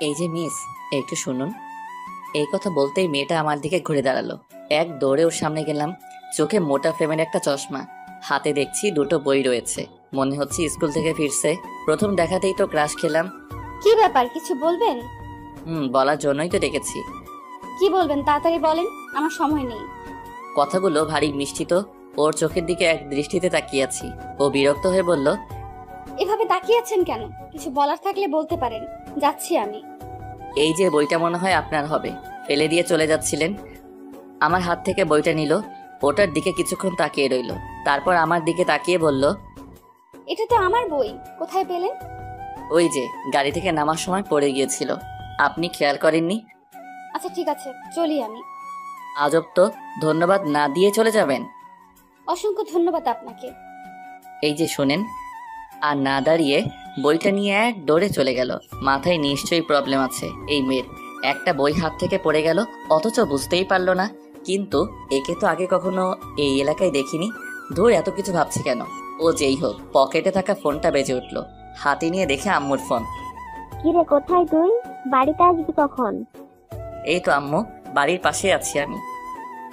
এই যে মিস, একটু শুনুন। এই কথা বলতেই মেয়েটা আমার দিকে ঘুরে দাঁড়ালো। এক দৌড়ে ওর সামনে গেলাম। চোখে মোটা ফ্রেমের একটা চশমা, হাতে দেখছি দুটো বই রয়েছে। মনে হচ্ছে স্কুল থেকে ফিরছে। প্রথম দেখাতেই তো ক্রাশ খেলাম। কি ব্যাপার, কিছু বলবেন? বলার জন্যই তো ডেকেছি। কি বলবেন তাড়াতাড়ি বলেন, আমার সময় নেই। কথাগুলো ভারী মিষ্টি তো। ওর চোখের দিকে এক দৃষ্টিতে তাকিয়ে আছি। ও বিরক্ত হয়ে বলল, এভাবে তাকিয়ে আছেন কেন? কিছু বলার থাকলে বলতে পারেন, যাচ্ছি আমি। এই যে বইটা মনে হয় আপনার হবে, ফেলে দিয়ে চলে যাচ্ছিলেন। আমার হাত থেকে বইটা নিল, ওটার দিকে কিছুক্ষণ তাকিয়ে রইল, তারপর আমার দিকে তাকিয়ে বলল, এটা তো আমার বই, কোথায় পেলেন? ওই যে গাড়ি থেকে নামার সময় পড়ে গিয়েছিল, আপনি খেয়াল করেননি? আচ্ছা ঠিক আছে, চলি আমি। আজব তো, ধন্যবাদ না দিয়ে চলে যাবেন? অসংখ্য ধন্যবাদ আপনাকে। এই যে শোনেন। আর না দাঁড়িয়ে বইটা নিয়ে এক দৌড়ে চলে গেল। মাথায় নিশ্চয়ই প্রবলেম আছে এই মেয়ের। একটা বই হাত থেকে পড়ে গেল, অথচ বুঝতেই পারলো না। কিন্তু একে তো আগে কখনো এই এলাকায় দেখিনি। ধুর, এত কিছু ভাবছি কেন। ও যেই হোক, পকেটে থাকা ফোনটা বেজে উঠলো। হাতে নিয়ে দেখে আম্মুর ফোন। কিরে, কোথায় তুই? বাড়িতে আসবি কখন? এই তো আম্মু, বাড়ির পাশে আছি আমি।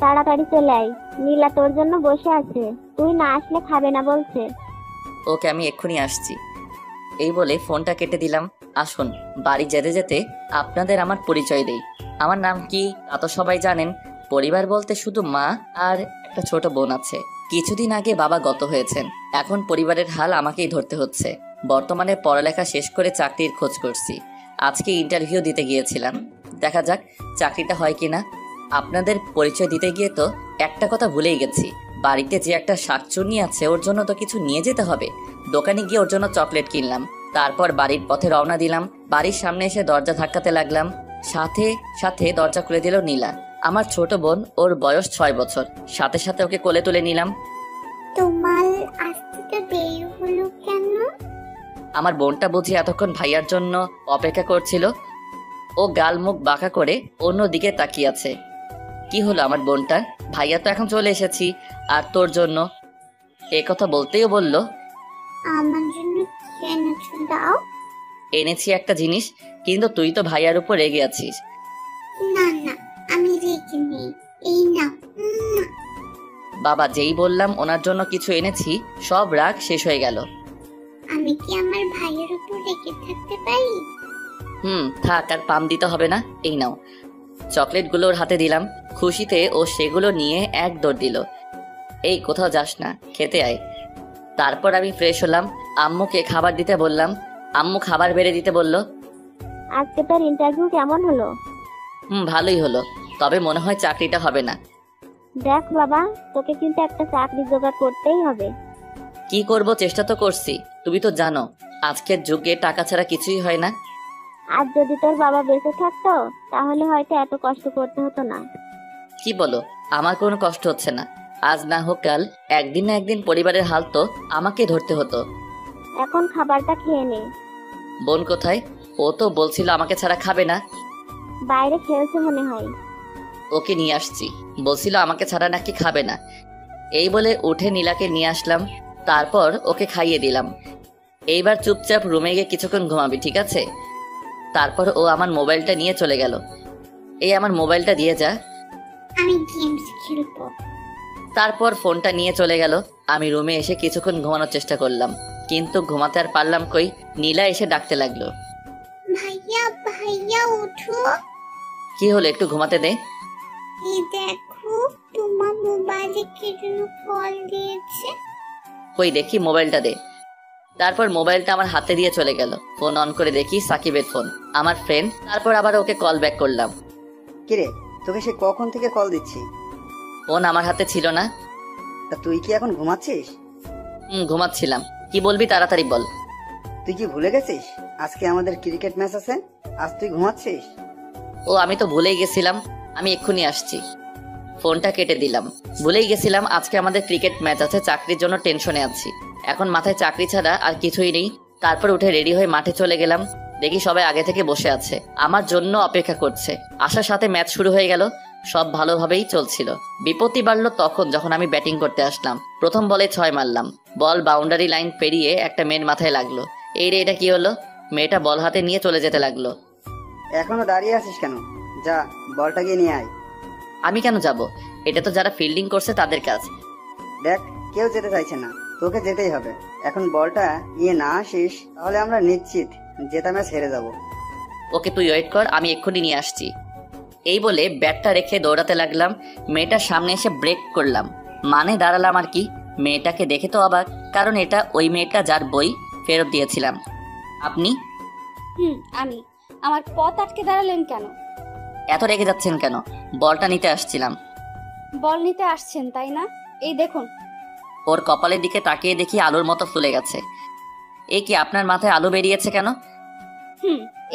তাড়াতাড়ি চলে আয়, নীলা তোর জন্য বসে আছে, তুই না আসলে খাবে না বলছে। ওকে, আমি এক্ষুনি আসছি। এই বলে ফোনটা কেটে দিলাম। আসুন, বাড়ি যেতে যেতে আপনাদের আমার পরিচয় দেই। আমার নাম কি তা তো সবাই জানেন। পরিবার বলতে শুধু মা আর একটা ছোট বোন আছে। কিছুদিন আগে বাবা গত হয়েছেন। এখন পরিবারের হাল আমাকেই ধরতে হচ্ছে। বর্তমানে পড়ালেখা শেষ করে চাকরির খোঁজ করছি। আজকে ইন্টারভিউ দিতে গিয়েছিলাম, দেখা যাক চাকরিটা হয় কিনা। আপনাদের পরিচয় দিতে গিয়ে তো একটা কথা ভুলেই গেছি। বাড়িতে যে একটা শাকচুন্নি আছে, ওর জন্য তো কিছু নিয়ে যেতে হবে। দোকানে গিয়ে ওর জন্য চকলেট কিনলাম। তারপর বাড়ির পথে রওনা দিলাম। বাড়ির সামনে এসে দরজা ধাক্কাতে লাগলাম। সাথে সাথে দরজা খুলে দিল নীলা, আমার ছোট বোন। ওর বয়স 6 বছর। সাথে সাথে ওকে কোলে তুলে নিলাম। তোমার আসতে দেরি হলো কেন? আমার বোনটা বুঝি এতক্ষণ ভাইয়ার জন্য অপেক্ষা করছিল। ও গাল মুখ বাঁকা করে অন্যদিকে তাকিয়ে আছে। কি হলো আমার বোনটার? ভাইয়া তো এখন চলে এসেছি, আর তোর জন্য। এ কথা বলতেই বলল, আমার জন্য কি এনেছো দাও? এনেছি একটা জিনিস, কিন্তু তুই তো ভাইয়ার উপর রেগে আছিস। না না, আমি রেখে নেই, এই নাও। বাবা যেই বললাম ওনার জন্য কিছু এনেছি, সব রাগ শেষ হয়ে গেল। আমি কি আমার ভাইয়ের উপর রেখে থাকতে পারি? থাক, আর পাম দিতে হবে না। এই নাও। চকলেটগুলো ওর হাতে দিলাম। খুশিতে ও সেগুলো নিয়ে এক দৌড় দিল। এই কোথাও যাস না, খেতে আয়। তারপর আমি ফ্রেশ হলাম। আম্মুকে খাবার দিতে বললাম। আম্মু খাবার বেড়ে দিতে বলল। আজকে তোর ইন্টারভিউ কেমন হলো? ভালোই হলো, তবে মনে হয় চাকরিটা হবে না। দেখ বাবা, তোকে কিন্তু একটা চাকরি জোগাড় করতেই হবে। কি করব, চেষ্টা তো করছি। তুমি তো জানো আজকের যুগে টাকা ছাড়া কিছুই হয় না। আর যদি তোর বাবা বেঁচে থাকতো, তাহলে হয়তো এত কষ্ট করতে হতো না। কি বলো? আমার কোনো কষ্ট হচ্ছে না। আজ না হোক কাল, একদিন না একদিন পরিবারের হাল তো আমাকে ধরতে হতো। এখন খাবারটা খেয়ে নে। বোন কোথায়? ও তো বলছিল আমাকে ছাড়া খাবে না। বাইরে খেলছে মনে হয়। ওকে নিয়ে আসছি, বলছিল আমাকে ছাড়া নাকি খাবে না। এই বলে উঠে নীলাকে নিয়ে আসলাম। তারপর ওকে খাইয়ে দিলাম। এইবার চুপচাপ রুমে গিয়ে কিছুক্ষণ ঘুমাবি, ঠিক আছে? তারপর ও আমার মোবাইলটা নিয়ে চলে গেল। এই আমার মোবাইলটা দিয়ে যা। আমি গেমস খেলবো। তারপর ফোনটা নিয়ে চলে গেল। আমি রুমে এসে কিছুক্ষণ ঘুমানোর চেষ্টা করলাম, কিন্তু ঘুমাতে আর পারলাম কই। নীলা এসে ডাকতে লাগলো, ভাইয়া ভাইয়া ওঠো। কি হলো, একটু ঘুমাতে দে। এই দেখো, তোমার মোবাইলে কে যেন কল দিয়েছে। কই দেখি, মোবাইলটা দে। তারপর মোবাইলটা আমার হাতে দিয়ে চলে গেল। ফোন অন করে দেখি সাকিবের ফোন, আমার ফ্রেন্ড। তারপর আবার ওকে কল ব্যাক করলাম। কিরে, তোকে সে কখন থেকে কল দিচ্ছি? ফোন আমার হাতে ছিল না। তা তুই কি এখন ঘুমাচ্ছিস? ঘুমাচ্ছিলাম। কি বলবি তাড়াতাড়ি বল। তুই কি ভুলে গেছিস আজকে আমাদের ক্রিকেট ম্যাচ আছে? আজ তুই ঘুমাচ্ছিস? ও, আমি তো ভুলেই গেছিলাম। আমি এক্ষুনি আসছি। ফোনটা কেটে দিলাম। ভুলেই গেছিলাম আজকে আমাদের ক্রিকেট ম্যাচ আছে। চাকরির জন্য টেনশনে আছি। এখন মাথায় চাকরি ছাড়া আর কিছুই নেই। তারপর উঠে রেডি হয়ে মাঠে চলে গেলাম। দেখি সবাই আগে থেকে বসে আছে, আমার জন্য অপেক্ষা করছে। আসার সাথে ম্যাচ শুরু হয়ে গেল। সব ভালোভাবেই চলছিল। বিপত্তি বাড়লো তখন, যখন আমি ব্যাটিং করতে আসলাম। প্রথম বলে 6 মারলাম। বল বাউন্ডারি লাইন পেরিয়ে একটা মেয়ের মাথায় লাগলো। এই রে, এটা কি হলো? মেয়েটা বল হাতে নিয়ে চলে যেতে লাগলো। এখনো দাঁড়িয়ে আছিস কেন? যা, বলটা গিয়ে নিয়ে আয়। আমি কেন যাব? এটা তো যারা ফিল্ডিং করছে তাদের কাজ। দেখ, কেউ যেতে চাইছে না, তোকে যেতেই হবে। এখন বলটা নিয়ে না আসিস তাহলে আমরা নিশ্চিত জেতা ম্যাচ হেরে যাব। ওকে, তুই ওয়েট কর, আমি এক্ষুনি নিয়ে আসছি। এই বলে ব্যাটটা রেখে দৌড়াতে লাগলাম। মেয়েটার সামনে এসে ব্রেক করলাম, মানে দাঁড়ালাম আর কি। মেয়েটাকে দেখে তো অবাক, কারণ এটা ওই মেয়েটা যার বই ফেরত দিয়েছিলাম। আপনি? আমি। আমার পথ আটকে দাঁড়ালেন কেন? এত রেগে যাচ্ছেন কেন? বলটা নিতে আসছিলাম। বল নিতে আসছেন তাই না? এই দেখুন। ওর কপালের দিকে তাকিয়ে দেখি আলুর মতো ফুলে গেছে। এ কি, আপনার মাথায় আলু বেরিয়েছে কেন?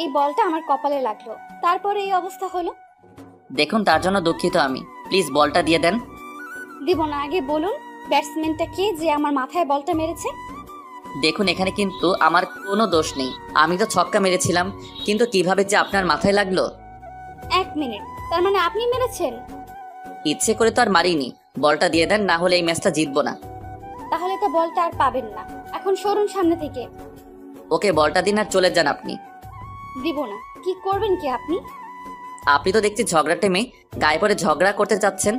এই বলটা আমার কপালে লাগলো, তারপরে এই অবস্থা হলো। দেখুন, তার জন্য দুঃখিত আমি। প্লিজ বলটা দিয়ে দেন। দিব না, আগে বলুন ব্যাটসম্যানটা কে যে আমার মাথায় বলটা মেরেছে? দেখুন, এখানে কিন্তু আমার কোনো দোষ নেই। আমি তো ছক্কা মেরেছিলাম, কিন্তু কিভাবে যে আপনার মাথায় লাগলো? 1 মিনিট, তার মানে আপনি মেরেছেন? ইচ্ছে করে তো আর মারিনি। বলটা দিয়ে দেন, না হলে এই ম্যাচটা জিতবো না। তাহলে তো বলটা আর পাবেন না। এখন সরুন সামনে থেকে। ওকে, বলটা দিন আর চলে যান আপনি। দিব না। কি করবেন কি আপনি? আপনি তো দেখছি ঝগড়াটে মেয়ে, গায়ে পড়ে ঝগড়া করতে চাচ্ছেন।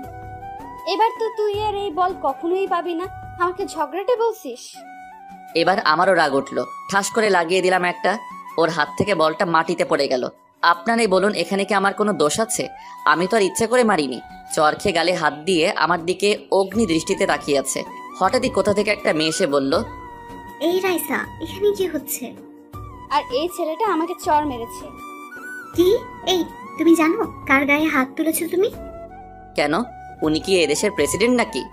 এবার তো তুই আর এই বল কখনোই পাবি না। আমাকে ঝগড়াটে বলছিস? এবার আমারও রাগ উঠলো, ঠাস করে লাগিয়ে দিলাম একটা। ওর হাত থেকে বলটা মাটিতে পড়ে গেল। আপনারাই বলুন, এখানে কি আমার কোনো দোষ আছে? আমি তো আর ইচ্ছে করে মারিনি। চর খেয়ে গালে হাত দিয়ে আমার দিকে অগ্নি দৃষ্টিতে তাকিয়ে আছে। হঠাৎই কোথা থেকে একটা মেয়ে এসে বলল, এই রাইসা, এখানে কি হচ্ছে? আর এই ছেলেটা আমাকে চড় মেরেছে। কি? এই, তুমি জানো কার গায়ে হাত তুলেছো তুমি? কেন? উনি কি এদেশের প্রেসিডেন্ট নাকি?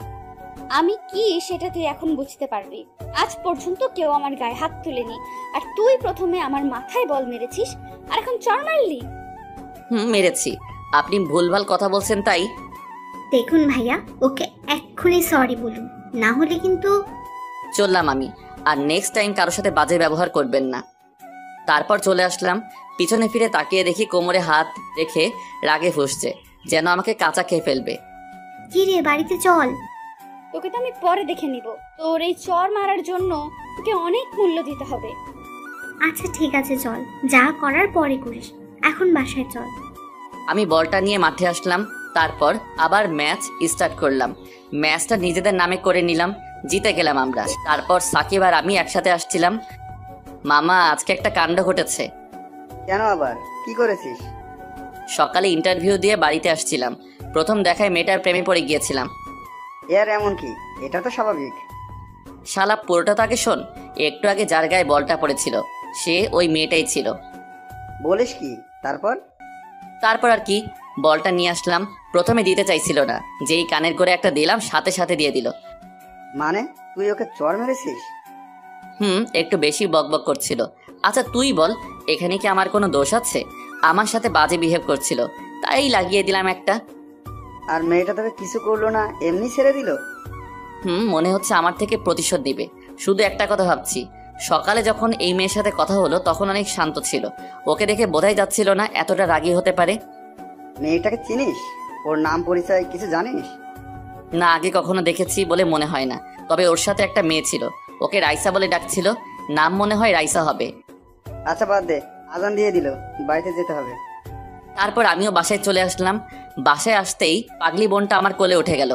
আমি কি সেটা তুই এখন বুঝতে পারবি। আজ পর্যন্ত কেউ আমার গায়ে হাত তুলেনি, আর তুই প্রথমে আমার মাথায় বল মেরেছিস, আর এখন চড় মারলি। মেরেছি। আপনি ভুলভাল কথা বলছেন তাই। দেখুন ভাইয়া, ওকে এক্ষুনি সরি বলুন, না হলে কিন্তু। চললাম আমি। আর নেক্সট টাইম কারোর সাথে বাজে ব্যবহার করবেন না। তারপর চলে আসলাম। পিছনে ফিরে তাকিয়ে দেখি কোমরে হাত রেখে রাগে ফুঁসছে, যেন আমাকে কাঁচা খেয়ে ফেলবে। কি রে, বাড়িতে চল। তোকে তো আমি পরে দেখে নিব। তোর এই চড় মারার জন্য তোকে অনেক মূল্য দিতে হবে। আচ্ছা ঠিক আছে, চল, যা করার পরে করিস, এখন বাসায় চল। আমি বলটা নিয়ে মাঠে আসলাম। তারপর আবার ম্যাচ স্টার্ট করলাম। ম্যাচটা নিজেদের নামে করে নিলাম, জিতে গেলাম আমরা। তারপর সাকিব আর আমি একসাথে আসছিলাম। মামা, আজকে একটা কাণ্ড ঘটেছে। কেন আবার? কি করেছিস? সকালে ইন্টারভিউ দিয়ে বাড়িতে আসছিলাম। প্রথম দেখায় মেয়েটার প্রেমে পড়ে গিয়েছিলাম। এর এমন কি? এটা তো স্বাভাবিক। শালা, পুরোটা তো আগে শোন। একটু আগে যার গায়ে বলটা পড়েছিল সে ওই মেয়েটাই ছিল। বলিস কি? তারপর? তারপর আর কি, বলটা নিয়ে আসলাম। প্রথমে দিতে চাইছিল না, যেই কানের করে একটা দিলাম সাথে সাথে দিয়ে দিল। মানে তুই ওকে চড় মেরেছিস? একটু বেশি বকবক করছিল। আচ্ছা তুই বল, এখানে কি আমার কোনো দোষ আছে? আমার সাথে বাজে বিহেভ করছিল, তাই লাগিয়ে দিলাম একটা। আর মেয়েটা তোকে কিছু করলো না, এমনি ছেড়ে দিল? মনে হচ্ছে আমার থেকে প্রতিশোধ দিবে। শুধু একটা কথা ভাবছি, সকালে যখন এই মেয়ের সাথে কথা হলো তখন অনেক শান্ত ছিল। ওকে দেখে বোঝাই যাচ্ছিল না এতটা রাগী হতে পারে। মেয়েটাকে চিনিস? ওর নাম পরিচয় কিছু জানিস? না, আগে কখনো দেখেছি বলে মনে হয় না। তবে ওর সাথে একটা মেয়ে ছিল, ওকে রাইসা বলে ডাকছিল। নাম মনে হয় রাইসা হবে। আচ্ছা বাদ দে, আজান দিয়ে দিল, বাড়িতে যেতে হবে। তারপর আমিও বাসায় চলে আসলাম। বাসায় আসতেই পাগলি বোনটা আমার কোলে উঠে গেল।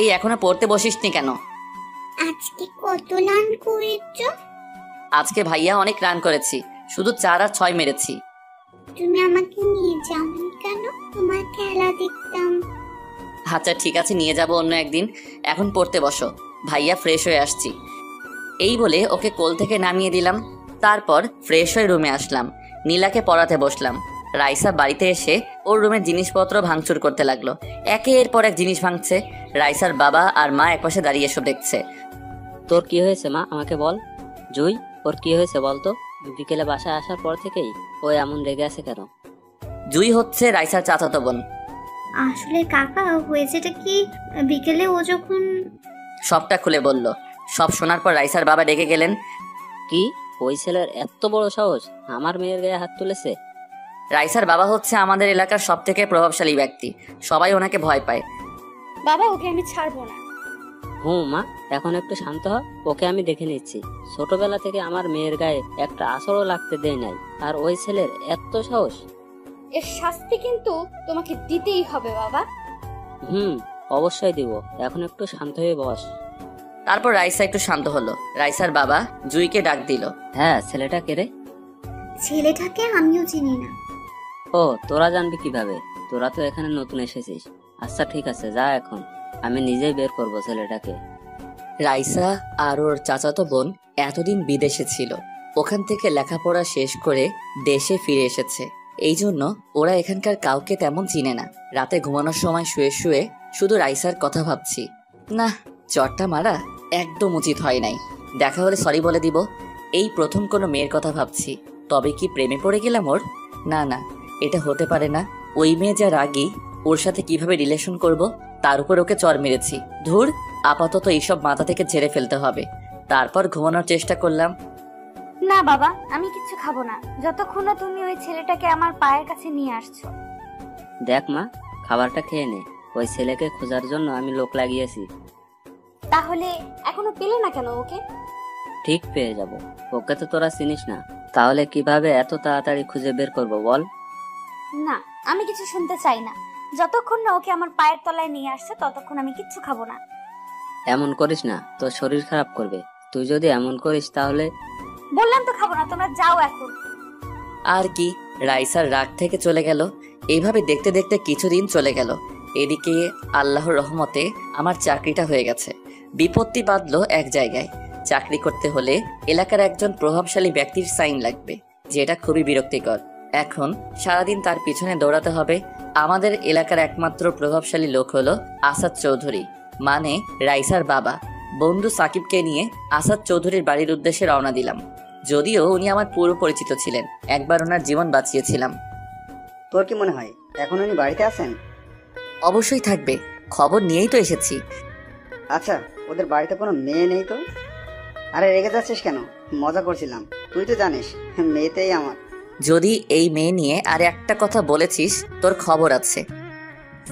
এই, এখনো পড়তে বসিসনি কেন? আজকে কত রান করেছো? আজকে ভাইয়া অনেক রান করেছি, শুধু 4 আর 6 মেরেছি। তুমি আমাকে নিয়ে যাওনি কেন? তোমার খেলা দেখতাম। আচ্ছা ঠিক আছে, নিয়ে যাব অন্য একদিন। এখন পড়তে বসো, ভাইয়া ফ্রেশ হয়ে আসছি। এই বলে ওকে কোল থেকে নামিয়ে দিলাম। তারপর ফ্রেশ হয়ে রুমে আসলাম। নীলাকে পড়াতে বসলাম। রাইসা বাড়িতে এসে ওর রুমের জিনিসপত্র ভাঙচুর করতে লাগলো। একের পর এক জিনিস ভাঙছে। রাইসার বাবা আর মা একপাশে দাঁড়িয়ে এসব দেখছে। তোর কি হয়েছে মা, আমাকে বল। জুই, ওর কি হয়েছে বলতো? বিকেলে বাসায় আসার পর থেকেই ও এমন রেগে আছে কেন? জুই হচ্ছে রাইসার চাচাতো বোন। আসলে কাকা, হয়েছেটা কি, বিকেলে ও যখন। সবটা খুলে বলল। সব শোনার পর রাইসার বাবা রেগে গেলেন। কি, ওই ছেলের এত বড় সাহস আমার মেয়ের গায়ে হাত তুলেছে? রাইসার বাবা হচ্ছে আমাদের এলাকার সব থেকে প্রভাবশালী ব্যক্তি, সবাই ওনাকে ভয় পায়। বাবা, ওকে আমি ছাড়বো না। হুঁ মা, এখন একটু শান্ত হ, ওকে আমি দেখে নিচ্ছি। ছোটবেলা থেকে আমার মেয়ের গায়ে একটা আঁচড়ও লাগতে দেয় নাই, আর ওই ছেলের এত সাহস। এর শাস্তি কিন্তু তোমাকে দিতেই হবে বাবা। অবশ্যই দিব, এখন একটু শান্ত হয়ে বস। তারপর রাইসা একটু শান্ত হলো। রাইসার বাবা জুইকে ডাক দিল। হ্যাঁ, ছেলেটা কে রে? ছেলেটাকে আমিও চিনি না। ও, তোরা জানবি কিভাবে? তোরা তো এখানে নতুন এসেছিস। আচ্ছা ঠিক আছে, যা, এখন আমি নিজেই বের করব ছেলেটাকে। রাইসা আর ওর চাচাতো বোন এতদিন বিদেশে ছিল, ওখান থেকে লেখাপড়া শেষ করে দেশে ফিরে এসেছে। এই জন্য ওরা এখানকার কাউকে তেমন চিনে না। রাতে ঘুমানোর সময় শুয়ে শুয়ে শুধু রাইসার কথা ভাবছি। না, চটটা মারা একদম উচিত হয় নাই। দেখা হলে সরি বলে দিব। এই প্রথম কোনো মেয়ের কথা ভাবছি। তবে কি প্রেমে পড়ে গেলাম ওর? না না, এটা হতে পারে না। ওই মেয়ে যা রাগী, ওর সাথে কিভাবে রিলেশন করব, তার উপর ওকে চর মেরেছি। ধুর, আপাতত এইসব মাথা থেকে ঝেড়ে ফেলতে হবে। তারপর ঘুমানোর চেষ্টা করলাম। না বাবা, আমি কিছু খাবো না যতক্ষণ না তুমি ওই ছেলেটাকে আমার পায়ের কাছে নিয়ে আসছো। দেখ মা, খাবারটা খেয়ে নে। ওই ছেলেকে খোঁজার জন্য আমি লোক লাগিয়েছি। তাহলে এখনো পেলে না কেন ওকে? ঠিক পেয়ে যাব। ওকে তো তোরা চিনিস না, তাহলে কিভাবে এত তাড়াতাড়ি খুঁজে বের করব বল? না, আমি কিছু শুনতে চাই না। যতক্ষণ না ওকে আমার পায়ের তলায় নিয়ে আসছে ততক্ষণ আমি কিচ্ছু খাবো না। এমন করিস না, তোর শরীর খারাপ করবে। তুই যদি এমন করিস তাহলে। বললাম তো খাবো না, তোমরা যাও এখন। আর কি, রাইসার রাগ থেকে চলে গেল। এইভাবে দেখতে দেখতে কিছুদিন চলে গেল। এদিকে আল্লাহর রহমতে আমার চাকরিটা হয়ে গেছে। বিপত্তি বাঁধলো এক জায়গায়। চাকরি করতে হলে এলাকার একজন প্রভাবশালী ব্যক্তির সাইন লাগবে, যেটা খুবই বিরক্তিকর। এখন সারাদিন তার পিছনে দৌড়াতে হবে। আমাদের এলাকার একমাত্র প্রভাবশালী লোক হলো আসাদ চৌধুরী, মানে রাইসার বাবা। বন্ধু সাকিবকে নিয়ে আসাদ চৌধুরীর বাড়ির উদ্দেশ্যে রওনা দিলাম। যদিও উনি আমার পুরো পরিচিত ছিলেন, একবার ওনার জীবন বাঁচিয়েছিলাম। তোর কি মনে হয় এখন উনি বাড়িতে আছেন? অবশ্যই থাকবে, খবর নিয়েই তো এসেছি। আচ্ছা, ওদের বাড়িতে কোনো মেয়ে নেই তো? আরে রেগে যাচ্ছিস কেন? মজা করছিলাম, তুই তো জানিস মেয়েতেই আমার। যদি এই মেয়ে নিয়ে আর একটা কথা বলেছিস, তোর খবর আছে।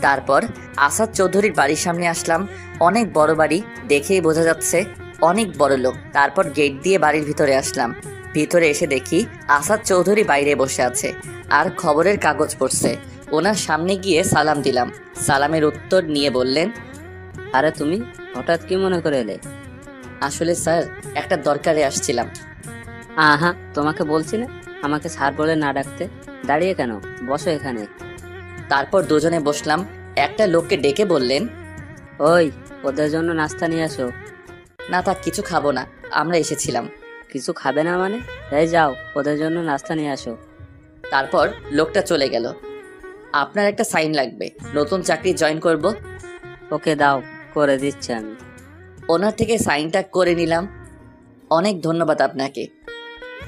তারপর আসাদ চৌধুরীর বাড়ির সামনে আসলাম। অনেক বড় বাড়ি, দেখেই বোঝা যাচ্ছে অনেক বড় লোক। তারপর গেট দিয়ে বাড়ির ভিতরে আসলাম। ভিতরে এসে দেখি আসাদ চৌধুরী বাইরে বসে আছে আর খবরের কাগজ পড়ছে। ওনার সামনে গিয়ে সালাম দিলাম। সালামের উত্তর নিয়ে বললেন, আরে তুমি হঠাৎ কি মনে করে এলে? আসলে স্যার, একটা দরকারে আসছিলাম। আহা, তোমাকে বলছি না আমাকে স্যার বলে না ডাকতে। দাঁড়িয়ে কেন, বসো এখানে। তারপর দুজনে বসলাম। একটা লোককে ডেকে বললেন, ওই, ওদের জন্য নাস্তা নিয়ে আসো। না তা কিছু খাবো না, আমরা এসেছিলাম। কিছু খাবে না মানে? এই যাও, ওদের জন্য নাস্তা নিয়ে আসো। তারপর লোকটা চলে গেল। আপনার একটা সাইন লাগবে, নতুন চাকরি জয়েন করব। ওকে দাও, করে দিচ্ছি আমি। ওনার থেকে সাইনটা করে নিলাম। অনেক ধন্যবাদ আপনাকে।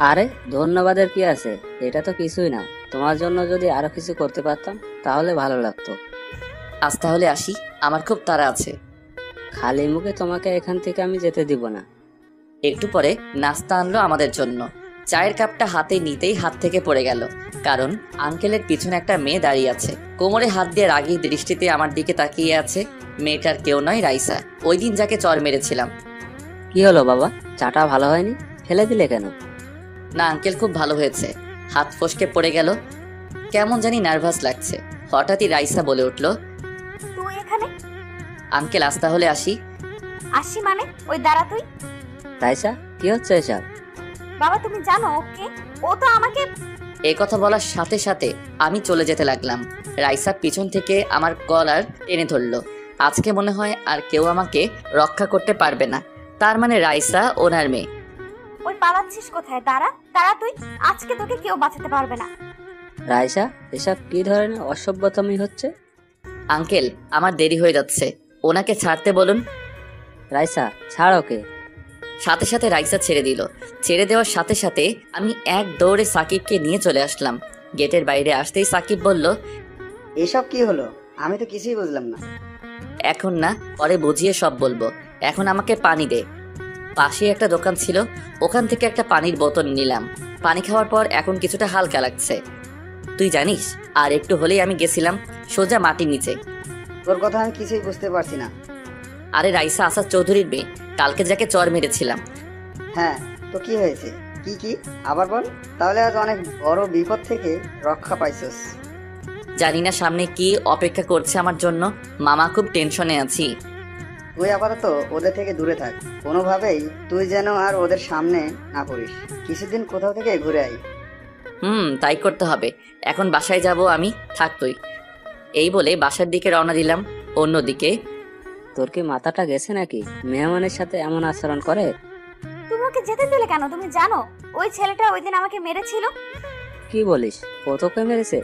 আরে ধন্যবাদের কি আছে, এটা তো কিছুই না। তোমার জন্য যদি আরো কিছু করতে পারতাম তাহলে ভালো লাগতো। আজ তাহলে আসি, আমার খুব তাড়া আছে। খালি মুখে তোমাকে এখান থেকে আমি যেতে দিব না। একটু পরে নাস্তা আনলো আমাদের জন্য। চায়ের কাপটা হাতে নিতেই হাত থেকে পড়ে গেল, কারণ আঙ্কেলের পিছনে একটা মেয়ে দাঁড়িয়ে আছে। কোমরে হাত দিয়ে রাগী দৃষ্টিতে আমার দিকে তাকিয়ে আছে। মেয়েটার কেউ নয়, রাইসা, ওই দিন যাকে চর মেরেছিলাম। কি হলো বাবা, চাটা ভালো হয়নি? ফেলে দিলে কেন? না আঙ্কেল, খুব ভালো হয়েছে। হাত ফসকে পড়ে গেল। কেমন জানি নার্ভাস লাগছে। হঠাৎই রাইসা বলে উঠল, তুই এখানে? আঙ্কেল আজ তাহলে আসি। আসি মানে? ওই দাঁড়া তুই। রাইসা, কি হচ্ছে এসব? বাবা তুমি জানো ওকে? ও তো আমাকে। এই কথা বলার সাথে সাথে আমি চলে যেতে লাগলাম। রাইসা পিছন থেকে আমার কলার টেনে ধরলো। আজকে মনে হয় আর কেউ আমাকে রক্ষা করতে পারবে না। তার মানে রাইসা ওনার মেয়ে। ওই পালাচ্ছিস কোথায়? দাঁড়া দাঁড়া তুই, আজকে তোকে কেউ বাঁচাতে পারবে না। রাইসা, এসব কি ধরনের অসভ্যতামি হচ্ছে? আঙ্কেল, আমার দেরি হয়ে যাচ্ছে, ওনাকে ছাড়তে বলুন। রাইসা, ছাড় ওকে। সাথে সাথে রাইসা ছেড়ে দিল। ছেড়ে দেওয়ার সাথে সাথে আমি এক দৌড়ে সাকিবকে নিয়ে চলে আসলাম। গেটের বাইরে আসতেই সাকিব বলল, এসব কি হলো? আমি তো কিছুই বুঝলাম না। এখন না, পরে বুঝিয়ে সব বলবো। এখন আমাকে পানি দে। পাশে একটা দোকান ছিল, ওখান থেকে একটা পানির বোতল নিলাম। পানি খাওয়ার পর এখন কিছুটা হালকা লাগছে। তুই জানিস, আর একটু হলেই আমি গেছিলাম সোজা মাটির নিচে। তোর কথা আমি কিছুই বুঝতে পারছি না। আরে রাইসা আসাদ চৌধুরীর মেয়ে, কালকে যাকে চর মেরেছিলাম। হ্যাঁ, তো কি হয়েছে? কি আবার বল। তাহলে আজ অনেক বড় বিপদ থেকে রক্ষা পাইছস। জানি না সামনে কি অপেক্ষা করছে আমার জন্য, মামা খুব টেনশনে আছি। তুই আপাতত ওদের থেকে দূরে থাক, কোনোভাবেই তুই যেন আর ওদের সামনে না পড়িস। কিছুদিন কোথাও থেকে ঘুরে আই। তাই করতে হবে। এখন বাসায় যাব আমি, থাক তুই। এই বলে বাসার দিকে রওনা দিলাম। অন্যদিকে তোর কি মাথাটা গেছে নাকি? মেহমানের সাথে এমন আচরণ করে? তুমি ওকে যেতে দিলে কেন? তুমি জানো ওই ছেলেটা ওই দিন আমাকে মেরেছিল। কি বলিস? ও তোকে মেরেছে?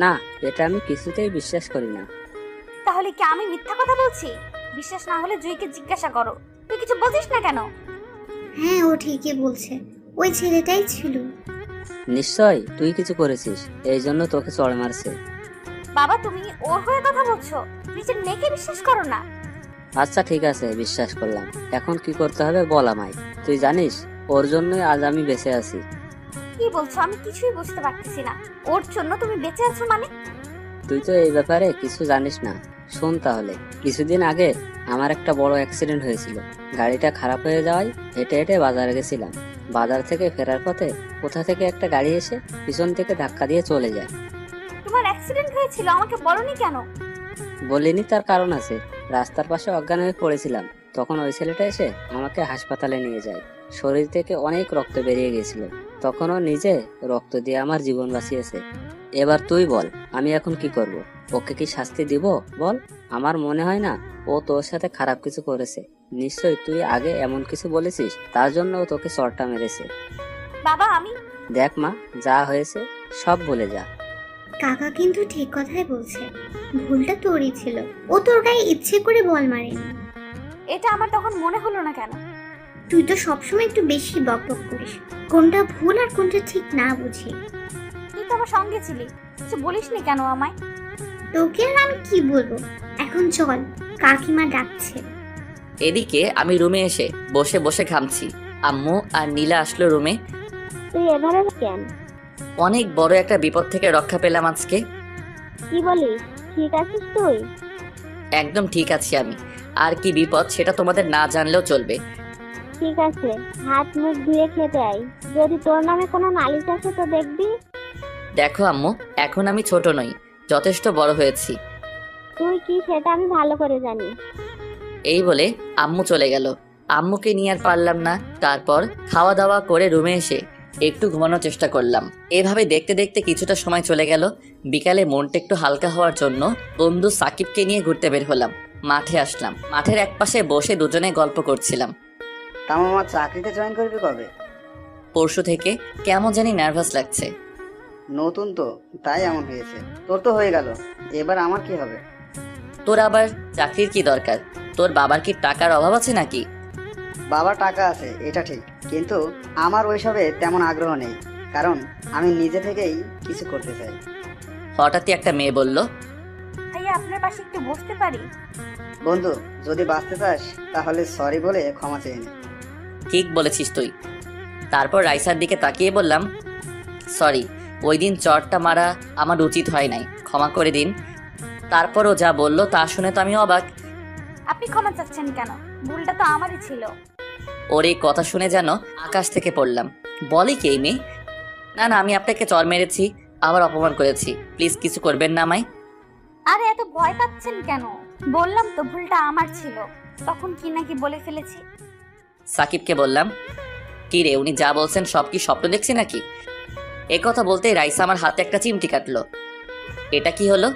না, এটা আমি কিছুতেই বিশ্বাস করি না। তাহলে কি আমি মিথ্যা কথা বলছি? বিশ্বাস না হলে জুইকে জিজ্ঞাসা করো। তুই কিছু বলছিস না কেন? হ্যাঁ, ও ঠিকই বলছে, ওই ছেলেটাই ছিল। নিশ্চয় তুই কিছু করেছিস, এই জন্য তোকে চড় মারছে। বাবা, তুমি ওর হয়ে কথা বলছো? নিজের মেয়েকে বিশ্বাস করো না? আচ্ছা ঠিক আছে, বিশ্বাস করলাম। এখন কি করতে হবে বল আমায়। তুই জানিস ওর জন্যই আজ আমি বেঁচে আছি। কি বলছো? আমি কিছুই বুঝতে পারতেছি না। ওর জন্য তুমি বেঁচে আছো মানে? তুই তো এই ব্যাপারে কিছু জানিস না। শোন তাহলে, কিছুদিন আগে আমার একটা বড় অ্যাক্সিডেন্ট হয়েছিল। গাড়িটা খারাপ হয়ে যাওয়ায় হেঁটে হেঁটে বাজারে গেছিলাম। বাজার থেকে ফেরার পথে কোথা থেকে একটা গাড়ি এসে পিছন থেকে ধাক্কা দিয়ে চলে যায়। তোমার অ্যাক্সিডেন্ট হয়েছিল, আমাকে বলনি কেন? বলিনি, তার কারণ আছে। রাস্তার পাশে অজ্ঞান হয়ে পড়েছিলাম, তখন ওই ছেলেটা এসে আমাকে হাসপাতালে নিয়ে যায়। শরীর থেকে অনেক রক্ত বেরিয়ে গেছিল, তখন ও নিজে রক্ত দিয়ে আমার জীবন বাঁচিয়েছে। এবার তুই বল, আমি এখন কি করব? ওকে কি শাস্তি দিব বল? আমার মনে হয় না ও তোর সাথে খারাপ কিছু করেছে। নিশ্চয় তুই আগে এমন কিছু বলেছিস, তার জন্য ও তোকে চড়টা মেরেছে। বাবা, আমি দেখ মা, যা হয়েছে সব বলে যা। কাকা কিন্তু ঠিক কথাই বলছে, ভুলটা তোরই ছিল। ও তোর গায়ে ইচ্ছে করে বল মারেনি। এটা আমার তখন মনে হলো না কেন? তুই তো সবসময় একটু বেশি বকবক করিস, কোনটা ভুল আর কোনটা ঠিক না বুঝি। তুই তো আমার সঙ্গে ছিলি, কিছু বলিসনি কেন আমায়? তোকে আর আমি কি বলবো। এখন চল, কাকিমা ডাকছে। এদিকে আমি রুমে এসে বসে বসে ঘামছি। আম্মু আর নীলা আসলো রুমে। তুই এভাবে কেন? অনেক বড় একটা বিপদ থেকে রক্ষা পেলাম আজকে। কি বলিস? ঠিক আছিস তুই? একদম ঠিক আছি আমি। আর কি বিপদ সেটা তোমাদের না জানলেও চলবে। ঠিক আছে, হাত মুখ ধুয়ে খেতে আই। যদি তোর নামে কোনো নালিশ আসে তো দেখবি। দেখো আম্মু, এখন আমি ছোট নই, যথেষ্ট বড় হয়েছি। তুই কি সেটা আমি ভালো করে জানি। এই বলে আম্মু চলে গেল। আম্মুকে নিয়ে আর পারলাম না। তারপর খাওয়া দাওয়া করে রুমে এসে একটু ঘুমানোর চেষ্টা করলাম। এভাবে দেখতে দেখতে কিছুটা সময় চলে গেল। বিকালে মনটা একটু হালকা হওয়ার জন্য বন্ধু সাকিবকে নিয়ে ঘুরতে বের হলাম। মাঠে আসলাম। মাঠের একপাশে বসে দুজনে গল্প করছিলাম। তা মামা, চাকরিতে জয়েন করবি কবে? পরশু থেকে। কেমন জানি নার্ভাস লাগছে। নতুন তো, তাই এমন হয়েছে। তোর তো হয়ে গেল, এবার আমার কি হবে? তোর আবার চাকরির কি দরকার? তোর বাবার কি টাকার অভাব আছে নাকি? বাবার টাকা আছে এটা ঠিক, কিন্তু আমার ওইসবে তেমন আগ্রহ নেই, কারণ আমি নিজে থেকেই কিছু করতে চাই। হঠাৎই একটা মেয়ে বলল, ভাইয়া, আপনার পাশে একটু বসতে পারি? বন্ধু, যদি বাঁচতে চাস তাহলে সরি বলে ক্ষমা চেয়ে নে। ঠিক বলেছিস তুই। তারপর রাইসার দিকে তাকিয়ে বললাম, সরি, ওই দিন চরটা মারা আমার উচিত হয় নাই, ক্ষমা করে দিন। তারপরও যা বলল তা শুনে তো আমি অবাক। আপনি ক্ষমা চাচ্ছেন কেন? ভুলটা তো আমারই ছিল। ওর এই কথা শুনে যেন আকাশ থেকে পড়লাম। বলে কি এই মেয়ে? না না, আমি আপনাকে চর মেরেছি, আবার অপমান করেছি, প্লিজ কিছু করবেন না আমায়। আরে এত ভয় পাচ্ছেন কেন? বললাম তো ভুলটা আমার ছিল, তখন কি নাকি বলে ফেলেছি। সাকিবকে বললাম, কি রে, উনি যা বলছেন সব কি স্বপ্ন দেখছি নাকি? এ কথা বলতে রাইসা আমার হাতে একটা চিমটি কাটলো। এটা কি হলো?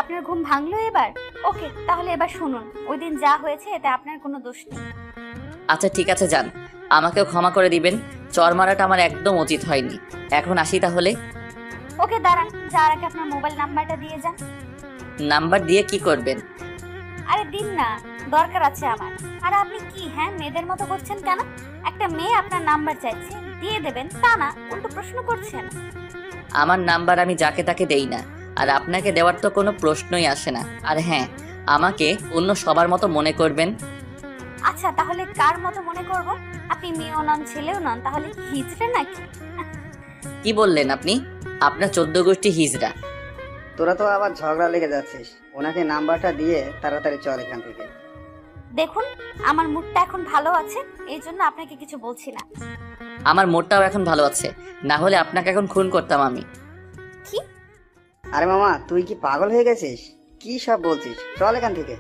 আপনার ঘুম ভাঙলো এবার? ওকে, তাহলে এবার শুনুন। ওই দিন যা হয়েছে এতে আপনার কোনো দোষ নেই। আচ্ছা ঠিক আছে, যান, আমাকেও ক্ষমা করে দিবেন। চর মারাটা আমার একদম উচিত হয়নি। এখন আসি তাহলে। ওকে দাঁড়ান, যার আগে আপনার মোবাইল নাম্বারটা দিয়ে যান। নাম্বার দিয়ে কি করবেন? আরে দিন না, দরকার আছে আমার। আর আপনি কি মেয়েদের মতো করছেন কেন? একটা মেয়ে আপনার নাম্বার চাইছে, দিয়ে দেবেন তা না, উল্টো প্রশ্ন করছেন। আমার নাম্বার আমি যাকে তাকে দেই না, আর আপনাকে দেওয়ার তো কোনো প্রশ্নই আসে না। আর হ্যাঁ, আমাকে অন্য সবার মতো মনে করবেন। আচ্ছা, তাহলে কার মতো মনে করব? আপনি মেয়েও নন, ছেলেও নন, তাহলে কি হিজড়ে নাকি? কি বললেন আপনি? আপনার 14 গোষ্ঠী হিজড়া। তোরা তো আবার ঝগড়া লেগে যাচ্ছিস। ওনাকে নাম্বারটা দিয়ে তাড়াতাড়ি চল এখান থেকে। দেখুন, আমার মুডটা এখন ভালো আছে, এই জন্য আপনাকে কিছু বলছি না। আমার মোড়টাও এখন ভালো আছে, না হলে আপনাকে এখন খুন করতাম আমি। কি? আরে মামা, তুই কি পাগল হয়ে গেছিস? কি সব বলছিস? চল এখান থেকে।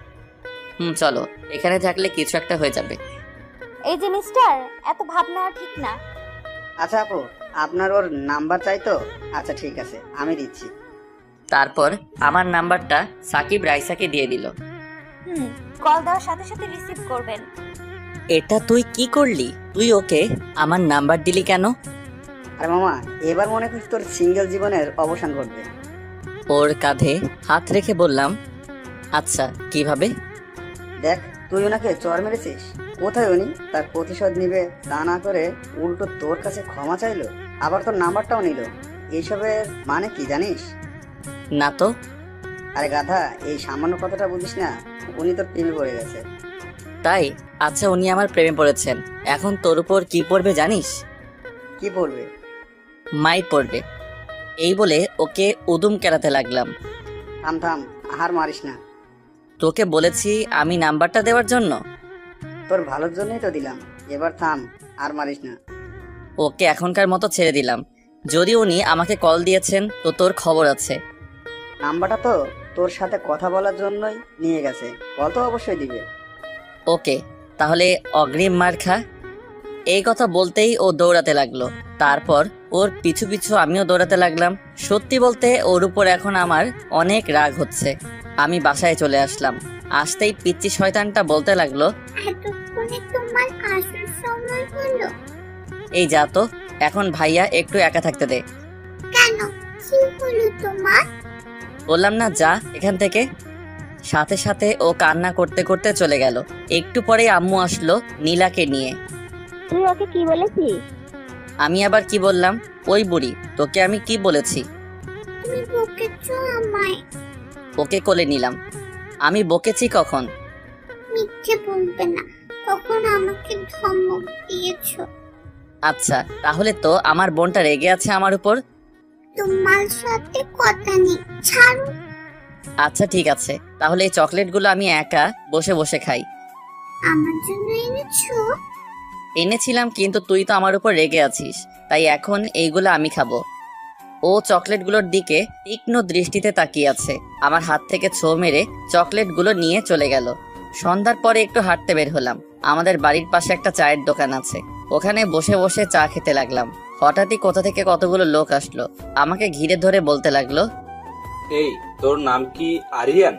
চলো, এখানে থাকলে কিছু একটা হয়ে যাবে। এই যে মিস্টার, এত ভাব নেওয়া ঠিক না। আচ্ছা আপু, আপনার ওর নাম্বার চাই তো? আচ্ছা ঠিক আছে, আমি দিচ্ছি। তারপর আমার নাম্বারটা সাকিব রাইসাকে দিয়ে দিল। কল দেওয়ার সাথে সাথে রিসিভ করবেন। এটা তুই কি করলি? তুই ওকে আমার নাম্বার দিলি কেন? আরে মামা, এবার মনে করিস তোর সিঙ্গেল জীবনের অবসান ঘটবে। ওর কাঁধে হাত রেখে বললাম, আচ্ছা কিভাবে? দেখ, তুই ওনাকে চর মেরেছিস, কোথায় উনি তার প্রতিশোধ নিবে তা না করে উল্টো তোর কাছে ক্ষমা চাইলো, আবার তোর নাম্বারটাও নিল। এইসবের মানে কি জানিস? না তো। আরে গাধা, এই সামান্য কথাটা বুঝিস না? উনি তোর প্রেমে পড়ে গেছে। তাই? আচ্ছা, উনি আমার প্রেমে পড়েছেন, এখন তোর উপর কি পড়বে জানিস? কি পড়বে? মাই পড়বে। এই বলে ওকে উদুম কেলাতে লাগলাম। থাম থাম, আর মারিস না। তোকে বলেছি আমি নাম্বারটা দেওয়ার জন্য। তোর ভালোর জন্যই তো দিলাম, এবার থাম, আর মারিস না। ওকে এখনকার মতো ছেড়ে দিলাম। যদি উনি আমাকে কল দিয়েছেন তো তোর খবর আছে। নাম্বারটা তো তোর সাথে কথা বলার জন্যই নিয়ে গেছে, কল তো অবশ্যই দিবে। ওকে, তাহলে অগ্রিম মার খা। এই কথা বলতেই ও দৌড়াতে লাগলো। তারপর ওর পিছু পিছু আমিও দৌড়াতে লাগলাম। সত্যি বলতে ওর উপর এখন আমার অনেক রাগ হচ্ছে। আমি বাসায় চলে আসলাম। আসতেই পিচ্চি শয়তানটা বলতে লাগলো, এতক্ষণে তোমার আসার সময় হলো? এই যা তো, এখন ভাইয়া একটু একা থাকতে দে। কেন, কি হলো তোমার? বললাম না যা এখান থেকে। সাথে সাথে ও কান্না করতে করতে চলে গেল। একটু পরে আম্মু আসলো নীলাকে নিয়ে। তুই ওকে কি বলেছিস? আমি আবার কি বললাম? ওই বুড়ি, তোকে আমি কি বলেছি? তুমি বকেছো আমায়। ওকে কোলে নিলাম। আমি বকেছি কখন? মিথ্যে বলবে না, তখন আমাকে ধমক দিয়েছো। আচ্ছা, তাহলে তো আমার বোনটা রেগে আছে আমার উপর। তোমার সাথে কথা নেই, ছাড়ো। আচ্ছা ঠিক আছে, তাহলে এই চকলেটগুলো আমি একা বসে বসে খাই। আমার জন্য এনেছো? এনেছিলাম, কিন্তু তুই তো আমার উপর রেগে আছিস, তাই এখন এইগুলো আমি খাবো। ও চকলেটগুলোর দিকে তীক্ষ্ণ দৃষ্টিতে তাকিয়ে আছে। আমার হাত থেকে ছো মেরে চকলেটগুলো নিয়ে চলে গেল। সন্ধ্যার পরে একটু হাঁটতে বের হলাম। আমাদের বাড়ির পাশে একটা চায়ের দোকান আছে, ওখানে বসে বসে চা খেতে লাগলাম। হঠাৎই কোথা থেকে কতগুলো লোক আসলো, আমাকে ঘিরে ধরে বলতে লাগলো, এই, তোর নাম কি আরিয়ান?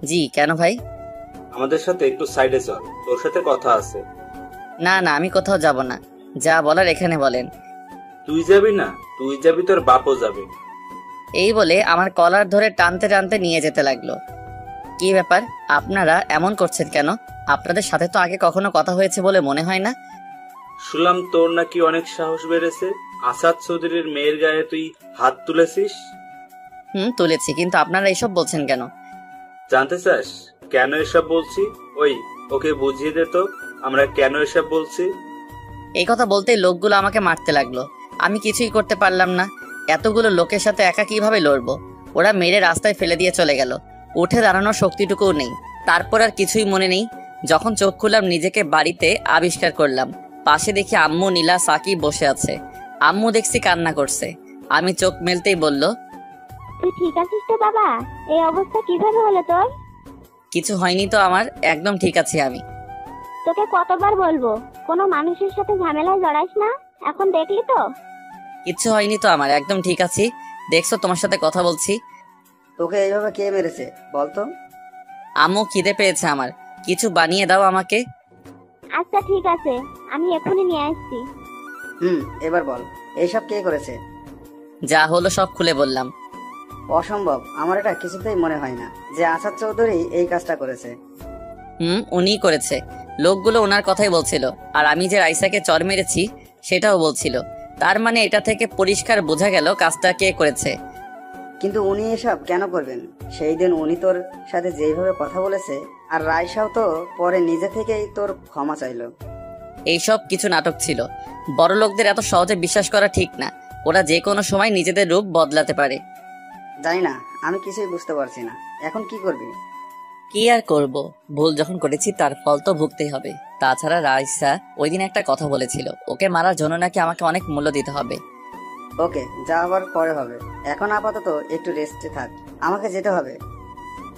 জি, কেন ভাই? আমাদের সাথে একটু সাইডে চল, তোর সাথে কথা আছে। না না, আমি কোথাও যাব না, যা বলার এখানে বলেন। তুই যাবি না? তুই যাবি, তোর বাপও যাবে। এই বলে আমার কলার ধরে টানতে টানতে নিয়ে যেতে লাগলো। কি ব্যাপার, আপনারা এমন করছেন কেন? আপনাদের সাথে তো আগে কখনো কথা হয়েছে বলে মনে হয় না। শুনলাম তোর নাকি অনেক সাহস বেড়েছে, আসাদ চৌধুরীর মেয়ের গায়ে তুই হাত তুলেছিস। তুলেছি, কিন্তু আপনারা এসব বলছেন কেন? জানতে চাস কেন এসব বলছি? ওই, ওকে বুঝিয়ে দে তো আমরা কেন এসব বলছি। এই কথা বলতেই লোকগুলো আমাকে মারতে লাগলো। আমি কিছুই করতে পারলাম না। এতগুলো লোকের সাথে একা কিভাবে লড়বো? ওরা মেরে রাস্তায় ফেলে দিয়ে চলে গেল। উঠে দাঁড়ানোর শক্তিটুকুও নেই। তারপর আর কিছুই মনে নেই। যখন চোখ খুললাম নিজেকে বাড়িতে আবিষ্কার করলাম। পাশে দেখি আম্মু, নীলা, সাকিব বসে আছে। আম্মু দেখছি কান্না করছে। আমি চোখ মেলতেই বলল, তুই ঠিক আছিস তো বাবা? এই অবস্থা কিভাবে হলো তোর? কিছু হয়নি তো আমার, একদম ঠিক আছি আমি। তোকে কতবার বলবো কোনো মানুষের সাথে ঝামেলায় জড়াইস না, এখন দেখলি তো? কিচ্ছু হয়নি তো আমার, একদম ঠিক আছি। দেখছো তোমার সাথে কথা বলছি। তোকে এইভাবে কে মেরেছে বলতো? আম্মু, খিদে পেয়েছে আমার, কিছু বানিয়ে দাও আমাকে। আচ্ছা ঠিক আছে, আমি এখনই নিয়ে আসছি। এবার বল, এইসব কে করেছে? যা হলো সব খুলে বললাম। অসম্ভব, আমার এটা কিছুতেই মনে হয় না যে আসাদ চৌধুরী এই কাজটা করেছে। উনিই করেছে। লোকগুলো ওনার কথাই বলছিল, আর আমি যে রাইসাকে চর মেরেছি সেটাও বলছিল। তার মানে এটা থেকে পরিষ্কার বোঝা গেল কাজটা কে করেছে। কিন্তু উনি এসব কেন করবেন? সেই দিন উনি তোর সাথে যেইভাবে কথা বলেছে, আর রাইসাও তো পরে নিজে থেকেই তোর ক্ষমা চাইলো। এইসব কিছু নাটক ছিল। বড় লোকদের এত সহজে বিশ্বাস করা ঠিক না। ওরা যে কোনো সময় নিজেদের রূপ বদলাতে পারে। জানি না, আমি কিছুই বুঝতে পারছি না, এখন কি করবি? কি আর করব, ভুল যখন করেছি তার ফল তো ভুগতেই হবে। তাছাড়া রাইসা ওই দিন একটা কথা বলেছিল, ওকে মারার জন্য নাকি আমাকে অনেক মূল্য দিতে হবে। ওকে, যা আবার পরে হবে। এখন আপাতত একটু রেস্টে থাক, আমাকে যেতে হবে।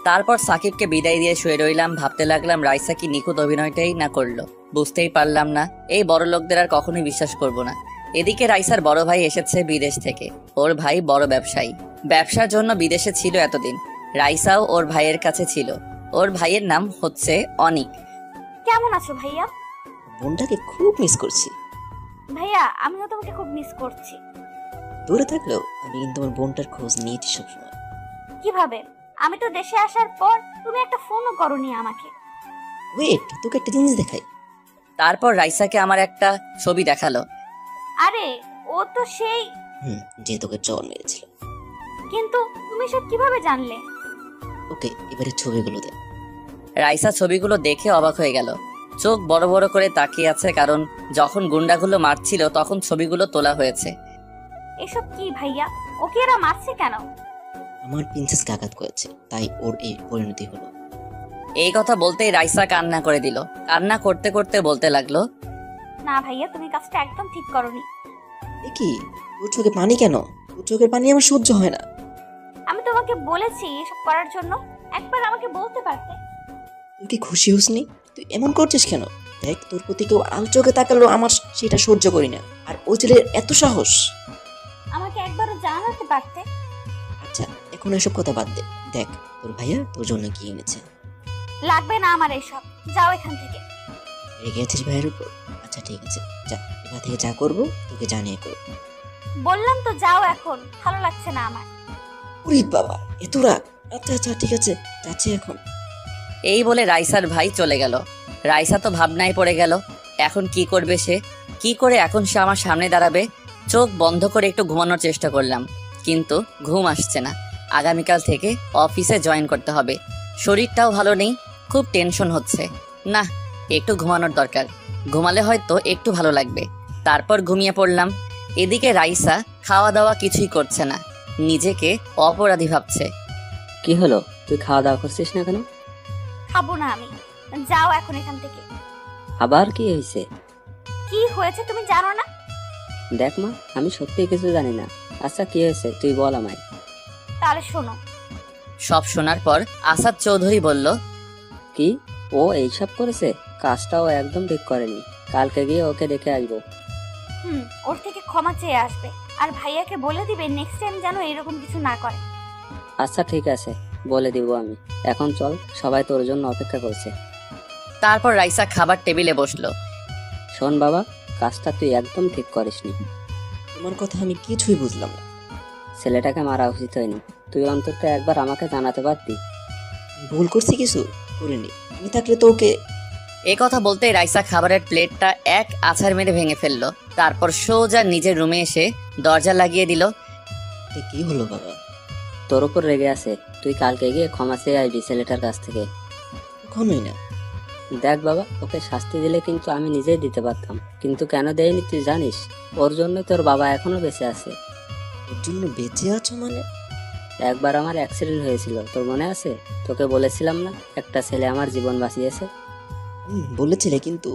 তারপর সাকিবকে বিদায় দিয়ে শুয়ে রইলাম, ভাবতে লাগলাম রাইসা কি নিখুঁত অভিনয়টাই না করলো। বুঝতেই পারলাম না, এই বড় লোকদের আর কখনোই বিশ্বাস করব না। এদিকে রাইসার বড় ভাই এসেছে বিদেশ থেকে। ওর ভাই বড় ব্যবসায়ী, ব্যবসার জন্য বিদেশে ছিল এতদিন। রাইসাও ওর ভাইয়ের কাছে ছিল। ওর ভাইয়ের নাম হচ্ছে অনিক। কেমন আছো ভাইয়া? বোনটাকে খুব মিস করছি। ভাইয়া আমিও তোমাকে খুব মিস করছি। দূরে থাকলেও আমি কিন্তু আমার বোনটার খোঁজ নিয়েছি সবসময়। কিভাবে? আমি তো দেশে আসার পর তুমি একটা ফোনও করোনি আমাকে। ওয়েট, তোকে একটা জিনিস দেখাই। তারপর রাইসাকে আমার একটা ছবি দেখালো। আরে ও তো সেই। যে তোকে চর মেরেছিল। কিন্তু তুমি সব কিভাবে জানলে? ওকে, এবারে ছবিগুলো দে। রাইসা ছবিগুলো দেখে অবাক হয়ে গেল, চোখ বড় বড় করে তাকিয়ে আছে, কারণ যখন গুন্ডাগুলো মারছিল তখন ছবিগুলো তোলা হয়েছে। এসব কি ভাইয়া? ওকে এরা মারছে কেন? আমার প্রিন্সেসকে আঘাত করেছে, তাই ওর এই পরিণতি হলো। এই কথা বলতেই রাইসা কান্না করে দিল। কান্না করতে করতে বলতে লাগলো, না ভাইয়া, তুমি কাজটা একদম ঠিক করোনি। এ কি, তোর চোখে পানি কেন? তোর চোখের পানি আমার সহ্য হয় না। আমি তোমাকে বলেছি এসব করার জন্য, একবার আমাকে বলতে পারতে। তুই কি খুশি হসনি? তুই এমন করছিস কেন? দেখ, তোর প্রতি কেউ আল চোখে তাকালো আমার সেটা সহ্য করি না। আর ওই ছেলের এত সাহস। আমাকে একবারও জানাতে পারতে। আচ্ছা, এখন এসব কথা বাদ দে। দেখ, তোর ভাইয়া তোর জন্য কি এনেছে। লাগবে না আমার এসব, যাও এখান থেকে। রেগে আছিস ভাইয়ের উপর? আচ্ছা ঠিক আছে, যা, এবার থেকে যা করবো তোকে জানিয়ে করবো। বললাম তো যাও এখন, ভালো লাগছে না আমার। উরি বাবা, এত রাগ! আচ্ছা আচ্ছা ঠিক আছে, যাচ্ছি এখন। এই বলে রাইসার ভাই চলে গেল। রাইসা তো ভাবনায় পড়ে গেল, এখন কি করবে সে? কি করে এখন সে আমার সামনে দাঁড়াবে? চোখ বন্ধ করে একটু ঘুমানোর চেষ্টা করলাম, কিন্তু ঘুম আসছে না। আগামীকাল থেকে অফিসে জয়েন করতে হবে। শরীরটাও ভালো নেই, খুব টেনশন হচ্ছে। না, একটু ঘুমানোর দরকার। ঘুমালে হয়তো একটু ভালো লাগবে। তারপর ঘুমিয়ে পড়লাম। এদিকে রাইসা খাওয়া দাওয়া কিছুই করছে না, নিজেকে অপরাধী ভাবছে। কি হলো, তুই খাওয়া দাওয়া করছিস না কেন? খাবো না আমি, যাও এখন এখান থেকে। আবার কি হয়েছে? কি হয়েছে তুমি জানো না? দেখ মা, আমি সত্যি কিছু জানি না। আচ্ছা কি হয়েছে তুই বল আমায়। তাহলে শোনো। সব শোনার পর আসাদ চৌধুরী বলল, কি, ও এইসব করেছে? কাজটাও একদম ঠিক করেনি। কালকে গিয়ে ওকে দেখে আসবো। ওর থেকে ক্ষমা চেয়ে আসবে, আর ভাইয়াকে বলে দিবে নেক্সট টাইম যেন এরকম কিছু না করে। আচ্ছা ঠিক আছে, বলে দিব আমি। এখন চল, সবাই তোর জন্য অপেক্ষা করছে। তারপর রাইসা খাবার টেবিলে বসলো। শোন বাবা, কাজটা তুই একদম ঠিক করিসনি। তোমার কথা আমি কিছুই বুঝলাম না। ছেলেটাকে মারা উচিত হয়নি। তুই অন্তত একবার আমাকে জানাতে পারতি। ভুল করছি কিছু? করিনি। আমি থাকলে তো ওকে। এ কথা বলতেই রাইসা খাবারের প্লেটটা এক আছাড় মেরে ভেঙে ফেললো। তারপর সোজা নিজের রুমে এসে দরজা লাগিয়ে দিল। এটা কি হলো বাবা? তোর উপর রেগে আছে, তুই কালকে গিয়ে ক্ষমা চেয়ে আসবি ছেলেটার কাছ থেকে। কখনোই না। দেখ বাবা, ওকে শাস্তি দিলে কিন্তু আমি নিজেই দিতে পারতাম, কিন্তু কেন দেয়নি তুই জানিস? ওর জন্য তোর বাবা এখনো বেঁচে আছে। ওর জন্য বেঁচে আছো মানে? একবার আমার অ্যাক্সিডেন্ট হয়েছিল, তোর মনে আছে? তোকে বলেছিলাম না একটা ছেলে আমার জীবন বাঁচিয়েছে? বলেছিলে, কিন্তু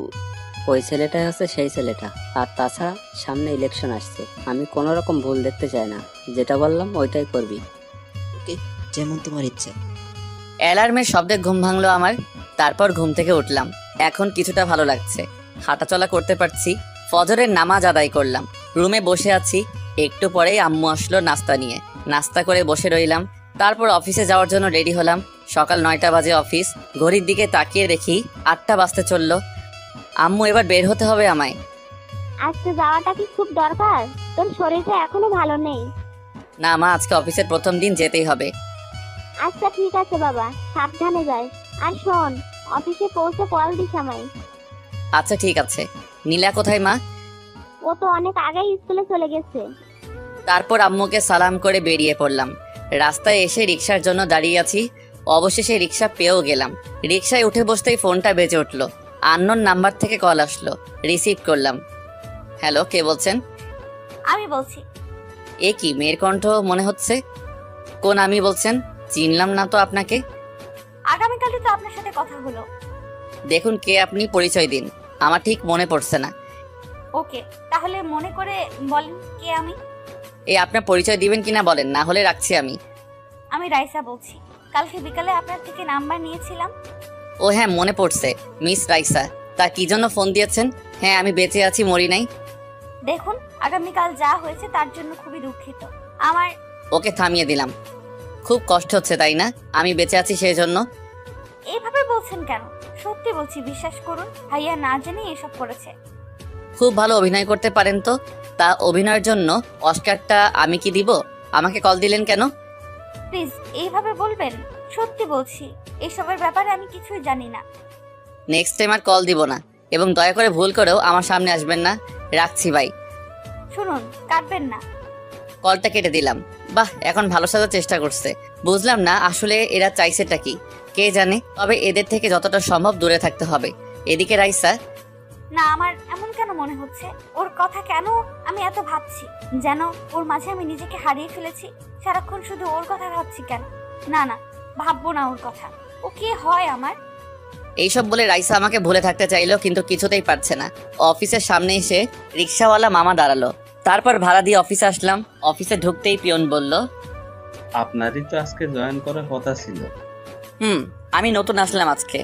ওই ছেলেটাই হচ্ছে সেই ছেলেটা। আর তাছাড়া সামনে ইলেকশন আসছে, আমি কোনো রকম ভুল দেখতে চাই না। যেটা বললাম ওইটাই করবি। ওকে, যেমন তোমার ইচ্ছা। অ্যালার্মের শব্দে ঘুম ভাঙলো আমার। তারপর ঘুম থেকে উঠলাম। এখন কিছুটা ভালো লাগছে, হাঁটাচলা করতে পারছি। ফজরের নামাজ আদায় করলাম, রুমে বসে আছি। একটু পরেই আম্মু আসলো নাস্তা নিয়ে। নাস্তা করে বসে রইলাম। তারপর অফিসে যাওয়ার জন্য রেডি হলাম। সকাল 9টা বাজে অফিস। ঘড়ির দিকে তাকিয়ে দেখি 8টা বাজতে চললো। আম্মু, এবার বের হতে হবে আমায়। আজকে যাওয়াটা কি খুব দরকার? তোর শরীরটা এখনো ভালো নেই। না মা, আজকে অফিসের প্রথম দিন, যেতেই হবে। আচ্ছা ঠিক আছে বাবা, সাবধানে যাস। আর শোন, অফিসে পৌঁছে কল দিস আমায়। আচ্ছা ঠিক আছে। নীলা কোথায় মা? ও তো অনেক আগেই স্কুলে চলে গেছে। তারপর আম্মুকে সালাম করে বেরিয়ে পড়লাম। রাস্তায় এসে রিক্সার জন্য দাঁড়িয়ে আছি। অবশেষে রিক্সা পেয়েও গেলাম। রিক্সায় উঠে বসতেই ফোনটা বেজে উঠলো। আননোন নাম্বার থেকে কল আসলো। রিসিভ করলাম। হ্যালো, কে বলছেন? আমি বলছি। এ কি, মেয়ের কণ্ঠ মনে হচ্ছে। কোন আমি বলছেন? চিনলাম না তো আপনাকে। আগামীকালই তো সাথে কথা হলো। দেখুন কে আপনি, পরিচয় দিন। আমার ঠিক মনে পড়ছে না। ওকে, তাহলে মনে করে বলেন কে আমি। এই আপনার পরিচয় দিবেন কিনা বলেন, না হলে রাখছি আমি। আমি রাইসা বলছি, কালকে বিকালে আপনার থেকে নাম্বার নিয়েছিলাম। ও হ্যাঁ, মনে পড়ছে, মিস রাইসা। তা কি জন্য ফোন দিয়েছেন? হ্যাঁ, আমি বেঁচে আছি, মরি নাই। দেখুন, আগামীকাল যা হয়েছে তার জন্য খুবই দুঃখিত। আমার ওকে, থামিয়ে দিলাম। খুব কষ্ট হচ্ছে তাই না আমি বেঁচে আছি সেই জন্য? এইভাবে বলছেন কেন? সত্যি বলছি, বিশ্বাস করুন, ভাইয়া না জেনে এসব করেছে। খুব ভালো অভিনয় করতে পারেন তো। তা অভিনয়ের জন্য অস্কারটা আমি কি দিব? আমাকে কল দিলেন কেন? প্লিজ এইভাবে বলবেন, সত্যি বলছি এসবের ব্যাপারে আমি কিছুই জানি না। নেক্সট টাইম আর কল দিব না, এবং দয়া করে ভুল করেও আমার সামনে আসবেন না। রাখছি ভাই। শুনুন, কাটবেন না। কলটা কেটে দিলাম। বাহ, এখন ভালো সাজার চেষ্টা করছে। বুঝলাম না আসলে এরা চাইছেটা কি, কে জানে। তবে এদের থেকে যতটা সম্ভব দূরে থাকতে হবে। এদিকে রাইসা, না, আমার এমন কেন মনে হচ্ছে? ওর কথা কেন আমি এত ভাবছি, যেন ওর মাঝে আমি নিজেকে হারিয়ে ফেলেছি। সারাক্ষণ শুধু ওর কথা ভাবছি কেন? না না, ভাববো না ওর কথা। ও কে হয় আমার? এইসব বলে রাইসা আমাকে ভুলে থাকতে চাইলো, কিন্তু কিছুতেই পারছে না। অফিসের সামনে এসে রিক্সাওয়ালা মামা দাঁড়ালো। তারপর ভাড়া দিয়ে অফিসে আসলাম। অফিসে ঢুকতেই পিয়ন বলল, আপনারই তো আজকে জয়েন করার কথা ছিল। আমি নতুন আসলাম আজকে।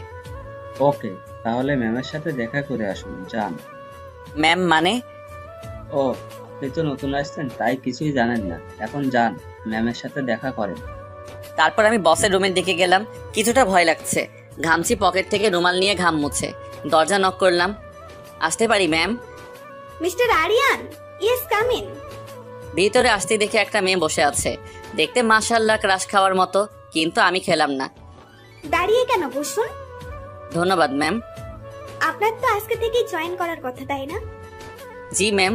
ওকে, তাহলে ম্যামের সাথে দেখা করে আসুন, যান। ম্যাম মানে? ও, আপনি তো নতুন আসছেন তাই কিছুই জানেন না। এখন যান, ম্যামের সাথে দেখা করেন। তারপর আমি বসের রুমের দিকে গেলাম। কিছুটা ভয় লাগছে। ঘামছি, পকেট থেকে রুমাল নিয়ে ঘাম মুছে দরজা নক করলাম। আসতে পারি ma'am? Mister Aryan, yes, come in. ভিতরে আসতে দেখে একটা মেয়ে বসে আছে, দেখতে মাশাআল্লাহ ক্রাশ খাওয়ার মতো, কিন্তু আমি খেলাম না। দাঁড়িয়ে কেন, বসুন। ধন্যবাদ ম্যাম। আপনার তো আজকে থেকেই জয়েন করার কথা, তাই না? জি ম্যাম।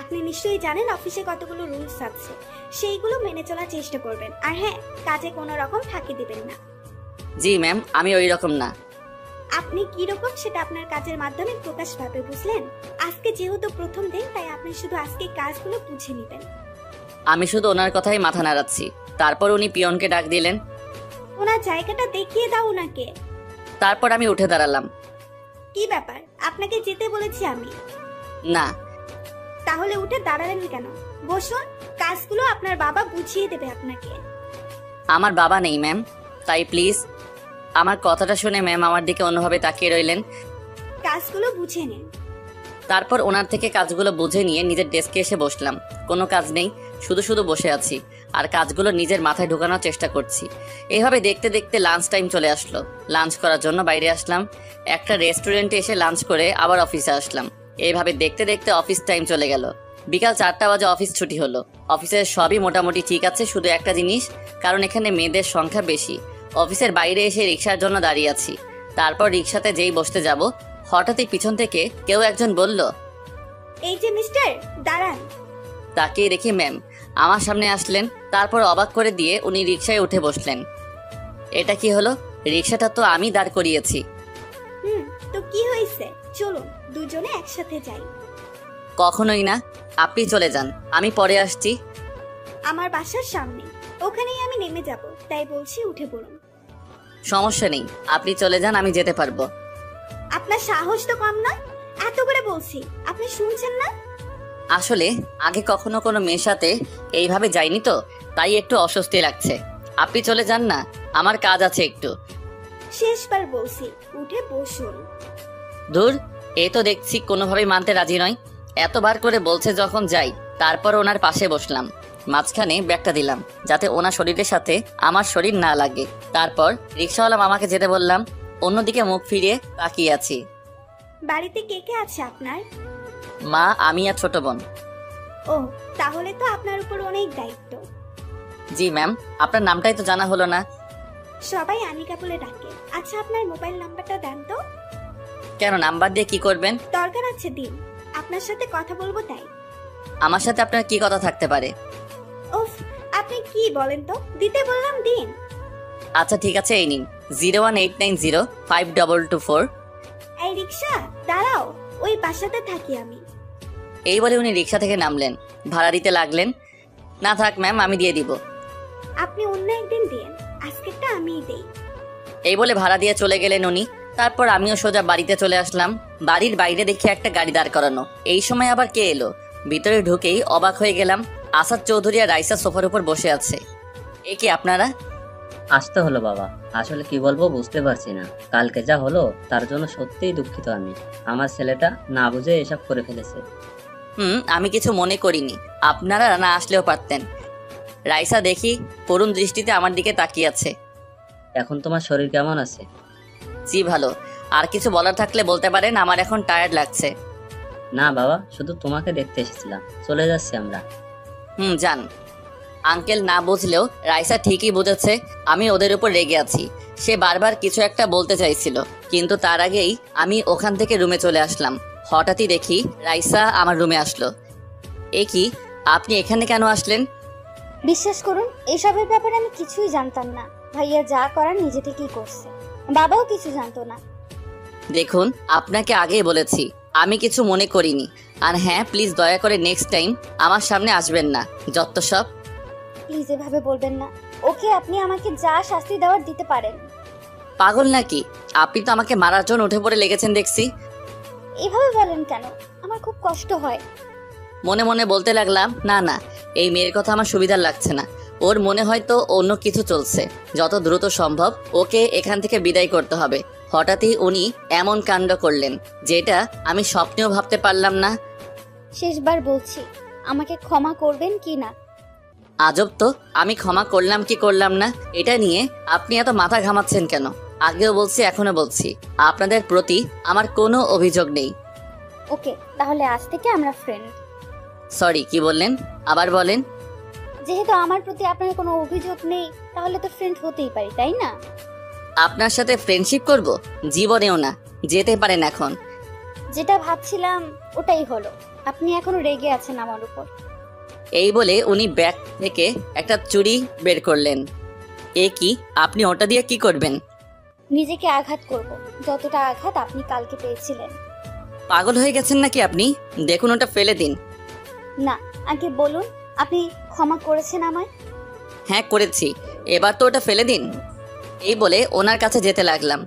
আপনি নিশ্চয়ই জানেন অফিসে কতগুলো রুলস আছে, সেইগুলো মেনে চলার চেষ্টা করবেন। আর হ্যাঁ, কাজে কোনো রকম ফাঁকি দিবেন না। জি ম্যাম, আমি ওই রকম না। আপনি কি রকম সেটা আপনার কাজের মাধ্যমে প্রকাশ পাবে, বুঝলেন? আজকে যেহেতু প্রথম দিন, তাই আপনি শুধু আজকে কাজগুলো বুঝে নেবেন। আমি শুধু ওনার কথাই মাথা নাড়াচ্ছি। তারপর উনি পিয়নকে ডাক দিলেন। ওনার জায়গাটা দেখিয়ে দাও ওনাকে। তারপর আমি উঠে দাঁড়ালাম। কি ব্যাপার, আপনাকে যেতে বলেছি আমি। না। তাহলে উঠে দাঁড়ালেন কেন? বসুন, কাজগুলো আপনার বাবা বুঝিয়ে দেবে আপনাকে। আমার বাবা নেই ম্যাম, তাই প্লিজ। আমার কথাটা শুনে ম্যাম আমার দিকে অন্যভাবে তাকিয়ে রইলেন। কাজগুলো বুঝে নিন। তারপর ওনার থেকে কাজগুলো বুঝে নিয়ে নিজের ডেস্কে এসে বসলাম। কোনো কাজ নেই, শুধু শুধু বসে আছি আর কাজগুলো নিজের মাথায় ঢোকানোর চেষ্টা করছি। এভাবে দেখতে দেখতে লাঞ্চ টাইম চলে আসলো। লাঞ্চ করার জন্য বাইরে আসলাম। একটা রেস্টুরেন্টে এসে লাঞ্চ করে আবার অফিসে আসলাম। এইভাবে দেখতে দেখতে অফিস টাইম চলে গেল। বিকাল 4টা বাজে অফিস ছুটি হলো। অফিসের সবই মোটামুটি ঠিক আছে, শুধু একটা জিনিস, কারণ এখানে মেয়েদের সংখ্যা বেশি। অফিসের বাইরে এসে রিক্সার জন্য দাঁড়িয়ে আছি। তারপর রিক্সাতে যেই বসতে যাব, হঠাৎই পিছন থেকে কেউ একজন বলল, এই যে মিস্টার, দাঁড়ান। তাকিয়ে দেখি ম্যাম আমার সামনে আসলেন। তারপর অবাক করে দিয়ে উনি রিক্সায় উঠে বসলেন। এটা কি হলো? রিক্সাটা তো আমি দাঁড় করিয়েছি। তো কি হয়েছে? চলুন দুজনে একসাথে যাই। কখনোই না, আপনি চলে যান, আমি পরে আসছি। আমার বাসার সামনে, ওখানেই আমি নেমে যাব, তাই বলছি উঠে পড়ুন। সমস্যা নেই, আপনি চলে যান, আমি যেতে পারবো। আপনার সাহস তো কম না, এত করে বলছি, আপনি শুনছেন না? আসলে আগে কখনো কোনো মেয়ের সাথে এইভাবে যাইনি তো, তাই একটু অস্বস্তি লাগছে। আপনি চলে যান না, আমার কাজ আছে একটু। শেষবার বলছি, উঠে বসুন। দূর, এই তো দেখছি কোনোভাবেই মানতে রাজি নয়। এতবার করে বলছে যখন যাই। তারপর ওনার পাশে বসলাম, মাঝখানে ব্যাগটা দিলাম যাতে ওনার শরীরের সাথে আমার শরীর না লাগে। তারপর রিক্সাওয়ালা মামাকে যেতে বললাম। অন্যদিকে মুখ ফিরিয়ে তাকিয়ে আছি। বাড়িতে কে কে আছে আপনার? মা, আমি আর ছোট বোন। ও, তাহলে তো আপনার উপর অনেক দায়িত্ব। জি ম্যাম, আপনার নামটাই তো জানা হলো না। সবাই আনিকা বলে ডাকে। আচ্ছা, আপনার মোবাইল নাম্বারটা দেন তো। কেন, নাম্বার দিয়ে কি করবেন? দরকার আছে, দিন, আপনার সাথে কথা বলবো তাই। আমার সাথে আপনার কি কথা থাকতে পারে? উফ, আপনি কি বলেন তো, দিতে বললাম দিন। আচ্ছা ঠিক আছে, এই নিন 018905224। এই রিক্সা, দাঁড়াও, ওই বাসাতে থাকি আমি। এই বলে উনি রিক্সা থেকে নামলেন, ভাড়া দিতে লাগলেন। না থাক ম্যাম, আমি দিয়ে দিব। আপনি অন্য একদিন দিন, আজকেরটা আমিই দেই। এই বলে ভাড়া দিয়ে চলে গেলেন উনি। তারপর আমিও সোজা বাড়িতে চলে আসলাম। বাড়ির বাইরে দেখি একটা গাড়ি দাঁড় করানো। এই সময় আবার কে এলো? ভিতরে ঢুকেই অবাক হয়ে গেলাম। আসাদ চৌধুরী আর রাইসা সোফার উপর বসে আছে। এ কি আপনারা? আসতে হলো বাবা, আসলে কি বলবো বুঝতে পারছি না। কালকে যা হলো তার জন্য সত্যিই দুঃখিত আমি। আমার ছেলেটা না বুঝে এসব করে ফেলেছে। আমি কিছু মনে করিনি, আপনারা না আসলেও পারতেন। রাইসা দেখি করুণ দৃষ্টিতে আমার দিকে তাকিয়ে আছে। এখন তোমার শরীর কেমন আছে? জি ভালো। আর কিছু বলার থাকলে বলতে পারেন, আমার এখন টায়ার্ড লাগছে। না বাবা, শুধু তোমাকে দেখতে এসেছিলাম, চলে যাচ্ছি আমরা। যান। আঙ্কেল না বুঝলেও রাইসা ঠিকই বুঝেছে আমি ওদের উপর রেগে আছি। সে বারবার কিছু একটা বলতে চাইছিল, কিন্তু তার আগেই আমি ওখান থেকে রুমে চলে আসলাম। হঠাৎই দেখি রাইসা আমার রুমে আসলো। এ কি, আপনি এখানে কেন আসলেন? বিশ্বাস করুন, এসবের ব্যাপারে আমি কিছুই জানতাম না। ভাইয়া যা করার নিজে থেকেই করছে, বাবাও কিছু জানতো না। দেখুন, আপনাকে আগেই বলেছি আমি কিছু মনে করিনি। আর হ্যাঁ, প্লিজ দয়া করে নেক্সট টাইম আমার সামনে আসবেন না। যত সব। প্লিজ এভাবে বলবেন না। ওকে, আপনি আমাকে যা শাস্তি দেওয়ার দিতে পারেন। পাগল নাকি? আপনি তো আমাকে মারার জন্য উঠে পড়ে লেগেছেন দেখছি। এভাবে বলেন কেন? আমার খুব কষ্ট হয়। মনে মনে বলতে লাগলাম, না না, এই মেয়ের কথা আমার সুবিধার লাগছে না। ওর মনে হয়তো অন্য কিছু চলছে। যত দ্রুত সম্ভব ওকে এখান থেকে বিদায় করতে হবে। হঠাৎই উনি এমন কাণ্ড করলেন যেটা আমি স্বপ্নেও ভাবতে পারলাম না। শেষবার বলছি, আমাকে ক্ষমা করবেন কি না? আজব তো, আমি ক্ষমা করলাম কি করলাম না এটা নিয়ে আপনি এত মাথা ঘামাচ্ছেন কেন? আগেও বলছি, এখনো বলছি, আপনাদের প্রতি আমার কোনো অভিযোগ নেই। ওকে, তাহলে আজ থেকে আমরা ফ্রেন্ড। সরি, কি বললেন? আবার বলেন। যেহেতু আমার প্রতি আপনার কোনো অভিযোগ নেই, তাহলে তো ফ্রেন্ড হতেই পারি, তাই না? আপনার সাথে ফ্রেন্ডশিপ করব? জীবনেও না। যেতে পারেন এখন। যেটা ভাবছিলাম ওটাই হলো। আপনি এখনো রেগে আছেন আমার উপর। এই বলে উনি ব্যাগ থেকে একটা চুড়ি বের করলেন। এ কি, আপনি ওটা দিয়ে কি করবেন? নিজেকে আঘাত করব, যতটা আঘাত আপনি কালকে পেয়েছিলেন। পাগল হয়ে গেছেন নাকি আপনি? দেখুন, ওটা ফেলে দিন। না, আগে বলুন, আপনি ক্ষমা করেছেন আমায়? হ্যাঁ, করেছি। এবার তো ওটা ফেলে দিন। এই বলে ওনার কাছে যেতে লাগলাম।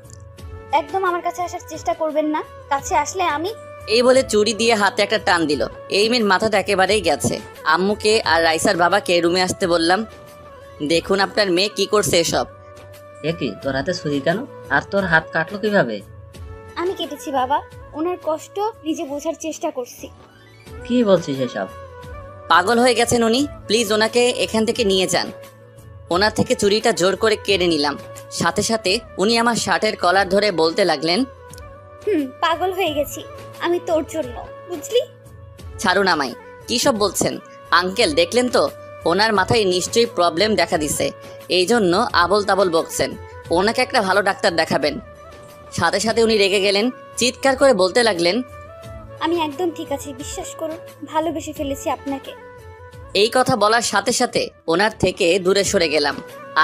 একদম আমার কাছে আসার চেষ্টা করবেন না। কাছে আসলে আমি... এই বলে চুড়ি দিয়ে হাতে একটা টান দিল। এই মেয়ের মাথাটা একেবারেই গেছে। আম্মুকে আর রাইসার বাবাকে রুমে আসতে বললাম। দেখুন আপনার মেয়ে কি করছে এসব। এ কি, তোর হাতে ছুরি কেন? আর তোর হাত কাটলো কিভাবে? আমি কেটেছি বাবা, ওনার কষ্ট নিজে বোঝার চেষ্টা করছি। কি বলছিস এসব? পাগল হয়ে গেছেন উনি। প্লিজ ওনাকে এখান থেকে নিয়ে যান। ওনার থেকে চুড়িটা জোর করে কেড়ে নিলাম। সাথে সাথে উনি আমার শার্টের কলার ধরে বলতে লাগলেন, পাগল হয়ে গেছি আমি তোর জন্য, বুঝলি? ছাড়ুন আমায়। কি সব বলছেন? আঙ্কেল দেখলেন তো, ওনার মাথায় নিশ্চয়ই প্রবলেম দেখা দিছে, এই জন্য আবল তাবল বকছেন। ওনাকে একটা ভালো ডাক্তার দেখাবেন। সাথে সাথে উনি রেগে গেলেন, চিৎকার করে বলতে লাগলেন, আমি একদম ঠিক আছি, বিশ্বাস করুন, ভালোবেসে ফেলেছি আপনাকে। এই কথা বলার সাথে সাথে ওনার থেকে দূরে সরে গেলাম।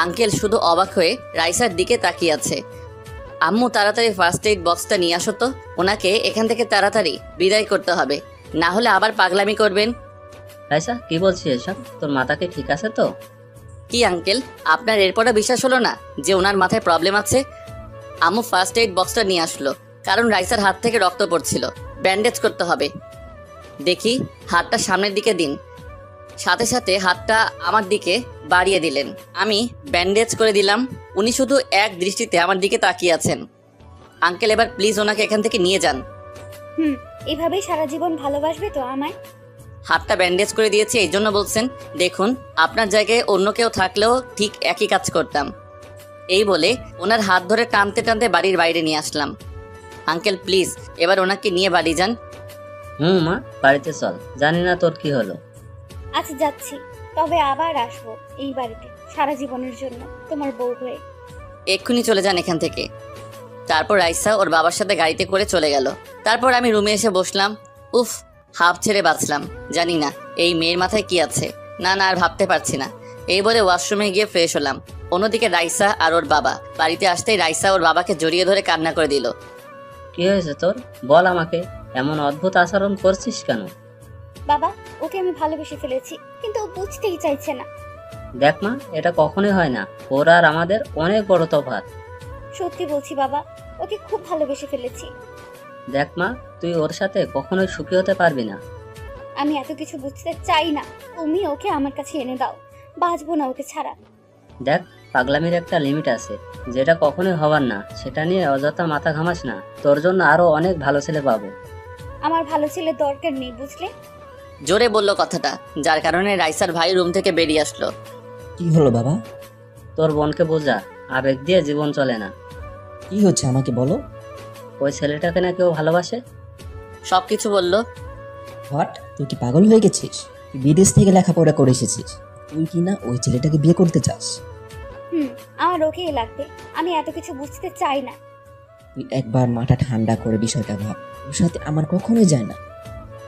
আঙ্কেল শুধু অবাক হয়ে রাইসার দিকে তাকিয়ে আছে। আম্মু, তাড়াতাড়ি ফার্স্ট এইড বক্সটা নিয়ে আসো তো। ওনাকে এখান থেকে তাড়াতাড়ি বিদায় করতে হবে, না হলে আবার পাগলামি করবেন। রাইসা, কি বলছিস এসব? তোর মাথাকে ঠিক আছে তো? কি আঙ্কেল, আপনার এরপরে বিশ্বাস হলো না যে ওনার মাথায় প্রবলেম আছে? আম্মু ফার্স্ট এইড বক্সটা নিয়ে আসলো, কারণ রাইসার হাত থেকে রক্ত পড়ছিল। ব্যান্ডেজ করতে হবে। দেখি, হাতটা সামনের দিকে দিন। সাথে সাথে হাতটা আমার দিকে বাড়িয়ে দিলেন। আমি ব্যান্ডেজ করে দিলাম। উনি শুধু এক দৃষ্টিতে আমার দিকে তাকিয়ে আছেন। আঙ্কেল, এবার প্লিজ ওনাকে এখান থেকে নিয়ে যান। এভাবেই সারা জীবন ভালোবাসবে তো আমায়? হাতটা ব্যান্ডেজ করে দিয়েছি এই জন্য বলছেন? দেখুন, আপনার জায়গায় অন্য কেউ থাকলেও ঠিক একই কাজ করতাম। এই বলে ওনার হাত ধরে টানতে টানতে বাড়ির বাইরে নিয়ে আসলাম। আঙ্কেল প্লিজ এবার ওনাকে নিয়ে বাড়ি যান। মা, বাড়িতে চল। জানি না তোর কি হলো। আচ্ছা, যাচ্ছি, তবে আবার আসবো এই বাড়িতে সারা জীবনের জন্য তোমার বউ হয়ে। এক্ষুনি চলে যান এখান থেকে। তারপর রাইসা ওর বাবার সাথে গাড়িতে করে চলে গেল। তারপর আমি রুমে এসে বসলাম। উফ, হাফ ছেড়ে বাঁচলাম। জানি না এই মেয়ের মাথায় কি আছে। না না, আর ভাবতে পারছি না। এই বলে ওয়াশরুমে গিয়ে ফ্রেশ হলাম। অন্যদিকে রাইসা আর ওর বাবা বাড়িতে আসতেই রাইসা ওর বাবাকে জড়িয়ে ধরে কান্না করে দিল। কি হয়েছে তোর? বল আমাকে। এমন অদ্ভুত আচরণ করছিস কেন? বাবা, ওকে আমি ভালোবেসে ফেলেছি, কিন্তু ও বুঝতেই চাইছে না। দেখ মা, এটা কখনোই হয় না। ওর আর আমাদের অনেক বড় তফাৎ। সত্যি বলছি বাবা, ওকে খুব ভালোবেসে ফেলেছি। দেখ মা, তুই ওর সাথে কখনোই সুখী হতে পারবি না। আমি এত কিছু বুঝতে চাই না, তুমি ওকে আমার কাছে এনে দাও, বাঁচবো না ওকে ছাড়া। দেখ, পাগলামির একটা লিমিট আছে, যেটা কখনোই হবার না সেটা নিয়ে অযথা মাথা ঘামাস না। তোর জন্য আরো অনেক ভালো ছেলে পাবো। আমার ভালো ছেলে দরকার নেই, বুঝলে? জোরে বলল কথাটা, যার কারণে রাইসার ভাই রুম থেকে বেরিয়ে আসলো। কি হলো বাবা? তোর বোনকে বোঝা, আবেগ দিয়ে জীবন চলে না। কি হচ্ছে আমাকে বলো। ওই ছেলেটাকে না কেউ ভালোবাসে। সবকিছু বলল। হোয়াট? তুই কি পাগল হয়ে গেছিস? তুই বিদেশ থেকে লেখাপড়া করে এসেছিস, তুই কি না ওই ছেলেটাকে বিয়ে করতে চাস? আমার ওকেই লাগবে, আমি এত কিছু বুঝতে চাই না। তুই একবার মাথা ঠান্ডা করে বিষয়টা ভাব, ওর সাথে আমার কখনোই যায় না।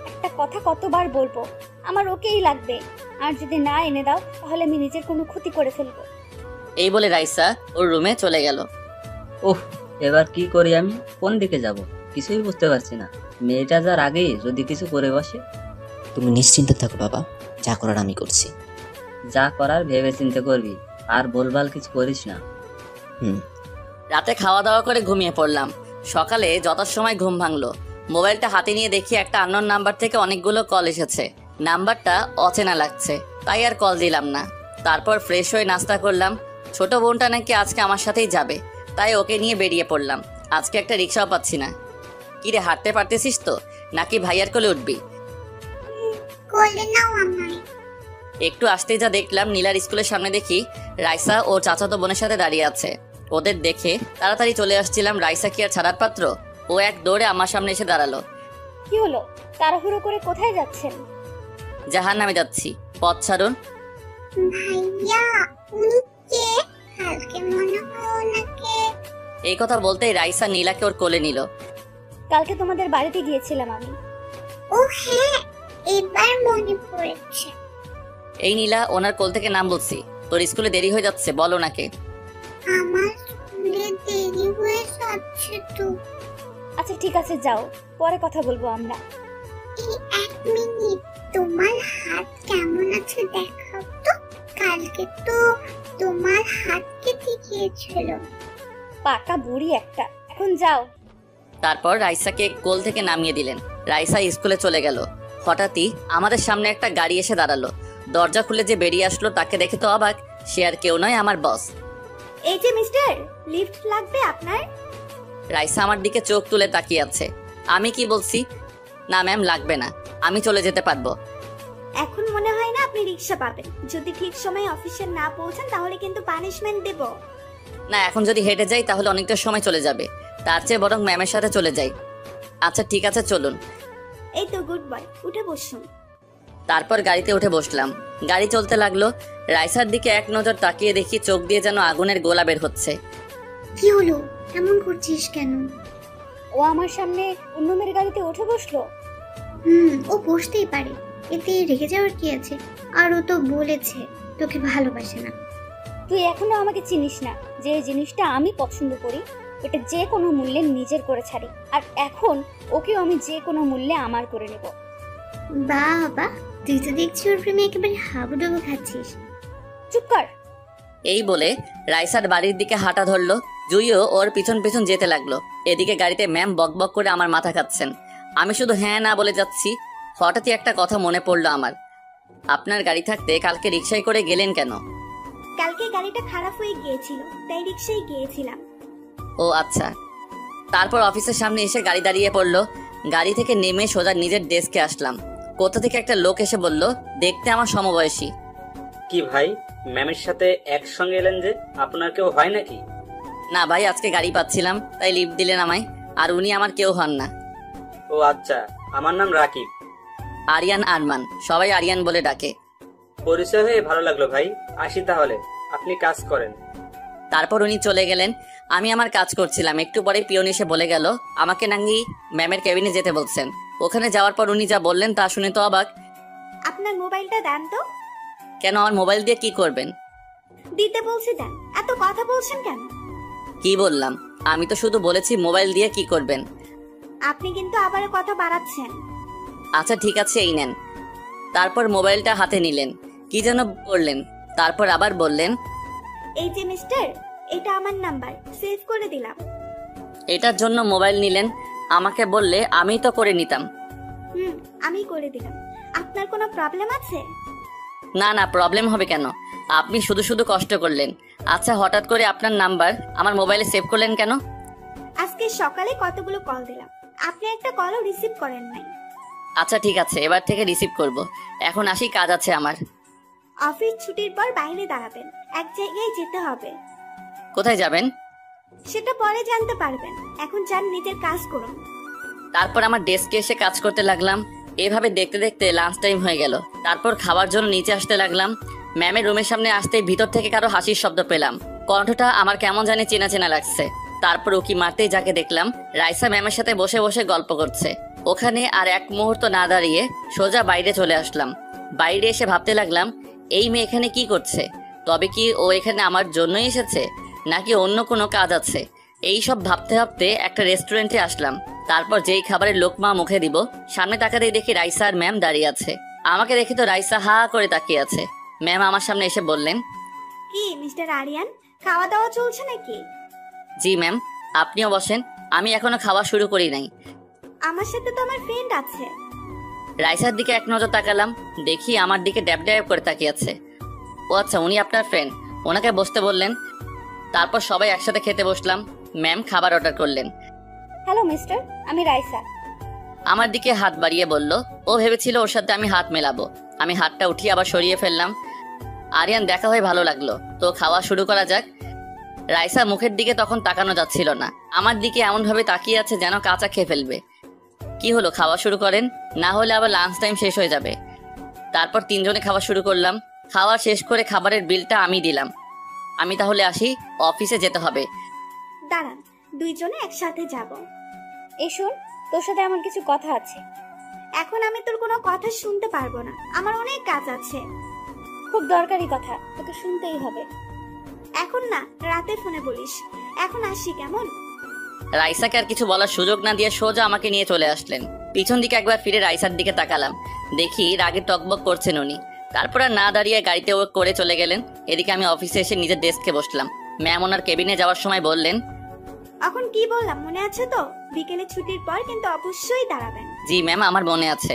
একটা কথা কতবার বলবো, আমার ওকেই লাগবে। আর যদি না এনে দাও তাহলে আমি নিজের কোনো ক্ষতি করে ফেলবো। এই বলে রাইসা ওর রুমে চলে গেল। ওহ, এবার কি করি আমি? কোন দিকে যাব কিছুই বুঝতে পারছি না। মেয়েটা যার আগেই যদি কিছু করে বসে। তুমি নিশ্চিন্তে থাকো বাবা, যা করার আমি করছি। যা করার ভেবে চিন্তে করবি, আর বলবাল কিছু করিস না। রাতে খাওয়া দাওয়া করে ঘুমিয়ে পড়লাম। সকালে যথাসময় ঘুম ভাঙলো। মোবাইলটা হাতে নিয়ে দেখি একটা আননোন নাম্বার থেকে অনেকগুলো কল এসেছে। নাম্বারটা অচেনা লাগছে, তাই আর কল দিলাম না। তারপর ফ্রেশ হয়ে নাস্তা করলাম। ছোট বোনটা নাকি আজকে আমার সাথেই যাবে, তাই ওকে নিয়ে বেরিয়ে পড়লাম। আজকে একটা রিক্সাও পাচ্ছি না। কিরে, হাঁটতে পারতেছিস তো, নাকি ভাইয়ার কোলে উঠবি? একটু আসতেই যা দেখলাম, নীলার স্কুলের সামনে দেখি রাইসা ও চাচাতো বোনের সাথে দাঁড়িয়ে আছে। ওদের দেখে তাড়াতাড়ি চলে আসছিলাম। রাইসা কি আর ছাড়ার পাত্র? ও এক দৌড়ে আমার সামনে এসে দাঁড়ালো। কি হলো, তাড়াহুড়ো করে কোথায় যাচ্ছেন? জাহান্নামে যাচ্ছি, পথ ছাড়ুন। ভাইয়া, উনি কে? কালকে মনে হয় ওনাকে। এই কথা বলতেই রাইসা নীলাকে ওর কোলে নিল। কালকে তোমাদের বাড়িতে গিয়েছিলাম আমি। ও হ্যাঁ, এবার মনে পড়েছে। এই নীলা, ওনার কোল থেকে নাম বলছি। তোর স্কুলে দেরি হয়ে যাচ্ছে, বল ওনাকে। আমার স্কুলে দেরি হয়ে যাচ্ছে তো। আচ্ছা ঠিক আছে, যাও, পরে কথা বলবো আমরা। এই এক মিনিট, তোমার হাত কেমন আছে দেখাও তো। কালকে তো তোমার হাত কেটে গিয়েছিল। পাকা বুড়ি একটা, এখন যাও। তারপর রাইসাকে কোল থেকে নামিয়ে দিলেন। রাইসা স্কুলে চলে গেল। হঠাৎই আমাদের সামনে একটা গাড়ি এসে দাঁড়ালো। দরজা খুলে যে বেরিয়ে আসলো তাকে দেখে তো অবাক। সে আর কেউ নয়, আমার বস। এই যে মিস্টার, লিফট লাগবে আপনার? রাইসা আমার দিকে চোখ তুলে তাকিয়ে আছে। আমি কি বলছি? না ম্যাম, লাগবে না, আমি চলে যেতে পারবো। এখন মনে হয় না আপনি রিক্সা পাবেন। যদি ঠিক সময়ে অফিসে না পৌঁছান তাহলে কিন্তু পানিশমেন্ট দেব। না, এখন যদি হেঁটে যাই তাহলে অনেকটা সময় চলে যাবে। তার চেয়ে বরং ম্যামের সাথে চলে যাই। আচ্ছা ঠিক আছে, চলুন। এই তো গুড বয়, উঠে বসুন। তারপর গাড়িতে উঠে বসলাম। গাড়ি চলতে লাগলো। রাইসার দিকে এক নজর তাকিয়ে দেখি চোখ দিয়ে যেন আগুনের গোলা বের হচ্ছে। কি হলো, এমন করছিস কেন? ও আমার সামনে অন্য মেয়ের গাড়িতে উঠে বসলো। ও বসতেই পারে, এতে রেগে যাওয়ার কি আছে? আর ও তো বলেছে তোকে ভালোবাসে না। তুই এখনো আমাকে চিনিস না। যে জিনিসটা আমি পছন্দ করি ওটা যে কোনো মূল্যে নিজের করে ছাড়ি, আর এখন ওকেও আমি যে কোনো মূল্যে আমার করে নেব। বাবা, তুই তো দেখছি ওর প্রেমে একেবারে হাবুডুবু খাচ্ছিস। চুপ কর। এই বলে রাইসার বাড়ির দিকে হাঁটা ধরলো। জুইও ওর পিছন পিছন যেতে লাগলো। এদিকে গাড়িতে ম্যাম বকবক করে আমার মাথা খাচ্ছেন। আমি শুধু হ্যাঁ না বলে যাচ্ছি। হঠাৎই একটা কথা মনে পড়লো আমার। আপনার গাড়ি থাকতে কালকে রিক্সায় করে গেলেন কেন? কালকে গাড়িটা খারাপ হয়ে গিয়েছিল, তাই রিক্সায় গিয়েছিলাম। ও আচ্ছা। তারপর অফিসের সামনে এসে গাড়ি দাঁড়িয়ে পড়লো। গাড়ি থেকে নেমে সোজা নিজের ডেস্কে আসলাম। কোথা থেকে একটা লোক এসে বলল, দেখতে আমার সমবয়সী। কি ভাই, ম্যামের সাথে একসঙ্গে এলেন যে? আপনার কেউ হয় নাকি? না ভাই, আজকে গাড়ি পাচ্ছিলাম তাই লিফট দিলেন আমায়। আর উনি আমার কেউ হন না। ও আচ্ছা, আমার নাম রাকিব। আরিয়ান আরমান, সবাই আরিয়ান বলে ডাকে। পরিচয় হয়ে ভালো লাগলো ভাই, আসি তাহলে, আপনি কাজ করেন। তারপর উনি চলে গেলেন। আমি আমার কাজ করছিলাম। একটু পরে পিয়ন এসে বলে গেল আমাকে নাকি ম্যামের কেবিনে যেতে বলছেন। ওখানে যাওয়ার পর উনি যা বললেন তা শুনে তো অবাক। আপনার মোবাইলটা দেন তো। কেন, আমার মোবাইল দিয়ে কি করবেন? দিতে বলছি দেন, এত কথা বলছেন কেন? কি বললাম? আমি তো শুধু বলেছি মোবাইল দিয়ে কি করবেন। আপনি কিন্তু আবার কথা বাড়াচ্ছেন। আচ্ছা ঠিক আছে, এই নেন। তারপর মোবাইলটা হাতে নিলেন, কি যেন বললেন। তারপর আবার বললেন, এই যে মিস্টার, এটা আমার নাম্বার, সেভ করে দিলাম। এটার জন্য মোবাইল নিলেন? আমাকে বললে আমি তো করে নিতাম। আমি করে দিলাম। আপনার কোনো প্রবলেম আছে? না না, প্রবলেম হবে কেন? আপনি শুধু শুধু কষ্ট করলেন। আচ্ছা, হঠাৎ করে আপনার নাম্বার আমার মোবাইলে সেভ করলেন কেন? আজকে সকালে কতগুলো কল দিলাম, আপনি একটা কলও রিসিভ করেন নাই। আচ্ছা ঠিক আছে, এবার থেকে রিসিভ করব। এখন আসি, কাজ আছে আমার। অফিস ছুটির পর বাইরে দাঁড়াবেন, এক জায়গায় যেতে হবে। কোথায় যাবেন? সেটা পরে জানতে পারবেন, এখন যান, নিজের কাজ করুন। তারপর আমার ডেস্কে এসে কাজ করতে লাগলাম। এভাবে দেখতে দেখতে লাঞ্চ টাইম হয়ে গেল। তারপর খাবার জন্য নিচে আসতে লাগলাম। ম্যামের রুমের সামনে আসতেই ভিতর থেকে কারো হাসির শব্দ পেলাম। কণ্ঠটা আমার কেমন জানি চেনা চেনা লাগছে। তারপর উকি মারতেই যাকে দেখলাম, রাইসা ম্যামের সাথে বসে বসে গল্প করছে। ওখানে আর এক মুহূর্ত না দাঁড়িয়ে সোজা বাইরে চলে আসলাম। বাইরে এসে ভাবতে লাগলাম, এই মেয়ে এখানে কি করছে? তবে কি ও এখানে আমার জন্যই এসেছে, নাকি অন্য কোনো কাজ আছে? এই সব ভাবতে ভাবতে একটা রেস্টুরেন্টে আসলাম। তারপর যেই খাবারের লোকমা মুখে দিব, সামনে তাকাতেই দেখি রাইসা আর ম্যাম দাঁড়িয়ে আছে। আমাকে দেখি তো রাইসা হা করে তাকিয়ে আছে। ম্যাম আমার সামনে এসে বললেন, কি মিস্টার আরিয়ান, খাওয়া দাওয়া চলছে নাকি? জি ম্যাম, আপনিও বসেন, আমি এখনো খাওয়া শুরু করি নাই। আমার সাথে তো আমার ফ্রেন্ড আছে। রাইসার দিকে এক নজর তাকালাম, দেখি আমার দিকে ড্যাব ড্যাব করে তাকিয়ে আছে। ও আচ্ছা, উনি আপনার ফ্রেন্ড, ওনাকে বসতে বললেন। তারপর সবাই একসাথে খেতে বসলাম। ম্যাম খাবার অর্ডার করলেন। হ্যালো মিস্টার, আমি রাইসা। আমার দিকে হাত বাড়িয়ে বলল। ও ভেবেছিল ওর সাথে আমি হাত মেলাবো। আমি হাতটা উঠিয়ে আবার সরিয়ে ফেললাম। আরিয়ান, দেখা হয়ে ভালো লাগলো, তো খাওয়া শুরু করা যাক। রাইসা মুখের দিকে তখন তাকানো যাচ্ছিল না, আমার দিকে এমন ভাবে তাকিয়ে আছে যেন কাঁচা খেয়ে ফেলবে। কি হলো, খাওয়া শুরু করেন, না হলে আবার লাঞ্চ টাইম শেষ হয়ে যাবে। তারপর তিনজনে খাওয়া শুরু করলাম। খাওয়া শেষ করে খাবারের বিলটা আমি দিলাম। আমি তাহলে আসি, অফিসে যেতে হবে। দাঁড়ান, দুইজনে একসাথে যাব। এই শোন, তোর সাথে আমার কিছু কথা আছে। এখন আমি তোর কোনো কথা শুনতে পারবো না, আমার অনেক কাজ আছে। খুব দরকারি কথা, তোকে শুনতেই হবে। এখন না, রাতে ফোনে বলিস। এখন আসি, কেমন? রাইসাকে আর কিছু বলার সুযোগ না দিয়ে সোজা আমাকে নিয়ে চলে আসলেন। পিছন দিকে একবার ফিরে রাইসার দিকে তাকালাম, দেখি রাগে টকবক করছেন উনি। তারপর আর না দাঁড়িয়ে গাড়িতে ও করে চলে গেলেন। এদিকে আমি অফিসে এসে নিজের ডেস্কে বসলাম। ম্যাম ওনার কেবিনে যাওয়ার সময় বললেন, এখন কি বললাম মনে আছে তো? বিকেলে ছুটির পর কিন্তু অবশ্যই দাঁড়াবেন। জি ম্যাম, আমার মনে আছে।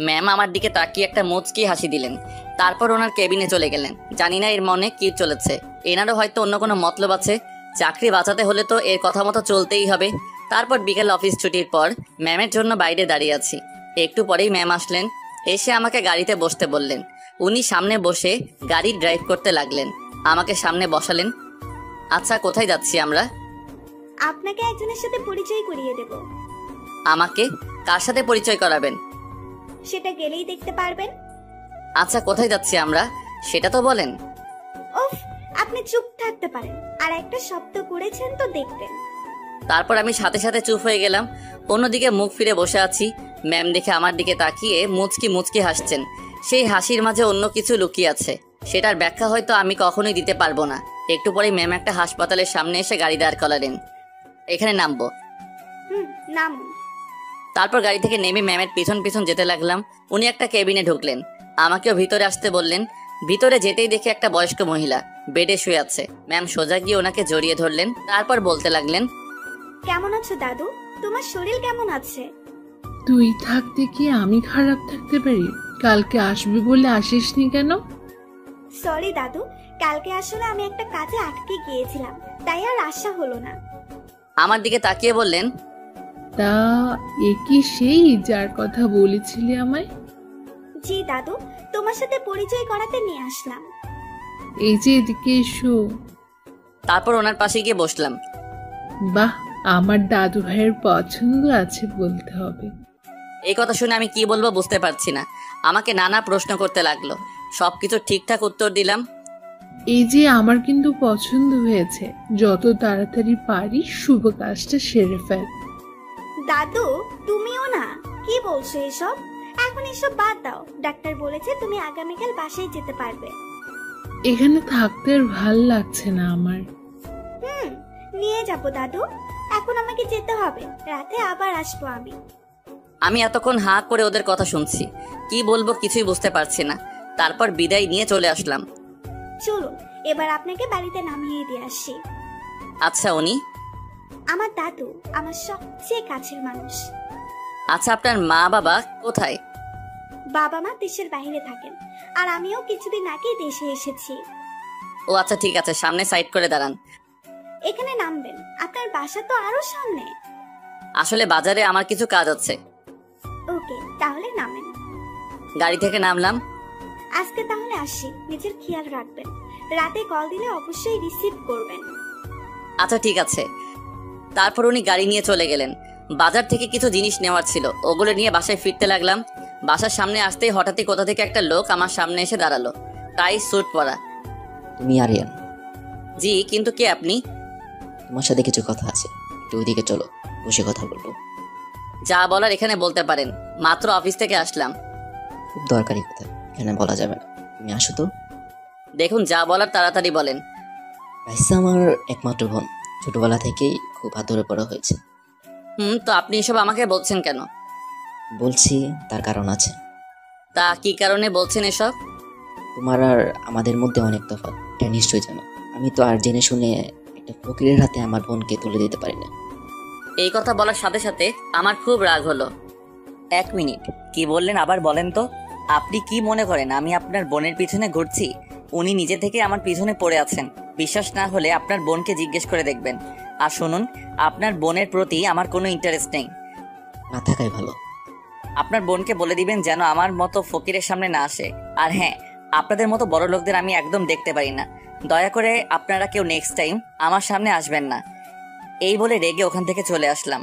ম্যাম আমার দিকে তাকিয়ে একটা মুচকি হাসি দিলেন। তারপর ওনার কেবিনে চলে গেলেন। জানি না এর মনে কি চলেছে, এনারও হয়তো অন্য কোনো মতলব আছে। চাকরি বাঁচাতে হলে তো এর কথা মতো চলতেই হবে। তারপর বিকেল অফিস ছুটির পর ম্যামের জন্য বাইরে দাঁড়িয়ে আছি। একটু পরেই ম্যাম আসলেন, এসে আমাকে গাড়িতে বসতে বললেন। উনি সামনে বসে গাড়ি ড্রাইভ করতে লাগলেন, আমাকে সামনে বসালেন। আচ্ছা, কোথায় যাচ্ছি আমরা? আপনাকে একজনের সাথে পরিচয় করিয়ে দেব। আমাকে কার সাথে পরিচয় করাবেন? সেটা গেলেই দেখতে পারবেন। আচ্ছা, কোথায় যাচ্ছি আমরা সেটা তো বলেন। উফ, আপনি চুপ থাকতে পারেন, আর একটা শব্দ করেছেন তো দেখতেন। তারপর আমি সাথে সাথে চুপ হয়ে গেলাম। অন্যদিকে মুখ ফিরে বসে আছি। ম্যাম দেখে আমার দিকে তাকিয়ে মুচকি মুচকি হাসছেন। সেই হাসির মাঝে অন্য কিছু লুকিয়ে আছে, সেটার ব্যাখ্যা হয়তো আমি কখনোই দিতে পারবো না। একটু পরেই ম্যাম একটা হাসপাতালের সামনে এসে গাড়ি দাঁড় করালেন। এখানে নামবো? নামুন। তারপর গাড়ি থেকে নেমে ম্যামের পিছন পিছন যেতে লাগলাম। উনি একটা কেবিনে ঢুকলেন, আমাকেও ভিতরে আসতে বললেন। ভিতরে যেতেই দেখি একটা বয়স্ক মহিলা বেডে শুয়ে আছে। ম্যাম সোজা গিয়ে ওনাকে জড়িয়ে ধরলেন। তারপর বলতে লাগলেন, কেমন আছো দাদু? তোমার শরীর কেমন আছে? তুই থাকতে কি আমি খারাপ থাকতে পারি? কালকে আসবি বলে আসিসনি কেন? সরি দাদু, কালকে আসলে আমি একটা কাজে আটকে গিয়েছিলাম, তাই আর আসা হলো না। আমার দিকে তাকিয়ে বললেন, তা এ কি সেই যার কথা বলেছিলি আমায়? জি দাদু, তোমার সাথে পরিচয় করাতে নিয়ে আসলাম। এই যে এদিকে এসো। তারপর ওনার পাশে গিয়ে বসলাম। বাহ, আমার দাদু ভাইয়ের পছন্দ আছে বলতে হবে। এই কথা শুনে আমি কি বলবো বুঝতে পারছি না। আমাকে নানা প্রশ্ন করতে লাগলো, সবকিছু ঠিকঠাক উত্তর দিলাম। এই যে আমার কিন্তু পছন্দ হয়েছে, যত তাড়াতাড়ি পারি শুভ কাজটা সেরে ফেল। দাদু, তুমিও না, কি বলছো এসব? এখন এসব বাদ দাও। ডাক্তার বলেছে তুমি আগামীকাল বাসায় যেতে পারবে। এখানে থাকতে আর ভাল লাগছে না আমার। নিয়ে যাবো দাদু, এখন আমাকে যেতে হবে, রাতে আবার আসবো আমি। আমি এতক্ষণ হাঁ করে ওদের কথা শুনছি, কি বলবো কিছুই বুঝতে পারছি না। তারপর বিদায় নিয়ে চলে আসলাম। চলুন এবার আপনাকে বাড়িতে নামিয়ে দিয়ে আসি। আচ্ছা উনি? আমার দাদু, আমার সবচেয়ে কাছের মানুষ। আচ্ছা আপনার মা বাবা কোথায়? বাবা মা দেশের বাইরে থাকেন, আর আমিও কিছুদিন আগে দেশে এসেছি। ও আচ্ছা ঠিক আছে, সামনে সাইড করে দাঁড়ান। এখানে নামবেন? আপনার বাসা তো আরো সামনে। আসলে বাজারে আমার কিছু কাজ আছে। ওকে, তাহলে নামেন। গাড়ি থেকে নামলাম। আজকে তাহলে আসি, নিজের খেয়াল রাখবেন। রাতে কল দিলে অবশ্যই রিসিভ করবেন। আচ্ছা ঠিক আছে। তারপর উনি গাড়ি নিয়ে চলে গেলেন। বাজার থেকে কিছু জিনিস নেওয়ার ছিল, ওগুলো নিয়ে বাসায় ফিরতে লাগলাম। বাসার সামনে আসতেই হঠাৎই কোথা থেকে একটা লোক আমার সামনে এসে দাঁড়ালো, টাই স্যুট পরা। তুমি আরিয়ান? জি, কিন্তু কে আপনি? তোমার সাথে কিছু কথা আছে, একটু ওইদিকে চলো, বসে কথা বলবো। যা বলার এখানে বলতে পারেন, মাত্র অফিস থেকে আসলাম। খুব দরকারি কথা, এখানে বলা যাবে না, তুমি আসো তো। দেখুন, যা বলার তাড়াতাড়ি বলেন। রাইসা আমার একমাত্র বোন, ছোটবেলা থেকেই খুব আদরে পড়া হয়েছে। তো আপনি এসব আমাকে বলছেন কেন? বলছি তার কারণ আছে। তা কি কারণে বলছেন এসব? তোমার আর আমাদের মধ্যে অনেক তফাৎ, এটা নিশ্চয়ই জানো। আমি তো আর জেনে শুনে একটা ফকিরের হাতে আমার বোনকে তুলে দিতে পারি না। এই কথা বলার সাথে সাথে আমার খুব রাগ হলো। 1 মিনিট, কি বললেন আবার বলেন তো? আপনি কি মনে করেন আমি আপনার বোনের পিছনে ঘুরছি? উনি নিজে থেকে আমার পিছনে পড়ে আছেন। বিশ্বাস না হলে আপনার বোনকে জিজ্ঞেস করে দেখবেন। আর শুনুন, আপনার বোনের প্রতি আমার কোনো ইন্টারেস্ট নেই। না থাকাই ভালো। আপনার বোনকে বলে দিবেন যেন আমার মতো ফকিরের সামনে না আসে। আর হ্যাঁ, আপনাদের মতো বড় লোকদের আমি একদম দেখতে পারি না। দয়া করে আপনারা কেউ নেক্সট টাইম আমার সামনে আসবেন না। এই বলে রেগে ওখান থেকে চলে আসলাম।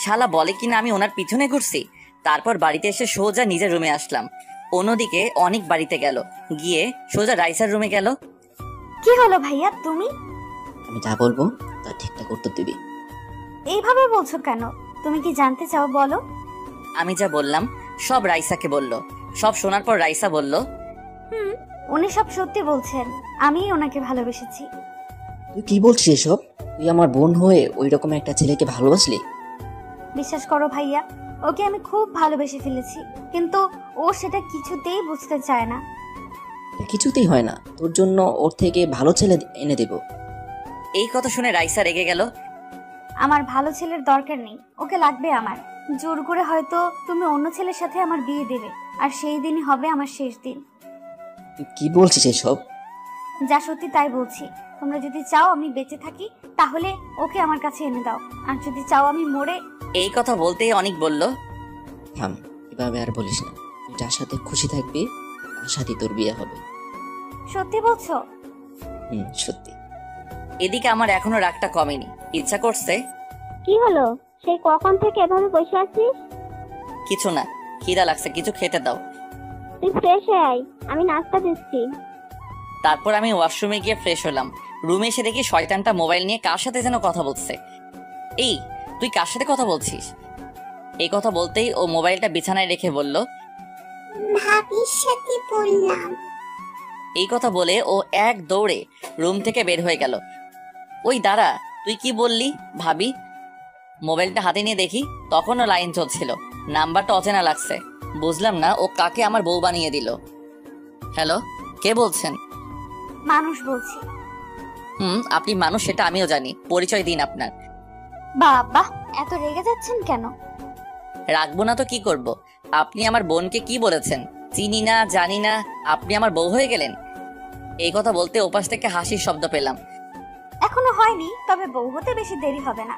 শালা বলে কিনা আমি ওনার পিছনে ঘুরছি। তারপর বাড়িতে এসে সোজা নিজের রুমে আসলাম। অন্যদিকে অনেক বাড়িতে গেল, গিয়ে সোজা রাইসার রুমে গেল। কি হলো ভাইয়া তুমি? আমি যা বলবো তা ঠিকঠাক উত্তর দিবি। এইভাবে বলছো কেন? তুমি কি জানতে চাও বলো? আমি যা বললাম সব রাইসাকে বলল। সব শোনার পর রাইসা বলল, উনি সব সত্যি বলছেন, আমি ওনাকে ভালোবেসেছি। তুই কি বলছিস এসব? তুই আমার বোন হয়ে ওই রকম একটা ছেলেকে ভালোবাসলি? বিশ্বাস করো ভাইয়া, ওকে আমি খুব ভালোবেসে ফেলেছি, কিন্তু ও সেটা কিছুতেই বুঝতে চায় না। কিছুতেই হয় না, তোর জন্য ওর থেকে ভালো ছেলে এনে দেব। এই কথা শুনে রাইসা রেগে গেল। আমার ভালো ছেলের দরকার নেই, ওকে লাগবে আমার। জোর করে হয়তো তুমি অন্য ছেলের সাথে আমার বিয়ে দেবে, আর সেই দিনই হবে আমার শেষ দিন। তুই কি বলছিস এসব? যা সত্যি তাই বলছি। তোমরা যদি চাও আমি বেঁচে থাকি, তাহলে ওকে আমার কাছে এনে দাও, আর যদি চাও আমি মরে। এই কথা বলতেই অনেক বলল, থাম, এভাবে আর বলিস না। তুই যার সাথে খুশি থাকবি তার সাথে তোর বিয়ে হবে। সত্যি বলছো? সত্যি। এদিকে আমার এখনো রাগটা কমেনি। ইচ্ছা করছে। কি হলো, সেই কখন থেকে এভাবে বসে আছিস? কিছু না, খিদা লাগছে, কিছু খেতে দাও। তুই ফ্রেশ হয়ে আয়, আমি নাস্তা দিচ্ছি। তারপর আমি ওয়াশরুমে গিয়ে ফ্রেশ হলাম। রুমে এসে দেখি শয়তানটা মোবাইল নিয়ে কার সাথে যেন কথা বলছে। এই, তুই কার সাথে কথা বলছিস? এই কথা বলতেই ও মোবাইলটা বিছানায় রেখে বলল, ভাবির সাথে বললাম। এই কথা বলে ও এক দৌড়ে রুম থেকে বের হয়ে গেল। ওই দাঁড়া, তুই কি বললি ভাবি? মোবাইলটা হাতে নিয়ে দেখি তখনও লাইন চলছিল। নাম্বারটা অচেনা লাগছে। বুঝলাম না ও কাকে আমার বউ বানিয়ে দিল। হ্যালো, কে বলছেন? মানুষ বলছি। আপনি মানুষ সেটা আমিও জানি। পরিচয় দিন আপনার। বাবা, এত রেগে যাচ্ছেন কেন? রাখবো না তো কি করব? আপনি আমার বোনকে কি বলেছেন? চিনি না, জানি না, আপনি আমার বউ হয়ে গেলেন। এই কথা বলতে ওপাশ থেকে হাসির শব্দ পেলাম। এখনো হয়নি, তবে বউ হতে বেশি দেরি হবে না।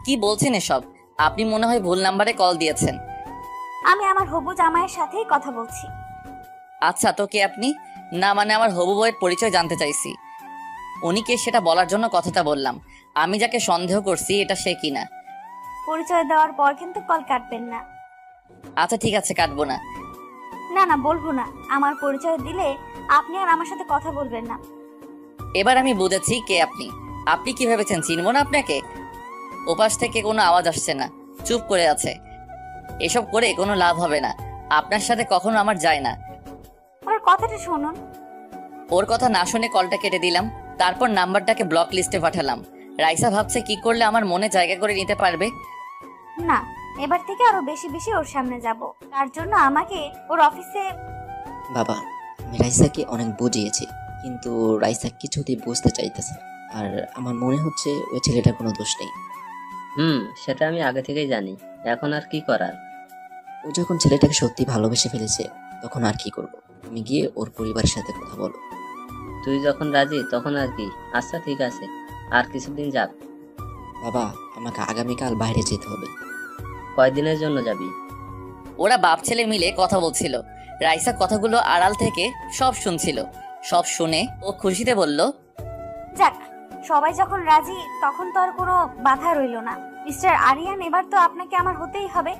কি বলছেন এসব? আপনি মনে হয় ভুল নাম্বারে কল দিয়েছেন। আমি আমার হবু জামাইয়ের সাথেই কথা বলছি। আচ্ছা, তো কে আপনি? না মানে আমার হবু বউয়ের পরিচয় জানতে চাইছি। উনি কে সেটা বলার জন্য কথাটা বললাম। আমি যাকে সন্দেহ করছি এটা সে কিনা। পরিচয় দেওয়ার পর কিন্তু কল কাটবেন না। আচ্ছা ঠিক আছে, কাটবো না। না না, বলবো না। আমার পরিচয় দিলে আপনি আর আমার সাথে কথা বলবেন না। এবার আমি বুঝেছি কে আপনি। আপনি কি ভেবেছেন চিনবো না আপনাকে? ওপাশ থেকে কোনো আওয়াজ আসছে না, চুপ করে আছে। এসব করে কোনো লাভ হবে না। আপনার সাথে কখনো আমার যায় না। ওর কথাটা শুনুন। ওর কথা না শুনে কলটা কেটে দিলাম। তারপর নাম্বারটাকে ব্লক লিস্টে পাঠালাম। রাইসা ভাবছে কি করলে আমার মনে জায়গা করে নিতে পারবে। না, এবার থেকে আরো বেশি বেশি ওর সামনে যাব। তার জন্য আমাকে ওর অফিসে। বাবা, আমি রাইসাকে অনেক বুঝিয়েছি, কিন্তু রাইসা কিছুতেই বুঝতে চাইতেছে না। আর আমার মনে হচ্ছে ওই ছেলেটার কোনো দোষ নেই। সেটা আমি আগে থেকেই জানি। এখন আর কি করার? ও যখন ছেলেটাকে সত্যি ভালোবেসে ফেলেছে তখন আর কি করব? তুমি গিয়ে ওর পরিবারের সাথে কথা বলো। তুই যখন রাজি তখন আর কি। আচ্ছা ঠিক আছে, আর কিছুদিন যাক। বাবা, আমাকে আগামীকাল বাইরে যেতে হবে। কয়দিনের জন্য যাবি? ওরা বাপ ছেলে মিলে কথা বলছিল। রাইসা কথাগুলো আড়াল থেকে সব শুনছিল। সব শুনে ও খুশিতে বলল, যাক, সবাই যখন রাজি তখন তো আর কোনো বাধা রইল না। মিস্টার আরিয়ান, এবার তো আপনাকে আমার হতেই হবে।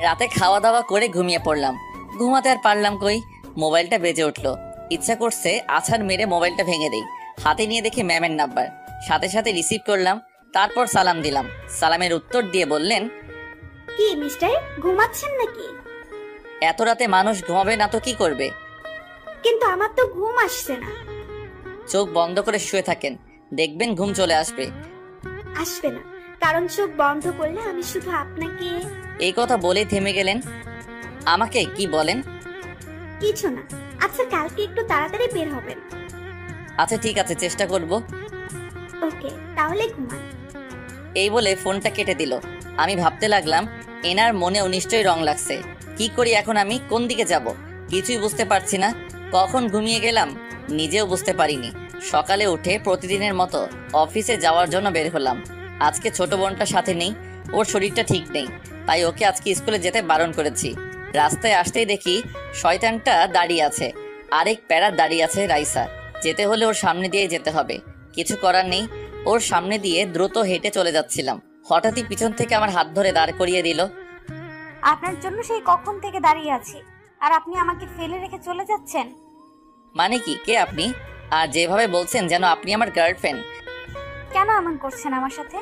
রাতে খাওয়া দাওয়া করে ঘুমিয়ে পড়লাম। ঘুমাতে আর পারলাম কই, মোবাইলটা বেজে উঠলো। ইচ্ছা করছে আছাড় মেরে মোবাইলটা ভেঙে দেই। হাতে নিয়ে দেখি ম্যামের নাম্বার। সাথে সাথে রিসিভ করলাম, তারপর সালাম দিলাম। সালামের উত্তর দিয়ে বললেন, কি মিস্টার, ঘুমাচ্ছেন নাকি? এত রাতে মানুষ ঘুমাবে না তো কি করবে? কিন্তু আমার তো ঘুম আসছে না। চোখ বন্ধ করে শুয়ে থাকেন, দেখবেন ঘুম চলে আসবে। আসবে না, কারণ চোখ বন্ধ করলে আমি শুধু আপনাকে। এই কথা বলেই থেমে গেলেন। আমাকে কি বলেন? কিছু না। আচ্ছা, কালকে একটু তাড়াতাড়ি বের হবেন। আচ্ছা ঠিক আছে, চেষ্টা করব। ওকে, তাহলে ঘুমান। এই বলে ফোনটা কেটে দিল। আমি ভাবতে লাগলাম, এনার মনেও নিশ্চয়ই রং লাগছে। কি করি এখন, আমি কোন দিকে যাব কিছুই বুঝতে পারছি না। কখন ঘুমিয়ে গেলাম নিজেও বুঝতে পারিনি। সকালে উঠে প্রতিদিনের মতো অফিসে যাওয়ার জন্য বের হলাম। আজকে ছোট বোনটা সাথে নেই, ওর শরীরটা ঠিক নেই, তাই ওকে আজকে স্কুলে যেতে বারণ করেছি। রাস্তায় আসতেই দেখি শয়তানটা দাঁড়িয়ে আছে, আরেক প্যারা দাঁড়িয়ে আছে রাইসা। যেতে হলে ওর সামনে দিয়ে যেতে হবে, কিছু করার নেই। ওর সামনে দিয়ে দ্রুত হেঁটে চলে যাচ্ছিলাম, হঠাৎই পিছন থেকে আমার হাত ধরে দাঁড় করিয়ে দিল। আপনার জন্য সেই কখন থেকে দাঁড়িয়ে আছি, আর আপনি আমাকে ফেলে রেখে চলে যাচ্ছেন? মানে কি, কে আপনি? আর যেভাবে বলছেন যেন আপনি আমার গার্লফ্রেন্ড। কেন এমন করছেন আমার সাথে?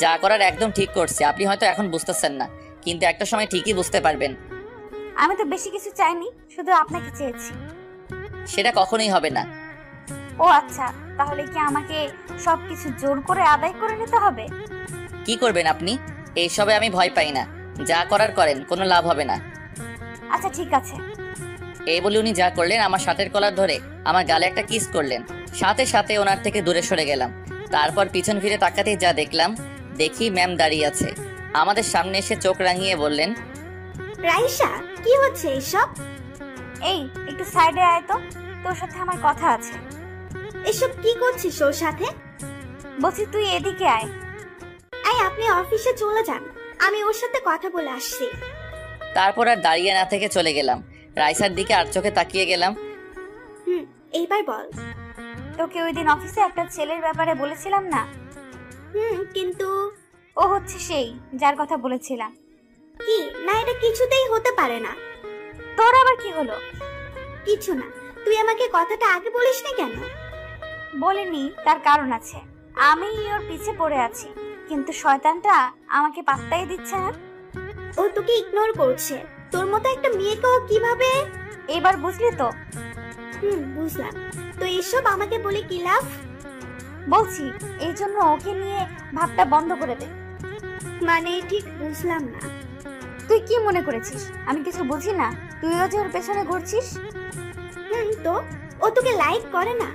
যা করার একদম ঠিক করছে। আপনি হয়তো এখন বুঝতেছেন না, কিন্তু একটা সময় ঠিকই বুঝতে পারবেন। আমি তো বেশি কিছু চাইনি, শুধু আপনাকে চেয়েছি। সেটা কখনোই হবে না। ও আচ্ছা, তাহলে কি আমাকে সবকিছু জোর করে আদায় করে নিতে হবে? কি করবেন আপনি? এইসবে আমি ভয় পাই না, যা করার করেন, কোনো লাভ হবে না। আচ্ছা ঠিক আছে। এই বলে উনি যা করলেন, আমার শার্টের কলার ধরে আমার গালে একটা কিস করলেন। সাথে সাথে ওনার থেকে দূরে সরে গেলাম। তারপর পিছন ফিরে তাকাতেই যা দেখলাম, দেখি ম্যাম দাঁড়িয়ে আছে। আমাদের সামনে এসে চোখ রাঙিয়ে বললেন, রাইসা, কি হচ্ছে এসব? এই একটু সাইডে আয় তো, তোর সাথে আমার কথা আছে। এসব কি করছিস ওর সাথে? বলছি তুই এদিকে আয়। আপনি অফিসে চলে যান, আমি ওর সাথে কথা বলে আসছি। তারপর আর দাঁড়িয়ে না থেকে চলে গেলাম। রাইসার দিকে আর চোখে তাকিয়ে গেলাম। এইবার বল। তোকে ওই দিন অফিসে একটা ছেলের ব্যাপারে বলেছিলাম না? কিন্তু ও হচ্ছে সেই যার কথা বলেছিলাম। কি না, এটা কিছুতেই হতে পারে না। তোর আবার কি হলো? কিছু না, তুই আমাকে কথাটা আগে বলিসনি কেন? বলিনি, তার কারণ আছে। আমি ওর পিছে পড়ে আছি, কিন্তু শয়তানটা আমাকে পাত্তাই দিচ্ছে না। ও তোকে ইগনোর করছে। তোর মতো একটা মেয়েকে ও কিভাবে? এবার বুঝলি তো? বুঝলাম। তো এসব আমাকে বলে কি লাভ? বলছি এই জন্য ওকে নিয়ে ভাবটা বন্ধ করে দে। মানে ঠিক বুঝলাম না। তুই কি মনে করেছিস আমি কিছু বুঝি না? তুইও যে ওর পেছনে ঘুরছিস। তো ও তোকে লাইক করে না?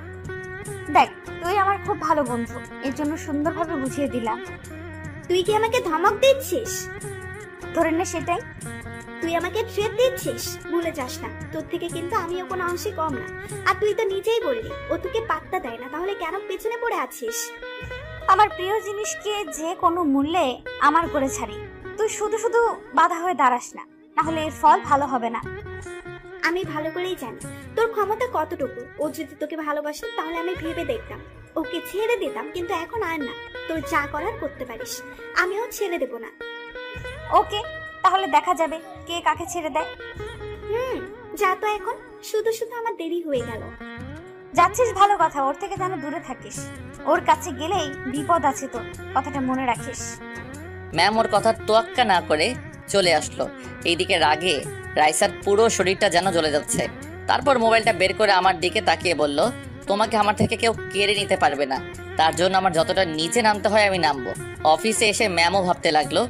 দেখ, তুই আমার খুব ভালো বন্ধু, এর জন্য সুন্দরভাবে বুঝিয়ে দিলাম। তুই কি আমাকে ধমক দিচ্ছিস? ধরে নে সেটাই। তুই আমাকে থ্রেট দিচ্ছিস, ভুলে যাস না। তোর থেকে কিন্তু আমিও কোনো অংশে কম না। আর তুই তো নিজেই বললি ও তোকে পাত্তা দেয় না, তাহলে কেন পেছনে পড়ে আছিস? আমার প্রিয় জিনিসকে যে কোনো মূল্যে আমার করে ছাড়ি। তুই শুধু শুধু বাধা হয়ে দাঁড়াস না, নাহলে এর ফল ভালো হবে না। আমি ভালো করেই জানি তোর ক্ষমতা কতটুকু। ও যদি তোকে ভালোবাসে তাহলে আমি ভেবে দেখতাম, ওকে ছেড়ে দিতাম, কিন্তু এখন আর না। তোর যা করার করতে পারিস, আমিও ছেড়ে দেব না। ওকে, তাহলে দেখা যাবে কে কাকে ছেড়ে দেয়। যা তো এখন, শুধু শুধু আমার দেরি হয়ে গেল। যাচ্ছিস ভালো কথা, ওর থেকে যেন দূরে থাকিস। ওর কাছে গেলেই বিপদ আছে, তোর কথাটা মনে রাখিস। ম্যাম ওর কথা তোয়াক্কা না করে চলে আসলো। এইদিকে রাগে রাইসার পুরো শরীরটা যেন জ্বলে যাচ্ছে। তারপর মোবাইলটা বের করে আমার দিকে তাকিয়ে বলল, তোমাকে আমার থেকে কেউ কেড়ে নিতে পারবে না। তার জন্য আমার যতটা নিচে নামতে হয় আমি নামবো। অফিসে এসে ম্যামও ভাবতে লাগলো,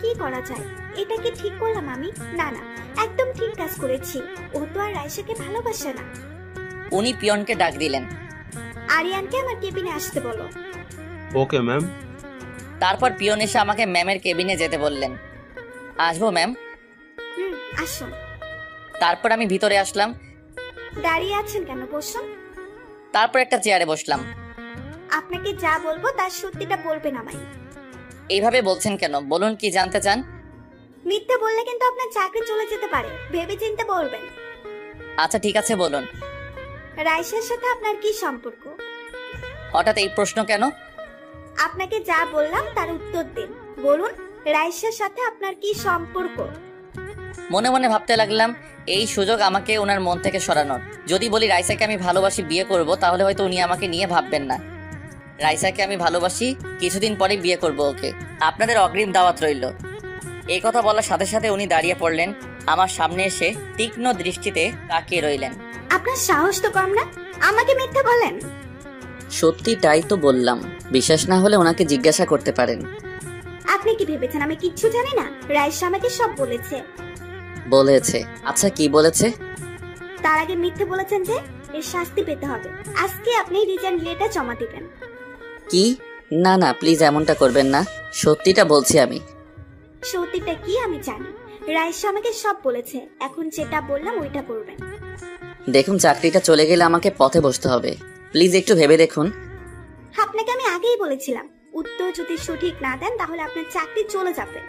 কি করা যায়? এটা কি ঠিক করলাম আমি? না না, একদম ঠিক কাজ করেছি। ও তো আর রাইসাকে ভালোবাসে না। উনি পিয়নকে ডাক দিলেন। আরিয়ানকে আমার কেবিনে আসতে বলো। Okay ma'am. তারপর পিয়ন এসে আমাকে ম্যামের কেবিনে যেতে বললেন। আসবো ম্যাম? আসুন। তারপর আমি ভিতরে আসলাম। দাঁড়িয়ে আছেন কেন, বসুন। তারপর একটা চেয়ারে বসলাম। আপনাকে যা বলবো তার সত্যিটা বলবেন আমায়। এইভাবে বলছেন কেন? বলুন কি জানতে চান? মিথ্যে বললে কিন্তু আপনার চাকরি চলে যেতে পারে, ভেবে চিন্তে বলবেন। আচ্ছা ঠিক আছে, বলুন। রাইসার সাথে আপনার কি সম্পর্ক? হঠাৎ এই প্রশ্ন কেন? আপনাকে যা বললাম তার উত্তর দিন। বলুন, রাইসার সাথে আপনার কি সম্পর্ক? মনে মনে ভাবতে লাগলাম এই সুযোগ আমাকে ওনার মন থেকে সরানোর। যদি বলি রাইসাকে আমি ভালোবাসি, বিয়ে করব, তাহলে হয়তো উনি আমাকে নিয়ে ভাববেন না। রাইসাকে আমি ভালোবাসি, কিছুদিন পরে বিয়ে করব ওকে। আপনাদের অগ্রিম দাওয়াত রইল। এই কথা বলার সাথে সাথে উনি দাঁড়িয়ে পড়লেন, আমার সামনে এসে তীক্ষ্ণ দৃষ্টিতে তাকিয়ে রইলেন। আপনার সাহস তো কম না, আমাকে মিথ্যে বলেন। সত্যিটাই তো বললাম, বিশ্বাস না হলে ওনাকে জিজ্ঞাসা করতে পারেন। আপনি কি ভেবেছেন আমি কিচ্ছু জানি না? রাইসা আমাকে সব বলেছে। বলেছে? আচ্ছা কি বলেছে? তার আগে মিথ্যে বলেছেন যে এর শাস্তি পেতে হবে। আজকে আপনি রিজাইন লেটার জমা দিবেন। কি? না না, প্লিজ এমনটা করবেন না, সত্যিটা বলছি আমি। সত্যিটা কি আমি জানি। রাইসা আমাকে সব বলেছে, এখন যেটা বললাম ওইটা করবেন। দেখুন, চাকরিটা চলে গেলে আমাকে পথে বসতে হবে, প্লিজ একটু ভেবে দেখুন। আপনাকে আমি আগেই বলেছিলাম, উত্তর যদি সঠিক না দেন তাহলে আপনার চাকরি চলে যাবে।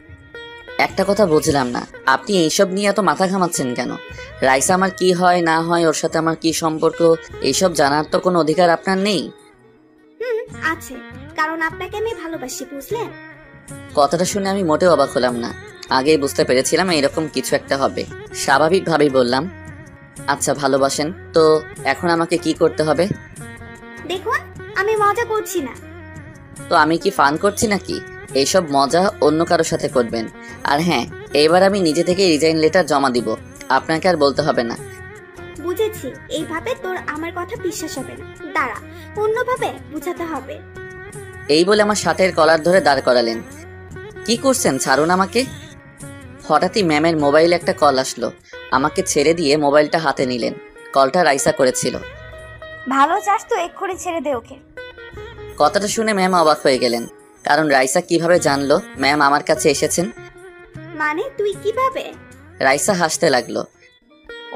একটা কথা বুঝলাম না, আপনি এইসব নিয়ে এত মাথা ঘামাচ্ছেন কেন? রাইসা আমার কি হয় না হয়, ওর সাথে আমার কি সম্পর্ক, এইসব জানার তো কোনো অধিকার আপনার নেই। আছে, কারণ আপনাকে আমি ভালোবাসি, বুঝলেন? কথাটা শুনে আমি মোটেও অবাক হলাম না, আগেই বুঝতে পেরেছিলাম এরকম কিছু একটা হবে। স্বাভাবিকভাবেই বললাম, আচ্ছা ভালোবাসেন তো, এখন আমাকে কি করতে হবে? দেখুন, আমি মজা করছি না। তো আমি কি ফান করছি নাকি? এইসব মজা অন্য কারোর সাথে করবেন। আর হ্যাঁ, এবার আমি নিজে থেকে রিজাইন লেটার জমা দিব, আপনাকে আর বলতে হবে না। বুঝেছি, এইভাবে তোর আমার কথা বিশ্বাস হবে না। দাঁড়া, অন্যভাবে বুঝাতে হবে। এই বলে আমার শার্টের কলার ধরে দাঁড় করালেন। কি করছেন? ছাড়ুন আমাকে। হঠাৎই ম্যামের মোবাইলে একটা কল আসলো, আমাকে ছেড়ে দিয়ে মোবাইলটা হাতে নিলেন। কলটা রাইসা করেছিল। ভালো চাস তো এক্ষুনি ছেড়ে দে ওকে। কথাটা শুনে ম্যাম অবাক হয়ে গেলেন, কারণ রাইসা কিভাবে জানলো ম্যাম আমার কাছে এসেছেন? মানে তুই কিভাবে? রাইসা হাসতে লাগলো।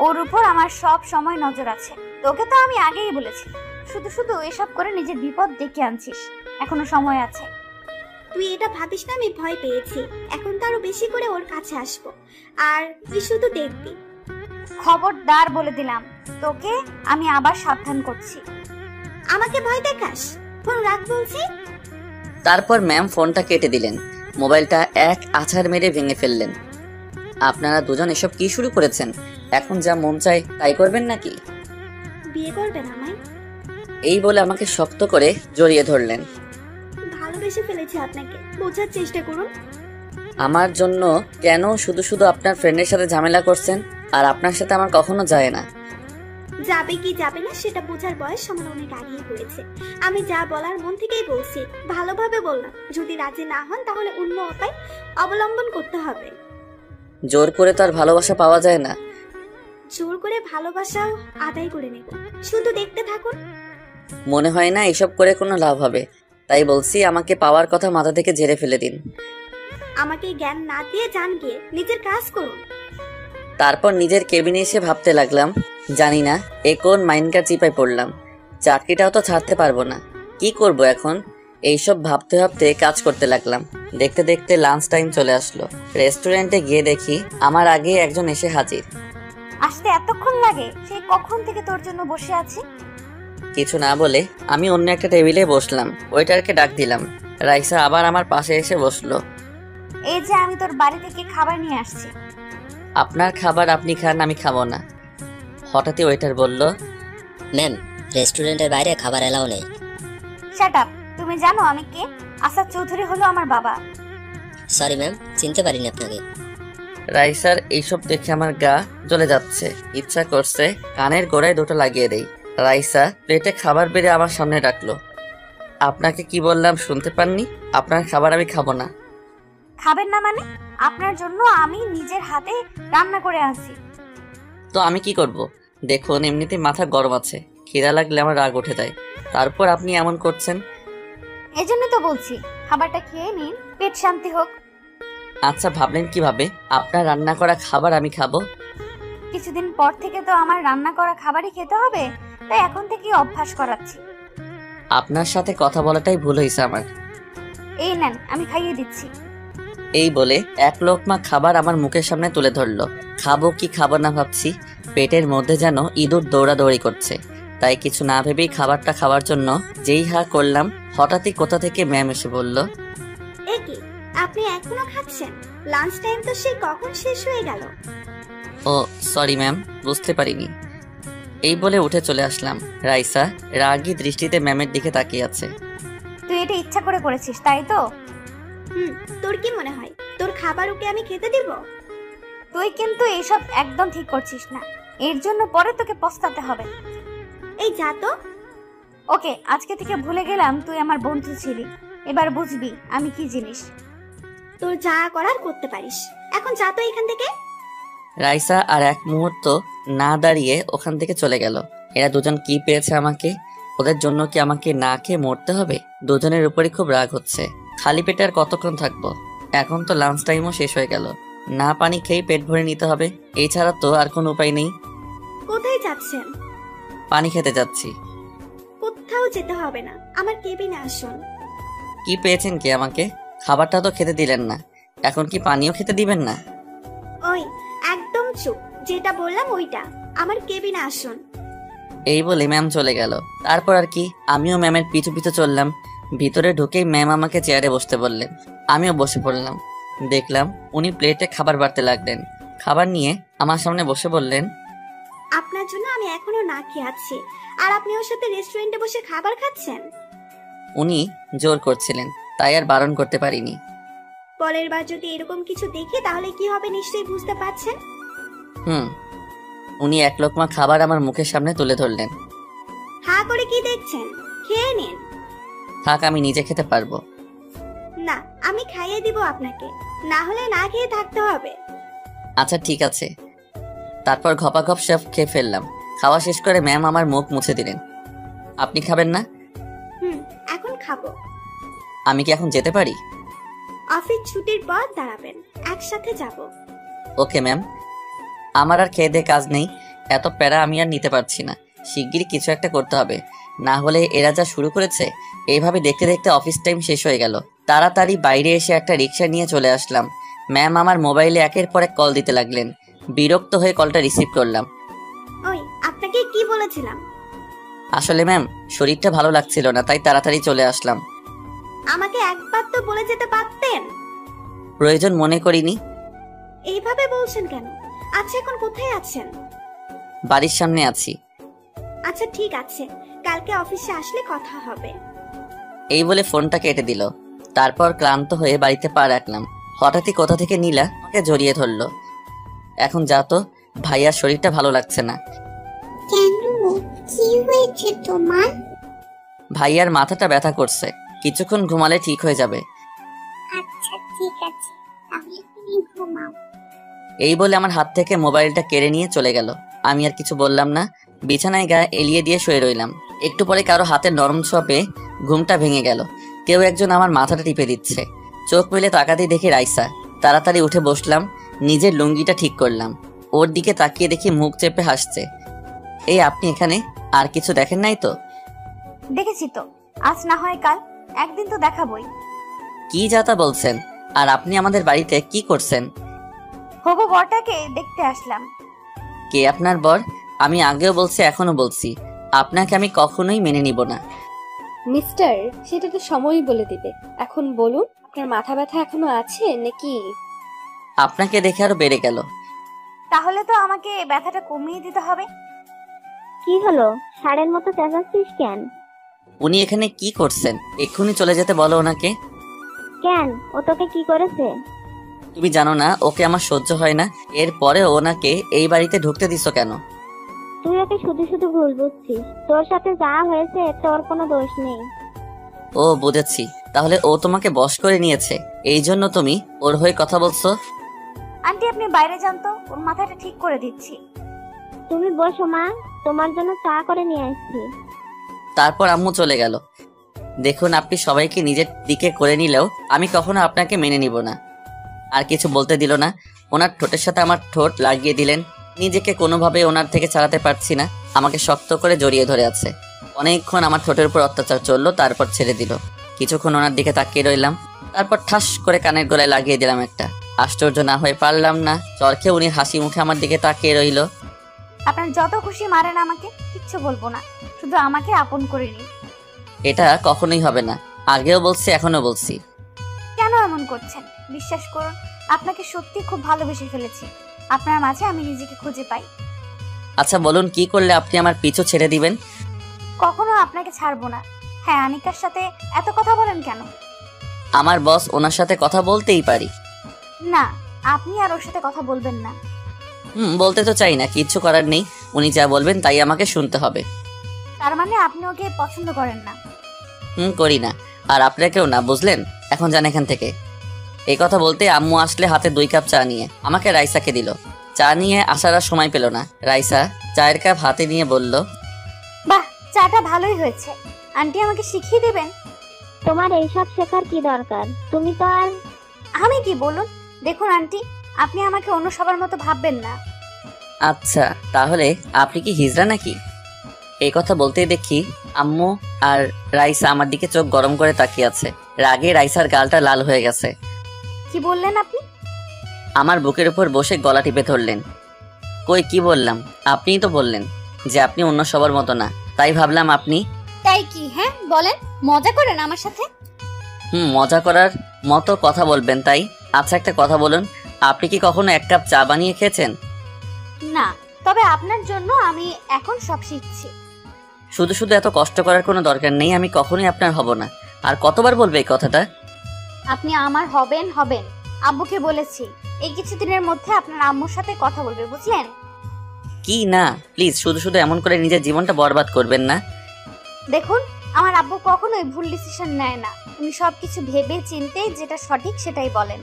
ওর উপর আমার সব সময় নজর আছে, তোকে তো আমি আগেই বলেছি। শুধু শুধু এসব করে নিজের বিপদ ডেকে আনছিস, এখনো সময় আছে। তুই এটা ভাবিস না আমি ভয় পেয়েছি, এখন তো আরো বেশি করে ওর কাছে আসবো, আর তুই শুধু দেখবি। খবরদার বলে দিলাম, তোকে আমি আবার সাবধান করছি। আমাকে ভয় দেখাস? ফোন রাখ বলছি। তারপর ম্যাম ফোনটা কেটে দিলেন, মোবাইলটা এক আছাড় মেরে ভেঙে ফেললেন। আপনারা দুজন এসব কি শুরু করেছেন? এখন যা মন চায় তাই করবেন নাকি? বিয়ে করবেন আমায়? এই বলে আমাকে শক্ত করে জড়িয়ে ধরলেন। ভালোবেসে ফেলেছি আপনাকে, বোঝার চেষ্টা করুন। আমার জন্য কেন শুধু শুধু আপনার ফ্রেন্ডের সাথে ঝামেলা করছেন? আর আপনার সাথে আমার কখনো যায় না। যাবে কি যাবে না সেটা বোঝার বয়স আমার অনেক আগেই হয়েছে। আমি যা বলার মন থেকেই বলছি, ভালোভাবে বললাম। যদি রাজি না হন তাহলে অন্য উপায় অবলম্বন করতে হবে। জোর করে তো আর ভালোবাসা পাওয়া যায় না। জোর করে ভালোবাসাও আদায় করে নেব, শুধু দেখতে থাকুন। মনে হয় না এসব করে কোনো লাভ হবে, তাই বলছি আমাকে পাওয়ার কথা মাথা থেকে ঝেড়ে ফেলে দিন। আমাকে জ্ঞান না দিয়ে যান গিয়ে নিজের কাজ করুন। তারপর নিজের কেবিনে এসে ভাবতে লাগলাম, জানি না এ কোন মাইন্ডকার চিপায় পড়লাম। চাকরিটাও তো ছাড়তে পারবো না, কি করব এখন? এইসব ভাবতে ভাবতে কাজ করতে লাগলাম। দেখতে দেখতে লাঞ্চ টাইম চলে আসলো। রেস্টুরেন্টে গিয়ে দেখি আমার আগে একজন এসে হাজির। আসতে এতক্ষণ লাগে? সেই কখন থেকে তোর জন্য বসে আছি। কিছু না বলে আমি অন্য একটা টেবিলে বসলাম। ওয়েটারকে ডাক দিলাম। রাইসা আবার আমার পাশে এসে বসলো। এই যে আমি তোর বাড়ি থেকে খাবার নিয়ে আসছি। আপনার খাবার আপনি খান, আমি খাবো না। হঠাৎই ওয়েটার বলল, ম্যাম, রেস্টুরেন্টের বাইরে খাবার এলাও নেই। Shut up. তুমি জানো আমি কে? আসাদ চৌধুরী হলো আমার বাবা। সরি ম্যাম, চিনতে পারিনি আপনাকে। রাইসার এইসব দেখে আমার গা জ্বলে যাচ্ছে। ইচ্ছা করছে কানের গোড়ায় দুটো লাগিয়ে দেই। রাইসা প্লেটে খাবার বেড়ে আমার সামনে রাখলো। আপনাকে কি বললাম শুনতে পাননি? আপনার খাবার আমি খাবো না। খাবেন না মানে? আপনার জন্য আমি নিজের হাতে রান্না করে আনছি। তো আমি কি করব? দেখুন এমনিতে মাথা গরম আছে, খিদা লাগলে আমার রাগ উঠে যায়, তারপর আপনি এমন করছেন। এজন্য তো বলছি খাবারটা খেয়ে নিন, পেট শান্তি হোক। আচ্ছা, ভাবলেন কিভাবে আপনার রান্না করা খাবার আমি খাবো? কিছুদিন পর থেকে তো আমার রান্না করা খাবারই খেতে হবে, তাই এখন থেকে অভ্যাস করাচ্ছি। আপনার সাথে কথা বলাটাই ভুল হয়েছে আমার। এই নেন, আমি খাইয়ে দিচ্ছি। এই বলে এক লোকমা খাবার আমার মুখের সামনে তুলে ধরলো। খাবো কি খাবো না ভাবছি, পেটের মধ্যে যেন ইঁদুর দৌড়াদৌড়ি করছে। তাই কিছু না ভেবেই খাবারটা খাওয়ার জন্য যেই হা করলাম, হঠাৎই কোথা থেকে ম্যাম এসে বলল, এ কি, আপনি এখনো খাচ্ছেন? লাঞ্চ টাইম তো সেই কখন শেষ হয়ে গেল। ও সরি ম্যাম, বুঝতে পারিনি। এই বলে উঠে চলে আসলাম। রাইসা রাগী দৃষ্টিতে ম্যামের দিকে তাকিয়ে আছে। তুই এটা ইচ্ছা করে করেছিস, তাই তো? তোর কি মনে হয় তোর খাবার ওকে আমি খেতে দিব? তুই কিন্তু এইসব একদম ঠিক করছিস না, এর জন্য পরে তোকে পস্তাতে হবে। এই যা তো। ওকে, আজকে থেকে ভুলে গেলাম তুই আমার বন্ধু ছিলি, এবার বুঝবি আমি কি জিনিস। তোর যা করার করতে পারিস, এখন যা তো এখান থেকে। রাইসা আর এক মুহূর্ত না দাঁড়িয়ে ওখান থেকে চলে গেল। এরা দুজন কি পেয়েছে আমাকে? ওদের জন্য কি আমাকে না খেয়ে মরতে হবে? দুজনের উপরই খুব রাগ হচ্ছে। খালি পেটে আর কতক্ষণ থাকবো? এখন তো লাঞ্চ টাইমও শেষ হয়ে গেল, না পানি খেয়ে পেট ভরে নিতে হবে, এছাড়া তো আর কোনো উপায় নেই। কোথায় যাচ্ছেন? পানি খেতে যাচ্ছি। কোথাও যেতে হবে না, আমার কেবিনে আসুন। কি পেয়েছেন কি আমাকে? খাবারটা তো খেতে দিলেন না, এখন কি পানিও খেতে দিবেন না? ওই একদম চুপ, যেটা বললাম ওইটা, আমার কেবিনে আসুন। এই বলে ম্যাম চলে গেল। তারপর আর কি, আমিও ম্যামের পিছু পিছু চললাম। ভিতরে ঢুকেই ম্যাম আমাকে চেয়ারে বসতে বললেন, আমিও বসে পড়লাম। দেখলাম উনি প্লেটে খাবার বাড়তে লাগলেন। খাবার নিয়ে আমার সামনে বসে বললেন, আপনার জন্য আমি এখনো না খেয়ে আছি, আর আপনি ওর সাথে রেস্টুরেন্টে বসে খাবার খাচ্ছেন। উনি জোর করছিলেন, তাই আর বারণ করতে পারিনি। পরের বার যদি এরকম কিছু দেখি তাহলে কি হবে নিশ্চয়ই বুঝতে পারছেন। উনি এক লোকমা খাবার আমার মুখের সামনে তুলে ধরলেন। হা করে কি দেখছেন? খেয়ে নিন। থাক, আমি নিজে খেতে পারবো। না, আমি খাইয়ে দিব আপনাকে, না হলে না খেয়ে থাকতে হবে। আচ্ছা ঠিক আছে। তারপর ঘপাঘপ সব খেয়ে ফেললাম। খাওয়া শেষ করে ম্যাম আমার মুখ মুছে দিলেন। আপনি খাবেন না? এখন খাবো। আমি কি এখন যেতে পারি? অফিস ছুটির পর দাঁড়াবেন, একসাথে যাব। Okay ma'am. আমার আর খেয়ে দিয়ে কাজ নেই, এত প্যারা আমি আর নিতে পারছি না। শিগগিরই কিছু একটা করতে হবে, না হলে এরা যা শুরু করেছে। এইভাবে দেখতে দেখতে অফিস টাইম শেষ হয়ে গেল। তাড়াতাড়ি বাইরে এসে একটা রিক্সা নিয়ে চলে আসলাম। ম্যাম আমার মোবাইলে একের পর এক কল দিতে লাগলেন। বিরক্ত হয়ে কলটা রিসিভ করলাম। ওই আপনাকে কি বলেছিলাম? আসলে ম্যাম শরীরটা ভালো লাগছিল না, তাই তাড়াতাড়ি চলে আসলাম। আমাকে একবার তো বলে যেতে পারতেন। প্রয়োজন মনে করিনি। এইভাবে বলছেন কেন? আচ্ছা এখন কোথায় আছেন? বাড়ির সামনে আছি। আচ্ছা ঠিক আছে, কালকে অফিসে আসলে কথা হবে। এই বলে ফোনটা কেটে দিল। তারপর ক্লান্ত হয়ে বাড়িতে পা রাখলাম। হঠাৎই কোথা থেকে নীলা আমাকে জড়িয়ে ধরলো। এখন যা তো, ভাইয়ার শরীরটা ভালো লাগছে না। কেন, কি হয়েছে তোমার? ভাইয়ার মাথাটা ব্যথা করছে, কিছুক্ষণ ঘুমালে ঠিক হয়ে যাবে। আচ্ছা ঠিক আছে, তাহলে তুমি ঘুমাও। এই বলে আমার হাত থেকে মোবাইলটা কেড়ে নিয়ে চলে গেল। আমি আর কিছু বললাম না, বিছানায় গায়ে এলিয়ে দিয়ে শুয়ে রইলাম। একটু পরে কারো হাতের নরম ছোঁয়া পেয়ে ঘুমটা ভেঙে গেল। কেউ একজন আমার মাথাটা টিপে দিচ্ছে। চোখ মেলে তাকাতেই দেখি রাইসা। তাড়াতাড়ি উঠে বসলাম, নিজের লুঙ্গিটা ঠিক করলাম। ওর দিকে তাকিয়ে দেখি মুখ চেপে হাসছে। এই আপনি এখানে? আর কিছু দেখেন নাই তো? দেখেছি তো, আজ না হয় কাল, একদিন তো দেখাবই। কি যাতা বলছেন? আর আপনি আমাদের বাড়িতে কি করছেন? হবু বরটাকে দেখতে আসলাম। কে আপনার বর? আমি আগেও বলছি, এখনো বলছি, আপনাকে আমি কখনোই মেনে নিব না। মিস্টার, সেটা তো সময়ই বলে দিবে। এখন বলুন, আপনার মাথা ব্যথা এখনো আছে নাকি? আপনাকে দেখে আরো বেড়ে গেল। তাহলে তো আমাকে ব্যথাটা কমিয়ে দিতে হবে। কি হলো, ষাঁড়ের মতো চেঁচাচ্ছিস কেন? উনি এখানে কি করছেন? এক্ষুনি চলে যেতে বলো ওনাকে। কেন, ও তোকে কি করেছে? তুমি জানো না ওকে আমার সহ্য হয় না, এরপরে ওনাকে এই বাড়িতে ঢুকতে দিছো কেন? তুই ওকে শুধু শুধু ভুল বুঝছিস, তোর সাথে যা হয়েছে তোর কোনো দোষ নেই। ও বুঝেছি, তাহলে ও তোমাকে বশ করে নিয়েছে, এই জন্য তুমি ওর হয়ে কথা বলছো। আন্টি আপনি বাইরে যান তো, ওর মাথাটা ঠিক করে দিচ্ছি। তুমি বসো মা, তোমার জন্য চা করে নিয়ে আসছি। তারপর আম্মু চলে গেল। দেখুন, আপনি সবাইকে নিজের দিকে করে নিলেও আমি কখনো আপনাকে মেনে নিব না। আর কিছু বলতে দিল না। ওনার ঠোঁটের সাথে আমার ঠোঁট লাগিয়ে দিলেন। নিজেকে কোনোভাবে ওনার থেকে ছাড়াতে পারছি না। আমাকে শক্ত করে জড়িয়ে ধরে আছে। অনেকক্ষণ আমার ঠোঁটের উপর অত্যাচার চললো, তারপর ছেড়ে দিল। কিছুক্ষণ ওনার দিকে তাকিয়ে রইলাম, তারপর ঠাস করে কানের গলায় লাগিয়ে দিলাম একটা। আশ্চর্য না হয়ে পারলাম না। চরখে উনি হাসি মুখে আমার দিকে তাকিয়ে রইল। আপনার যত খুশি মারেন আমাকে, কিচ্ছু বলবো না, শুধু আমাকে আপন করে নিন। এটা কখনোই হবে না, আগেও বলছি এখনো বলছি। কেন এমন করছেন? বিশ্বাস করুন, আপনাকে সত্যি খুব ভালোবেসে ফেলেছি। আপনার মাঝে আমি নিজেকে খুঁজে পাই। আচ্ছা বলুন, কি করলে আপনি আমার পিছু ছেড়ে দিবেন? কখনো আপনাকে ছাড়বো না। হ্যাঁ, আনিকার সাথে এত কথা বলেন কেন? আমার বস, ওনার সাথে কথা বলতেই পারি। না, আপনি আর ওর সাথে কথা বলবেন না। বলতে তো চাই না, কিচ্ছু করার নেই। উনি যা বলবেন তাই আমাকে শুনতে হবে। তার মানে আপনি ওকে পছন্দ করেন না? করি না। আর আপনাকেও না, বুঝলেন? এখন যান এখান থেকে। এই কথা বলতে আম্মু আসলে হাতে 2 কাপ চা নিয়ে আমাকে রাইসাকে দিল। চা নিয়ে আসার আর সময় পেল না। রাইসা চায়ের কাপ হাতে নিয়ে বলল, বাহ, চাটা ভালোই হয়েছে। আন্টি আমাকে শিখিয়ে দেবেন? তোমার এইসব শেখার কি দরকার? তুমি তো আর... আমি কি বলুন? দেখুন আন্টি, আপনি আমাকে অন্য সবার মতো ভাববেন না। আচ্ছা, তাহলে আপনি কি হিজড়া নাকি? এই কথা বলতেই দেখি আম্মু আর রাইসা আমার দিকে চোখ গরম করে তাকিয়ে আছে। রাগে রাইসার গালটা লাল হয়ে গেছে। কি বললেন আপনি? আমার বুকের উপর বসে গলা টিপে ধরলেন। কই, কি বললাম? আপনিই তো বললেন যে আপনি অন্য সবার মতো না, তাই ভাবলাম আপনি। তাই কি? হ্যাঁ বলেন, মজা করেন আমার সাথে? মজা করার মতো কথা বলবেন তাই? আচ্ছা একটা কথা বলুন, আপনি কি কখনো 1 কাপ চা বানিয়ে খেয়েছেন? না, তবে আপনার জন্য আমি এখন সব শিখছি। শুধু শুধু এত কষ্ট করার কোনো দরকার নেই। আমি কখনোই আপনার হব না। আর কতবার বলবে এই কথাটা? আপনি আমার হবেন হবেন। আব্বুকে বলেছি এই কিছুদিনের মধ্যে আপনার আম্মুর সাথে কথা বলবে, বুঝলেন? কি না, প্লিজ শুধু শুধু এমন করে নিজের জীবনটা বরবাদ করবেন না। দেখুন, আমার আব্বু কখনোই ভুল ডিসিশন নেয় না। উনি সবকিছু ভেবে চিন্তে যেটা সঠিক সেটাই বলেন।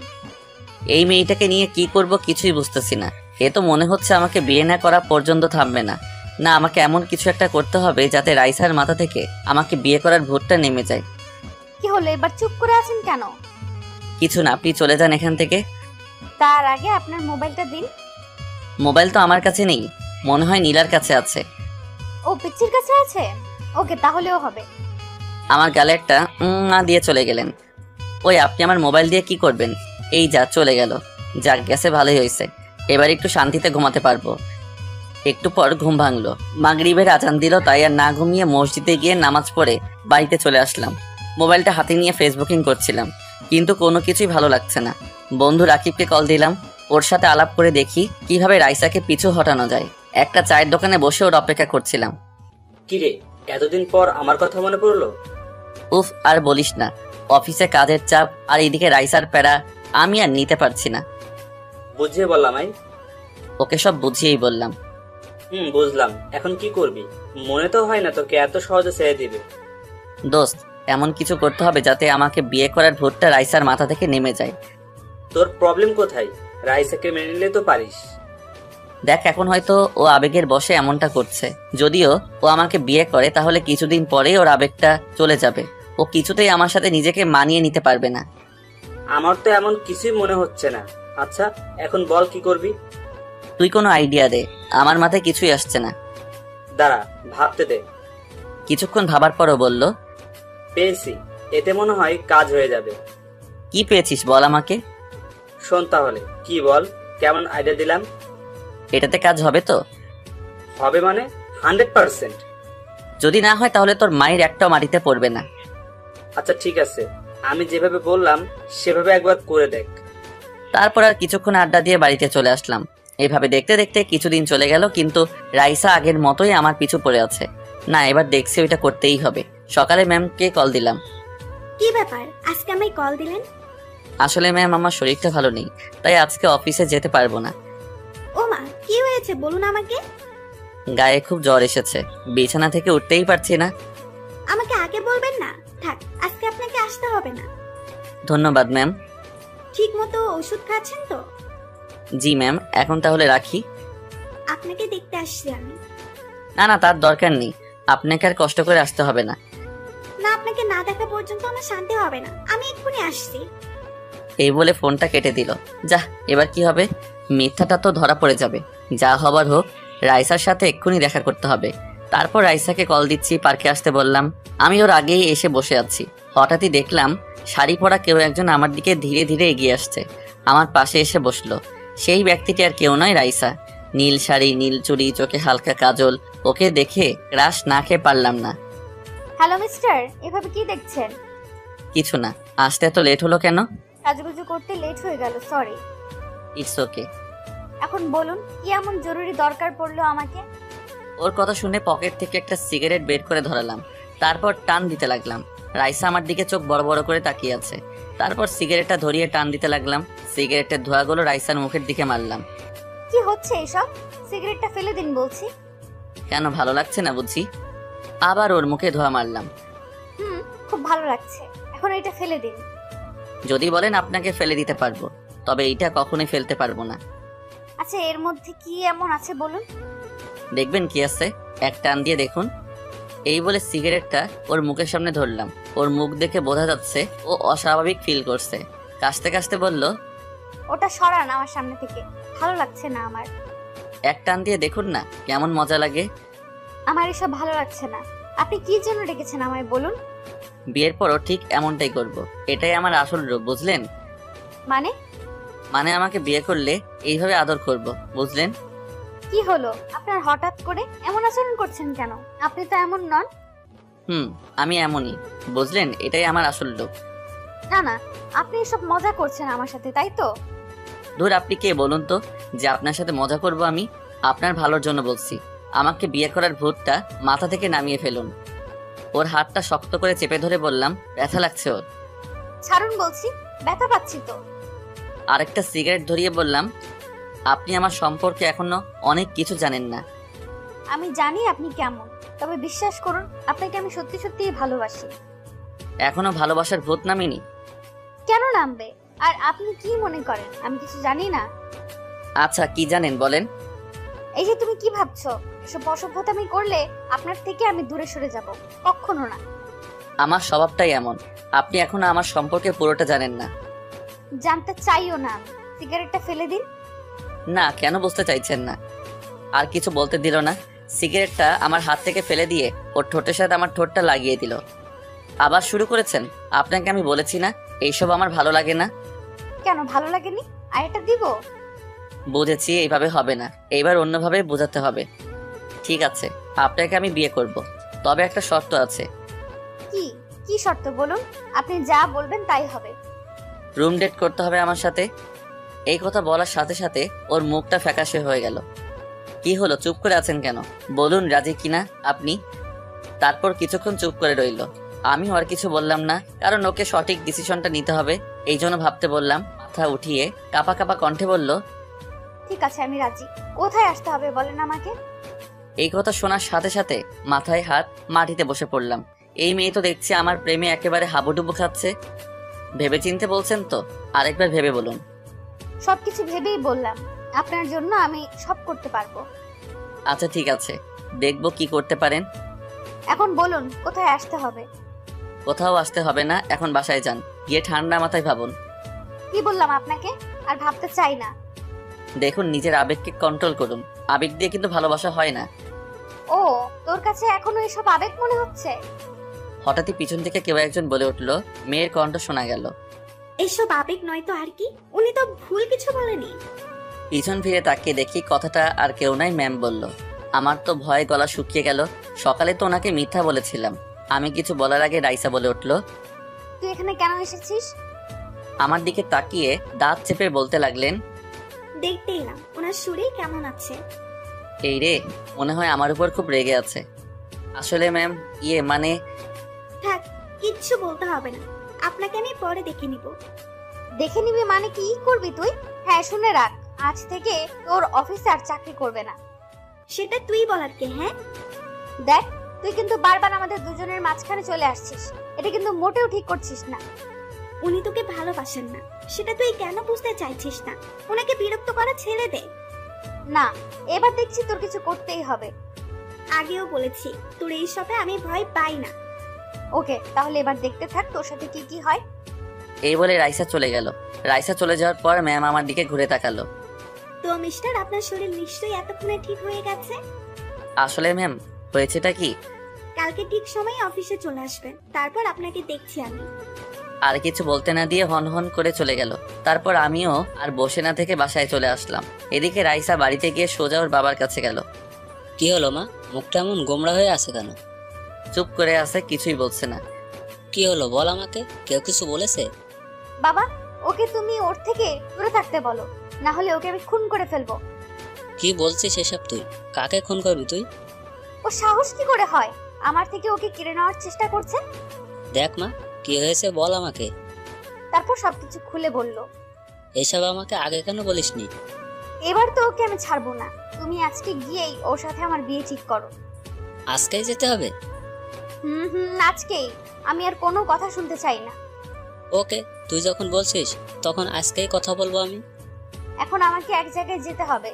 এই মেয়েটাকে নিয়ে কি করব কিছুই বুঝতেছি না। এ তো মনে হচ্ছে আমাকে বিয়ে না করা পর্যন্ত থামবে না। না, আমাকে এমন কিছু একটা করতে হবে যাতে রাইসার মাথা থেকে আমাকে বিয়ে করার ভূতটা নেমে যায়। কি হলো, এবার চুপ করে আছেন কেন? কিছু না, আপনি চলে যান এখান থেকে। তার আগে আপনার মোবাইলটা দিন। মোবাইল তো আমার কাছে নেই, মনে হয় নীলার কাছে আছে। ও পিচ্চির কাছে আছে? ওকে, তাহলেও হবে। আমার গালে একটা না দিয়ে চলে গেলেন। ওই, আপনি আমার মোবাইল দিয়ে কি করবেন? এই যা, চলে গেল। যাক, গেছে ভালোই হয়েছে। এবার একটু শান্তিতে ঘুমাতে পারবো। একটু পর ঘুম ভাঙলো। মাগরিবের আজান দিল, তাই আর না ঘুমিয়ে মসজিদে গিয়ে নামাজ পড়ে বাড়িতে চলে আসলাম। মোবাইলটা হাতে নিয়ে ফেসবুকিং করছিলাম, কিন্তু কোনো কিছুই ভালো লাগছে না। বন্ধু রাকিবকে কল দিলাম। ওর সাথে আলাপ করে দেখি কিভাবে রাইসাকে পিছু হটানো যায়। একটা চায়ের দোকানে বসে ওর অপেক্ষা করছিলাম। কিরে, এতদিন পর আমার কথা মনে পড়লো? উফ, আর বলিস না। অফিসে কাজের চাপ আর এদিকে রাইসার প্যারা, আমি আর নিতে পারছি না। বুঝিয়ে বললাম আই। ওকে সব বুঝিয়েই বললাম। বুঝলাম। এখন কি করবি? মনে তো হয় না তোকে এত সহজে ছেড়ে দিবে। দোস্ত, এমন কিছু করতে হবে যাতে আমাকে বিয়ে করার ভূতটা রাইসার মাথা থেকে নেমে যায়। তোর প্রবলেম কোথায়? রাইসাকে মেনে নিলে তো পারিস। দেখ, এখন হয়তো ও আবেগের বশে এমনটা করছে। যদিও ও আমাকে বিয়ে করে তাহলে কিছুদিন পরেই ওর আবেগটা চলে যাবে। ও কিছুতেই আমার সাথে নিজেকে মানিয়ে নিতে পারবে না। আমার তো এমন কিছুই মনে হচ্ছে না। আচ্ছা, এখন বল কি করবি? তুই কোনো আইডিয়া দে, আমার মাথায় কিছুই আসছে না। দাঁড়া, ভাবতে দে। কিছুক্ষণ ভাবার পরও বলল, পেয়েছি। এতে মনে হয় কাজ হয়ে যাবে। কি পেয়েছিস বল আমাকে। শোন তাহলে, কি বল, কেমন আইডিয়া দিলাম? এটাতে কাজ হবে তো? হবে মানে 100%। যদি না হয় তাহলে তোর মায়ের একটাও মাটিতে পড়বে না। আচ্ছা ঠিক আছে, আমি যেভাবে বললাম সেভাবে একবার করে দেখ। তারপর আর কিছুক্ষণ আড্ডা দিয়ে বাড়িতে চলে আসলাম। এইভাবে দেখতে দেখতে কিছুদিন চলে গেল, কিন্তু রাইসা আগের মতোই আমার পিছু পড়ে আছে। না, এবার দেখছি ওইটা করতেই হবে। সকালে ম্যামকে কল দিলাম। কি ব্যাপার, আজকে আমায় কল দিলেন? আসলে ম্যাম, আমার শরীরটা ভালো নেই, তাই আজকে অফিসে যেতে পারবো না। ও মা, কি হয়েছে বলুন আমাকে। গায়ে খুব জ্বর এসেছে, বিছানা থেকে উঠতেই পারছি না। আমাকে আগে বলবেন না। থাক, আজকে আপনাকে আসতে হবে না। ধন্যবাদ ম্যাম। ঠিক মতো ওষুধ খাচ্ছেন তো? জি ম্যাম, এখন তাহলে রাখি। আপনি আপনাকে দেখতে আসছি আমি। না না, তার দরকার নেই, আপনাকে আর কষ্ট করে আসতে হবে না। না, আপনাকে না দেখা পর্যন্ত আমার শান্তি হবে না, আমি এক্ষুনি আসছি। এই বলে ফোনটা কেটে দিল। যা, এবার কি হবে? মিথ্যাটা তো ধরা পড়ে যাবে। যা হবার হোক, রাইসার সাথে এক্ষুনি দেখা করতে হবে। তারপর রাইসাকে কল দিচ্ছি, পার্কে আসতে বললাম। আমি ওর আগেই এসে বসে আছি। হঠাৎই দেখলাম শাড়ি পরা কেউ একজন আমার দিকে ধীরে ধীরে এগিয়ে আসছে। আমার পাশে এসে বসলো। সেই ব্যক্তিটি আর কেউ নয়, রাইসা। নীল শাড়ি, নীল চুড়ি, চোখে হালকা কাজল। ওকে দেখে ক্রাশ না খেয়ে পারলাম না। হ্যালো মিস্টার, এভাবে কি দেখছেন? কিছু না। আসতে এত লেট হলো কেন? সাজুগুজু করতে লেট হয়ে গেল, সরি। It's okay. এখন বলুন, কি এমন জরুরি দরকার পড়লো আমাকে? ওর কথা শুনে পকেট থেকে একটা সিগারেট বের করে ধরালাম। তারপর টান দিতে লাগলাম। রাইসা আমার দিকে চোখ বড় বড় করে তাকিয়ে আছে। তারপর সিগারেটটা ধরিয়ে টান দিতে লাগলাম। সিগারেটের ধোঁয়াগুলো রাইসার মুখের দিকে মারলাম। কি হচ্ছে এসব? সিগারেটটা ফেলে দিন বলছি। কেন, ভালো লাগছে না বুঝি? আবার ওর মুখে ধোঁয়া মারলাম। খুব ভালো লাগছে, এখন এটা ফেলে দিন। যদি বলেন আপনাকে ফেলে দিতে পারবো, তবে এইটা কখনোই ফেলতে পারবো না। আচ্ছা, এর মধ্যে কি এমন আছে বলুন? দেখবেন কি আছে, এক টান দিয়ে দেখুন। এই বলে সিগারেটটা ওর মুখের সামনে ধরলাম। ওর মুখ দেখে বোঝা যাচ্ছে ও অস্বাভাবিক ফিল করছে। কাশতে কাশতে বলল, ওটা সরান আমার সামনে থেকে, ভালো লাগছে না আমার। এক টান দিয়ে দেখুন না কেমন মজা লাগে। আমার এসব ভালো লাগছে না। আপনি কি জন্য ডেকেছেন আমায় বলুন? বিয়ের পরও ঠিক এমনটাই করব। এটাই আমার আসল রূপ, বুঝলেন? মানে আমাকে বিয়ে করলে এইভাবে আদর করব, বুঝলেন? কি হলো আপনার, হঠাৎ করে এমন আচরণ করছেন কেন? আপনি তো এমন নন। আমি এমনই, বুঝলেন? এটাই আমার আসল রূপ। না না, আপনি এসব মজা করছেন আমার সাথে, তাই তো? ধুর, আপনি কে বলুন তো যে আপনার সাথে মজা করব? আমি আপনার ভালোর জন্য বলছি। আমাকে বিয়ে করার ভূতটা মাথা থেকে নামিয়ে ফেলুন। ওর হাতটা শক্ত করে চেপে ধরে বললাম, ব্যথা লাগছে ওর। ছাড়ুন বলছি, ব্যথা পাচ্ছি তো। আরেকটা সিগারেট ধরিয়ে বললাম, আপনি আমার সম্পর্কে এখনো অনেক কিছু জানেন না। আমি জানি আপনি কেমন, তবে বিশ্বাস করুন, আপনাকে আমি সত্যি সত্যিই ভালোবাসি। এখনো ভালোবাসার ভূত নামিনি? কেন নামবে? আর আপনি কি মনে করেন আমি কিছু জানি না? আচ্ছা, কি জানেন বলেন? এই যে তুমি কি ভাবছো, এসব অসভ্যতামি করলে আপনার থেকে আমি দূরে সরে যাব, কখনো না। আমার স্বভাবটাই এমন। আপনি এখনো আমার সম্পর্কে পুরোটা জানেন না। জানতে চাইও না। সিগারেটটা ফেলে দিন। না, কেন বুঝতে চাইছেন না? আর কিছু বলতে দিল না। সিগারেটটা আমার হাত থেকে ফেলে দিয়ে ওর ঠোঁটের সাথে আমার ঠোঁটটা লাগিয়ে দিল। আবার শুরু করেছেন? আপনাকে আমি বলেছি না এইসব আমার ভালো লাগে না। কেন ভালো লাগেনি? আর এটা দিব? বুঝেছি, এইভাবে হবে না, এইবার অন্যভাবে বোঝাতে হবে। ঠিক আছে, আপনাকে আমি বিয়ে করব, তবে একটা শর্ত আছে। কি কি শর্ত বলুন? আপনি যা বলবেন তাই হবে। রুম ডেট করতে হবে আমার সাথে। এই কথা বলার সাথে সাথে ওর মুখটা ফ্যাকাশে হয়ে গেল। কি হলো, চুপ করে আছেন কেন? বলুন রাজি কিনা আপনি। তারপর কিছুক্ষণ চুপ করে রইল। আমি আর কিছু বললাম না, কারণ ওকে সঠিক ডিসিশনটা নিতে হবে, এই জন্য ভাবতে বললাম। মাথা উঠিয়ে কাপা কাপা কণ্ঠে বলল, ঠিক আছে, আমি রাজি। কোথায় আসতে হবে বলেন আমাকে। এই কথা শোনার সাথে সাথে মাথায় হাত, মাটিতে বসে পড়লাম। এই মেয়ে তো দেখছি আমার প্রেমে একেবারে হাবুডুবু খাচ্ছে। ভেবে চিনতে বলছেন তো? আরেকবার ভেবে বলুন। সবকিছু ভেবেই বললাম, আপনার জন্য আমি সব করতে পারবো। আচ্ছা ঠিক আছে, দেখবো কি করতে পারেন। এখন বলুন কোথায় আসতে হবে। কোথাও আসতে হবে না, এখন বাসায় যান, গিয়ে ঠান্ডা মাথায় ভাবুন। কি বললাম আপনাকে? আর ভাবতে চাই না। দেখুন, নিজের আবেগকে কন্ট্রোল করুন। আবেগ দিয়ে কিন্তু ভালোবাসা হয় না। ও, তোর কাছে এখনো এসব আবেগ মনে হচ্ছে? হঠাৎই পিছন থেকে কেউ একজন বলে উঠল। মেয়ের কণ্ঠ শোনা গেল। এসব আবেগ নয় তো আর কি, উনি তো ভুল কিছু বলেনি। পিছন ফিরে তাকিয়ে দেখি কথাটা আর কেউ নাই, ম্যাম বলল। আমার তো ভয়ে গলা শুকিয়ে গেল। সকালে তো ওনাকে মিথ্যা বলেছিলাম। আমি কিছু বলার আগে রাইসা বলে উঠল, তুই এখানে কেন এসেছিস? আমার দিকে তাকিয়ে দাঁত চেপে বলতে লাগলেন, দেখতে এলাম ওনার সুরে কেমন আছে। এই রে, মনে হয় আমার উপর খুব রেগে আছে। আসলে ম্যাম, মানে থাক, কিচ্ছু বলতে হবে না, আপনাকে আমি পরে দেখে নিব। দেখে নিবি মানে কি করবি তুই? হ্যাঁ, শুনে রাখ, আজ থেকে তোর অফিসে আর চাকরি করবে না। সেটা তুই বলার কে? হ্যাঁ দেখ, তুই কিন্তু বারবার আমাদের দুজনের মাঝখানে চলে আসছিস, এটা কিন্তু মোটেও ঠিক করছিস না। উনি তোকে ভালোবাসেন না, সেটা তুই কেন বুঝতে চাইছিস না? ওনাকে বিরক্ত করা ছেড়ে দে। না, এবার দেখছি তোর কিছু করতেই হবে। আগেও বলেছি তোর এই সবে আমি ভয় পাই না। ওকে, তাহলে এবার দেখতে থাক তোর সাথে কি কি হয়। এই বলে রাইসা চলে গেল। রাইসা চলে যাওয়ার পর ম্যাম আমার দিকে ঘুরে তাকালো। তো মিস্টার, আপনার শরীর নিশ্চয়ই এতক্ষণে ঠিক হয়ে গেছে। আসলে ম্যাম, হয়েছেটা কি? কালকে ঠিক সময়ে অফিসে চলে আসবেন, তারপর আপনাকে দেখছি আমি। আর কিছু বলতে না দিয়ে হন হন করে চলে গেল। তারপর আমিও আর বসে না থেকে বাসায় চলে আসলাম। এদিকে রাইসা বাড়িতে গিয়ে সোজা ওর বাবার কাছে গেল। কি হলো মা, মুখটা এমন গোমড়া হয়ে আছে কেন? চুপ করে আছে, কিছুই বলছে না। কি হলো বল আমাকে, কেউ কিছু বলেছে? বাবা, ওকে তুমি ওর থেকে দূরে থাকতে বলো, না হলে ওকে আমি খুন করে ফেলবো। কি বলছিস এসব তুই? কাকে খুন করবি তুই? ও সাহস কি করে হয় আমার থেকে ওকে কেড়ে নেওয়ার চেষ্টা করছে। দেখ মা, কি হয়েছে বল আমাকে। তারপর সবকিছু খুলে বলল। এসব আমাকে আগে কেন বলিসনি? এবার তো ওকে আমি ছাড়বো না, তুমি আজকে গিয়েই ওর সাথে আমার বিয়ে ঠিক করো। আজকেই যেতে হবে? আজকেই। আমি আর কোনো কথা শুনতে চাই না। ওকে, তুই যখন বলছিস তখন আজকেই কথা বলবো আমি। এখন আমাকে এক জায়গায় যেতে হবে।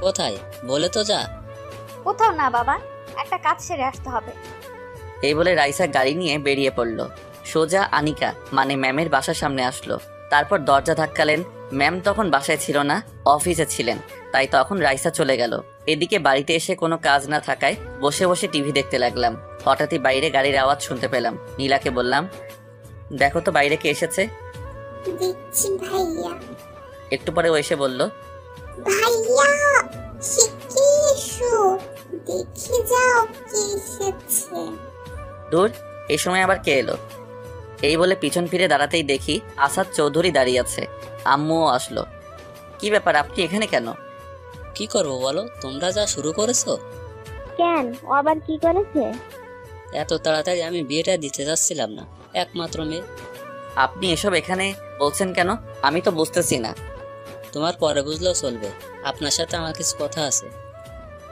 কোথায় বলে তো যা। কোথাও না বাবা, একটা কাজ সেরে আসতে হবে। এই বলে রাইসা গাড়ি নিয়ে বেরিয়ে পড়ল। সোজা আনিকা মানে ম্যামের বাসার সামনে আসলো। তারপর দরজা ধাক্কালেন। ম্যাম তখন বাসায় ছিল না, অফিসে ছিলেন। তাই তখন রাইসা চলে গেল। এদিকে বাড়িতে এসে কোনো কাজ না থাকায় বসে বসে টিভি দেখতে লাগলাম। হঠাৎই বাইরে গাড়ির আওয়াজ শুনতে পেলাম। নীলাকে বললাম, দেখো তো বাইরে কে এসেছে। দেখছি ভাইয়া। একটু পরে ও এসে বলল, ভাইয়া শিগগির এসো, দেখে যাও কে এসেছে। দূর, এই সময় আবার কে এলো? এই বলে পিছন ফিরে দাঁড়াতেই দেখি আসাদ চৌধুরী দাঁড়িয়ে আছে। আম্মুও আসলো। কি ব্যাপার, আপনি এখানে কেন? কি করব বলো, তোমরা যা শুরু করেছো। কেন, ও আবার কি করেছে? এত তাড়াতাড়ি আমি বিয়েটা দিতে যাচ্ছিলাম না, একমাত্র মেয়ে। আপনি এসব এখানে বলছেন কেন? আমি তো বুঝতেছি না। তোমার পরে বুঝলেও চলবে, আপনার সাথে আমার কিছু কথা আছে।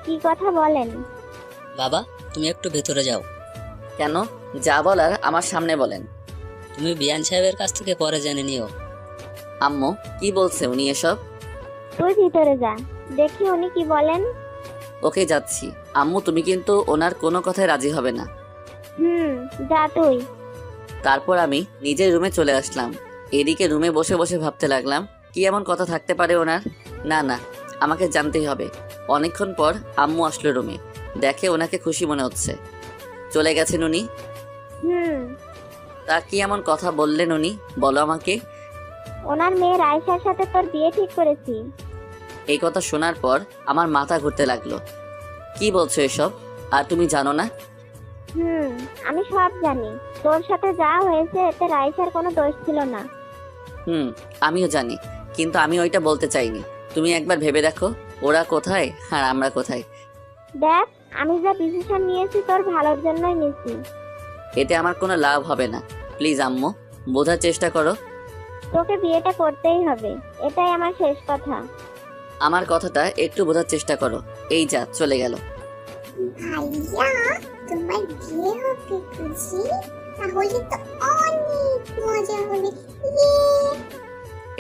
কি কথা বলেন? বাবা, তুমি একটু ভেতরে যাও। কেন? যা বলার আমার সামনে বলেন। তুমি বিয়ান সাহেবের কাছ থেকে পরে জেনে নিও। আম্মু, কি বলছে উনি এসব? তুই ভিতরে যা, দেখি উনি কি বলেন। ওকে, যাচ্ছি। আম্মু, তুমি কিন্তু ওনার কোনো কথায় রাজি হবে না। যা তুই। তারপর আমি নিজের রুমে চলে আসলাম। এদিকে রুমে বসে বসে ভাবতে লাগলাম, কি এমন কথা থাকতে পারে ওনার? না না, আমাকে জানতেই হবে। অনেকক্ষণ পর আম্মু আসলো রুমে। দেখে ওনাকে খুশি মনে হচ্ছে। চলে গেছেন উনি? তা কি এমন কথা বললেন উনি, বলো আমাকে। ওনার মেয়ে রাইসার সাথে তোর বিয়ে ঠিক করেছি। এই কথা শোনার পর আমার মাথা ঘুরতে লাগলো। কি বলছো এসব? আর তুমি জানো না? আমি সব জানি। তোর সাথে যা হয়েছে এতে রাইসার কোনো দোষ ছিল না। আমিও জানি, কিন্তু আমি ওইটা বলতে চাইনি। তুমি একবার ভেবে দেখো, ওরা কোথায় আর আমরা কোথায়। দেখ, আমি যা ডিসিশন নিয়েছি তোর ভালোর জন্যই নিয়েছি। এতে আমার কোনো লাভ হবে না। প্লিজ আম্মু, বোঝার চেষ্টা করো। তোকে বিয়েটা করতেই হবে, এটাই আমার শেষ কথা। আমার কথাটা একটু বোঝার চেষ্টা করো। এই যা চলে গেল। ভাইয়া, তোমার বিয়ে হবে বুঝি? তাহলে তো অনেক মজা হবে।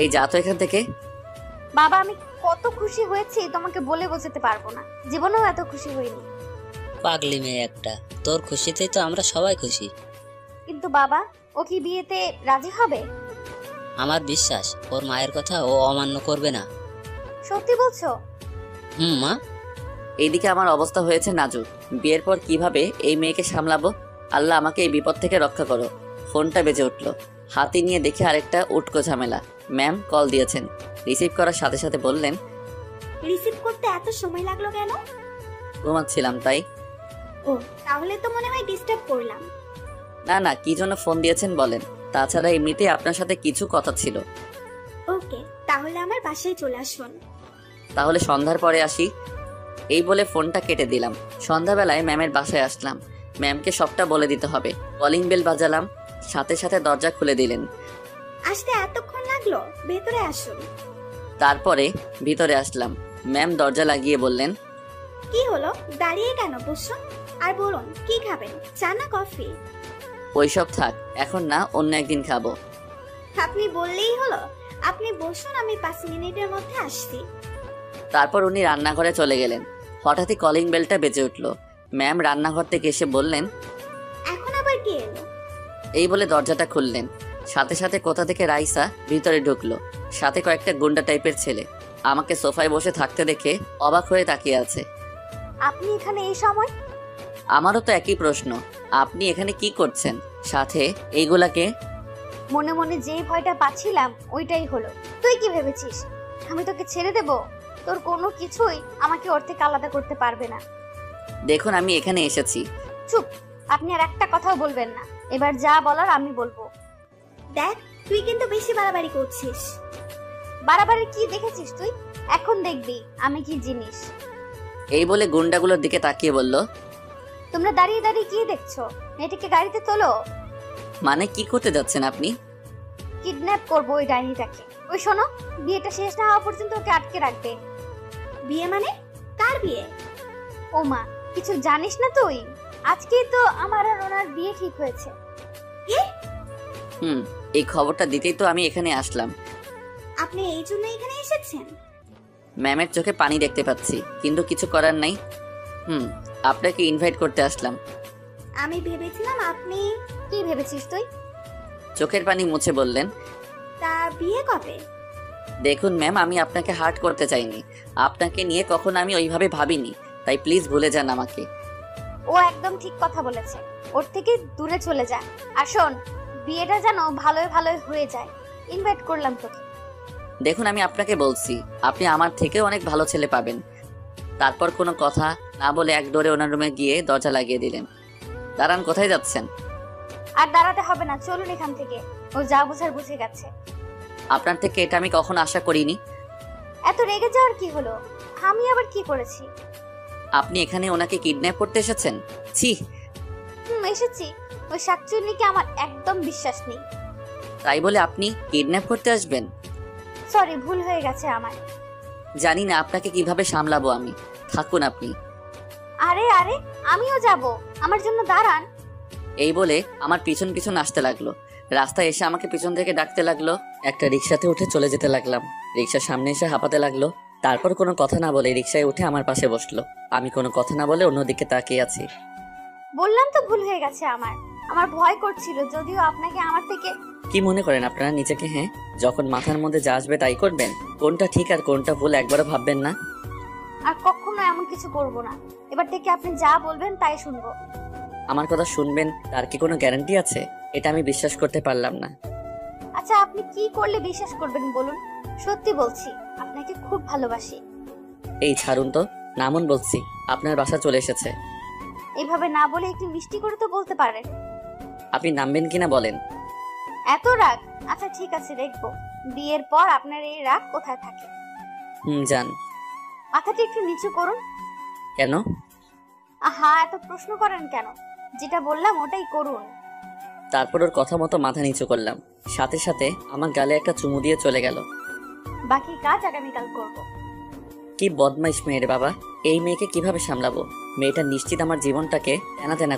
এই যা তো এখান থেকে। বাবা, আমি কত খুশি হয়েছি তোমাকে বলে বোঝাতে পারবো না। জীবনেও এত খুশি হইনি। পাগলি মেয়ে একটা, তোর খুশিতেই তো আমরা সবাই খুশি। কিন্তু বাবা, ও কি বিয়েতে রাজি হবে? আমার বিশ্বাস ওর মায়ের কথা ও অমান্য করবে না। সত্যি বলছো? মা। এইদিকে আমার অবস্থা হয়েছে নাজুক। বিয়ের পর কিভাবে এই মেয়েকে সামলাবো? আল্লাহ আমাকে এই বিপদ থেকে রক্ষা করো। ফোনটা বেজে উঠলো। হাতে নিয়ে দেখে আরেকটা উটকো ঝামেলা। ম্যাম কল দিয়েছেন। রিসিভ করার সাথে সাথে বললেন, রিসিভ করতে এত সময় লাগলো কেন? ঘুমাচ্ছিলাম তাই। ও, তাহলে তো মনে হয় ডিস্টার্ব করলাম। না না, কি জন্য ফোন দিয়েছেন বলেন। তাছাড়া এমনিতেই আপনার সাথে কিছু কথা ছিল। ওকে, তাহলে আমার বাসায় চলে আসুন। তাহলে সন্ধ্যার পরে আসি। এই বলে ফোনটা কেটে দিলাম। সন্ধ্যাবেলায় ম্যামের বাসায় আসলাম। ম্যামকে সবটা বলে দিতে হবে। কলিং বেল বাজালাম, সাথে সাথে দরজা খুলে দিলেন। আসতে এতক্ষণ লাগলো? ভেতরে আসুন। তারপরে ভিতরে আসলাম। ম্যাম দরজা লাগিয়ে বললেন, কি হলো, দাঁড়িয়ে কেন? বসুন আর বলুন কি খাবেন, চা না কফি? ওইসব থাক, এখন না, অন্য একদিন খাবো। আপনি বললেই হলো। আপনি বসুন, আমি 5 মিনিটের মধ্যে আসছি। তারপর উনি রান্নাঘরে চলে গেলেন। হঠাৎই কলিং বেলটা বেজে উঠল। ম্যাম রান্নাঘর থেকে এসে বললেন, এখন আবার কে এলো? এই বলে দরজাটা খুললেন। সাথে সাথে কোথা থেকে রাইসা ভিতরে ঢুকলো, সাথে কয়েকটা গুন্ডা টাইপের ছেলে। আমাকে সোফায় বসে থাকতে দেখে অবাক হয়ে তাকিয়ে আছে। আপনি এখানে এই সময়? আমারও তো একই প্রশ্ন, আপনি এখানে কি করছেন? সাথে এইগুলাকে? মনে মনে যেই ভয়টা পাচ্ছিলাম ওইটাই হলো। তুই কি ভেবেছিস আমি তোকে ছেড়ে দেব? তোর কোনো কিছুই আমাকে ওর থেকে আলাদা করতে পারবে না। দেখুন আমি এখানে এসেছি। চুপ, আপনি আর একটা কথাও বলবেন না। এবার যা বলার আমি বলবো। দেখ, তুই কিন্তু বেশি বাড়াবাড়ি করছিস। বাড়াবাড়ি কি দেখেছিস তুই? এখন দেখবি আমি কি জিনিস। এই বলে গুন্ডাগুলোর দিকে তাকিয়ে বলল, তোমরা দাঁড়িয়ে দাঁড়িয়ে কি দেখছো? মেয়েটাকে গাড়িতে তোলো। মানে কি করতে যাচ্ছেন আপনি? কিডন্যাপ করবো ওই ডাইনিটাকে। ওই শোনো, বিয়েটা শেষ না হওয়া পর্যন্ত ওকে আটকে রাখবে। বিয়ে মানে? কার বিয়ে? ও মা, কিছু জানিস না তুই? আজকেই তো আমার আর ওনার বিয়ে ঠিক হয়েছে। এই খবরটা দিতেই তো আমি এখানে আসলাম। আপনি এই জন্য এখানে এসেছেন? ম্যামের চোখে পানি দেখতে পাচ্ছি, কিন্তু কিছু করার নাই। আপনাকে ইনভাইট করতে আসলাম। আমি ভেবেছিলাম আপনি। কি ভেবেছিস তুই? চোখের পানি মুছে বললেন, তা বিয়ে কবে? দেখুন ম্যাম, আমি আপনাকে হার্ট করতে চাইনি। আপনাকে নিয়ে কখনো আমি ওইভাবে ভাবিনি, তাই প্লিজ ভুলে যান আমাকে। ও একদম ঠিক কথা বলেছে। ওর থেকে দূরে চলে যা। আর শোন, বিয়েটা যেন ভালোই ভালোই হয়ে যায়। ইনভাইট করলাম তোকে। দেখুন আমি আপনাকে বলছি, আপনি আমার থেকে অনেক ভালো ছেলে পাবেন। তারপর কোনো কথা না বলে এক দৌড়ে ওনার রুমে গিয়ে দরজা লাগিয়ে দিলেন। দাঁড়ান, কোথায় যাচ্ছেন? আর দাঁড়াতে হবে না, চলুন এখান থেকে। ও যা বুঝার বুঝে গেছে। আপনার থেকে এটা আমি কখনো আশা করিনি। এত রেগে যাওয়ার কি হলো? আমি আবার কি করেছি? আপনি এখানে ওনাকে কিডন্যাপ করতে এসেছেন? ছি। এসেছি। ওই শাকচুন্নিকে আমার একদম বিশ্বাস নেই। তাই বলে আপনি কিডন্যাপ করতে আসবেন? সরি, ভুল হয়ে গেছে আমার। জানি না আপনাকে কিভাবে সামলাবো আমি। থাকুন আপনি। আরে আরে, আমিও যাব। আমার জন্য দাঁড়ান। এই বলে আমার পিছন পিছন আসতে লাগলো। রাস্তায় এসে আমাকে পিছন থেকে ডাকতে লাগলো। একটা রিক্সাতে উঠে চলে যেতে লাগলাম। রিক্সার সামনে এসে হাঁপাতে লাগলো। তারপর কোনো কথা না বলে রিক্সায় উঠে আমার পাশে বসলো। আমি কোনো কথা না বলে অন্যদিকে তাকিয়ে আছি। বললাম তো ভুল হয়ে গেছে আমার। আমার ভয় করছিল, যদিও আপনাকে আমার থেকে। কি মনে করেন আপনারা নিজেকে? হ্যাঁ, যখন মাথার মধ্যে যা আসবে তাই করবেন। কোনটা ঠিক আর কোনটা ভুল একবারও ভাববেন না। আর কখনো এমন কিছু করব না। এবার থেকে আপনি যা বলবেন তাই শুনবো। আমার কথা শুনবেন তার কি কোনো গ্যারান্টি আছে? এটা আমি বিশ্বাস করতে পারলাম না। আচ্ছা, আপনি কি করলে বিশ্বাস করবেন বলুন? সত্যি বলছি, আপনাকে খুব ভালোবাসি। এই ছাড়ুন তো, নামুন বলছি। আপনার বাসা চলে এসেছে। এইভাবে না বলে একটু মিষ্টি করে তো বলতে পারেন। আপনি নামবেন কিনা বলেন। এত রাগ? আচ্ছা ঠিক আছে, দেখবো বিয়ের পর আপনার এই রাগ কোথায় থাকে। যান। মাথাটা একটু নিচু করুন। কেন? আহা, এত প্রশ্ন করেন কেন? যেটা বললাম ওটাই করুন। তারপর ওর কথা মতো মাথা নিচু করলাম। সাথে সাথে আমার গালে একটা চুমু দিয়ে চলে গেল। বাকি কাজ আগামীকাল করব। কি বদমাইশ মেয়ের বাবা! এই মেয়েকে কিভাবে সামলাবো? মেয়েটা নিশ্চিত আমার জীবনটাকে তেনা তেনা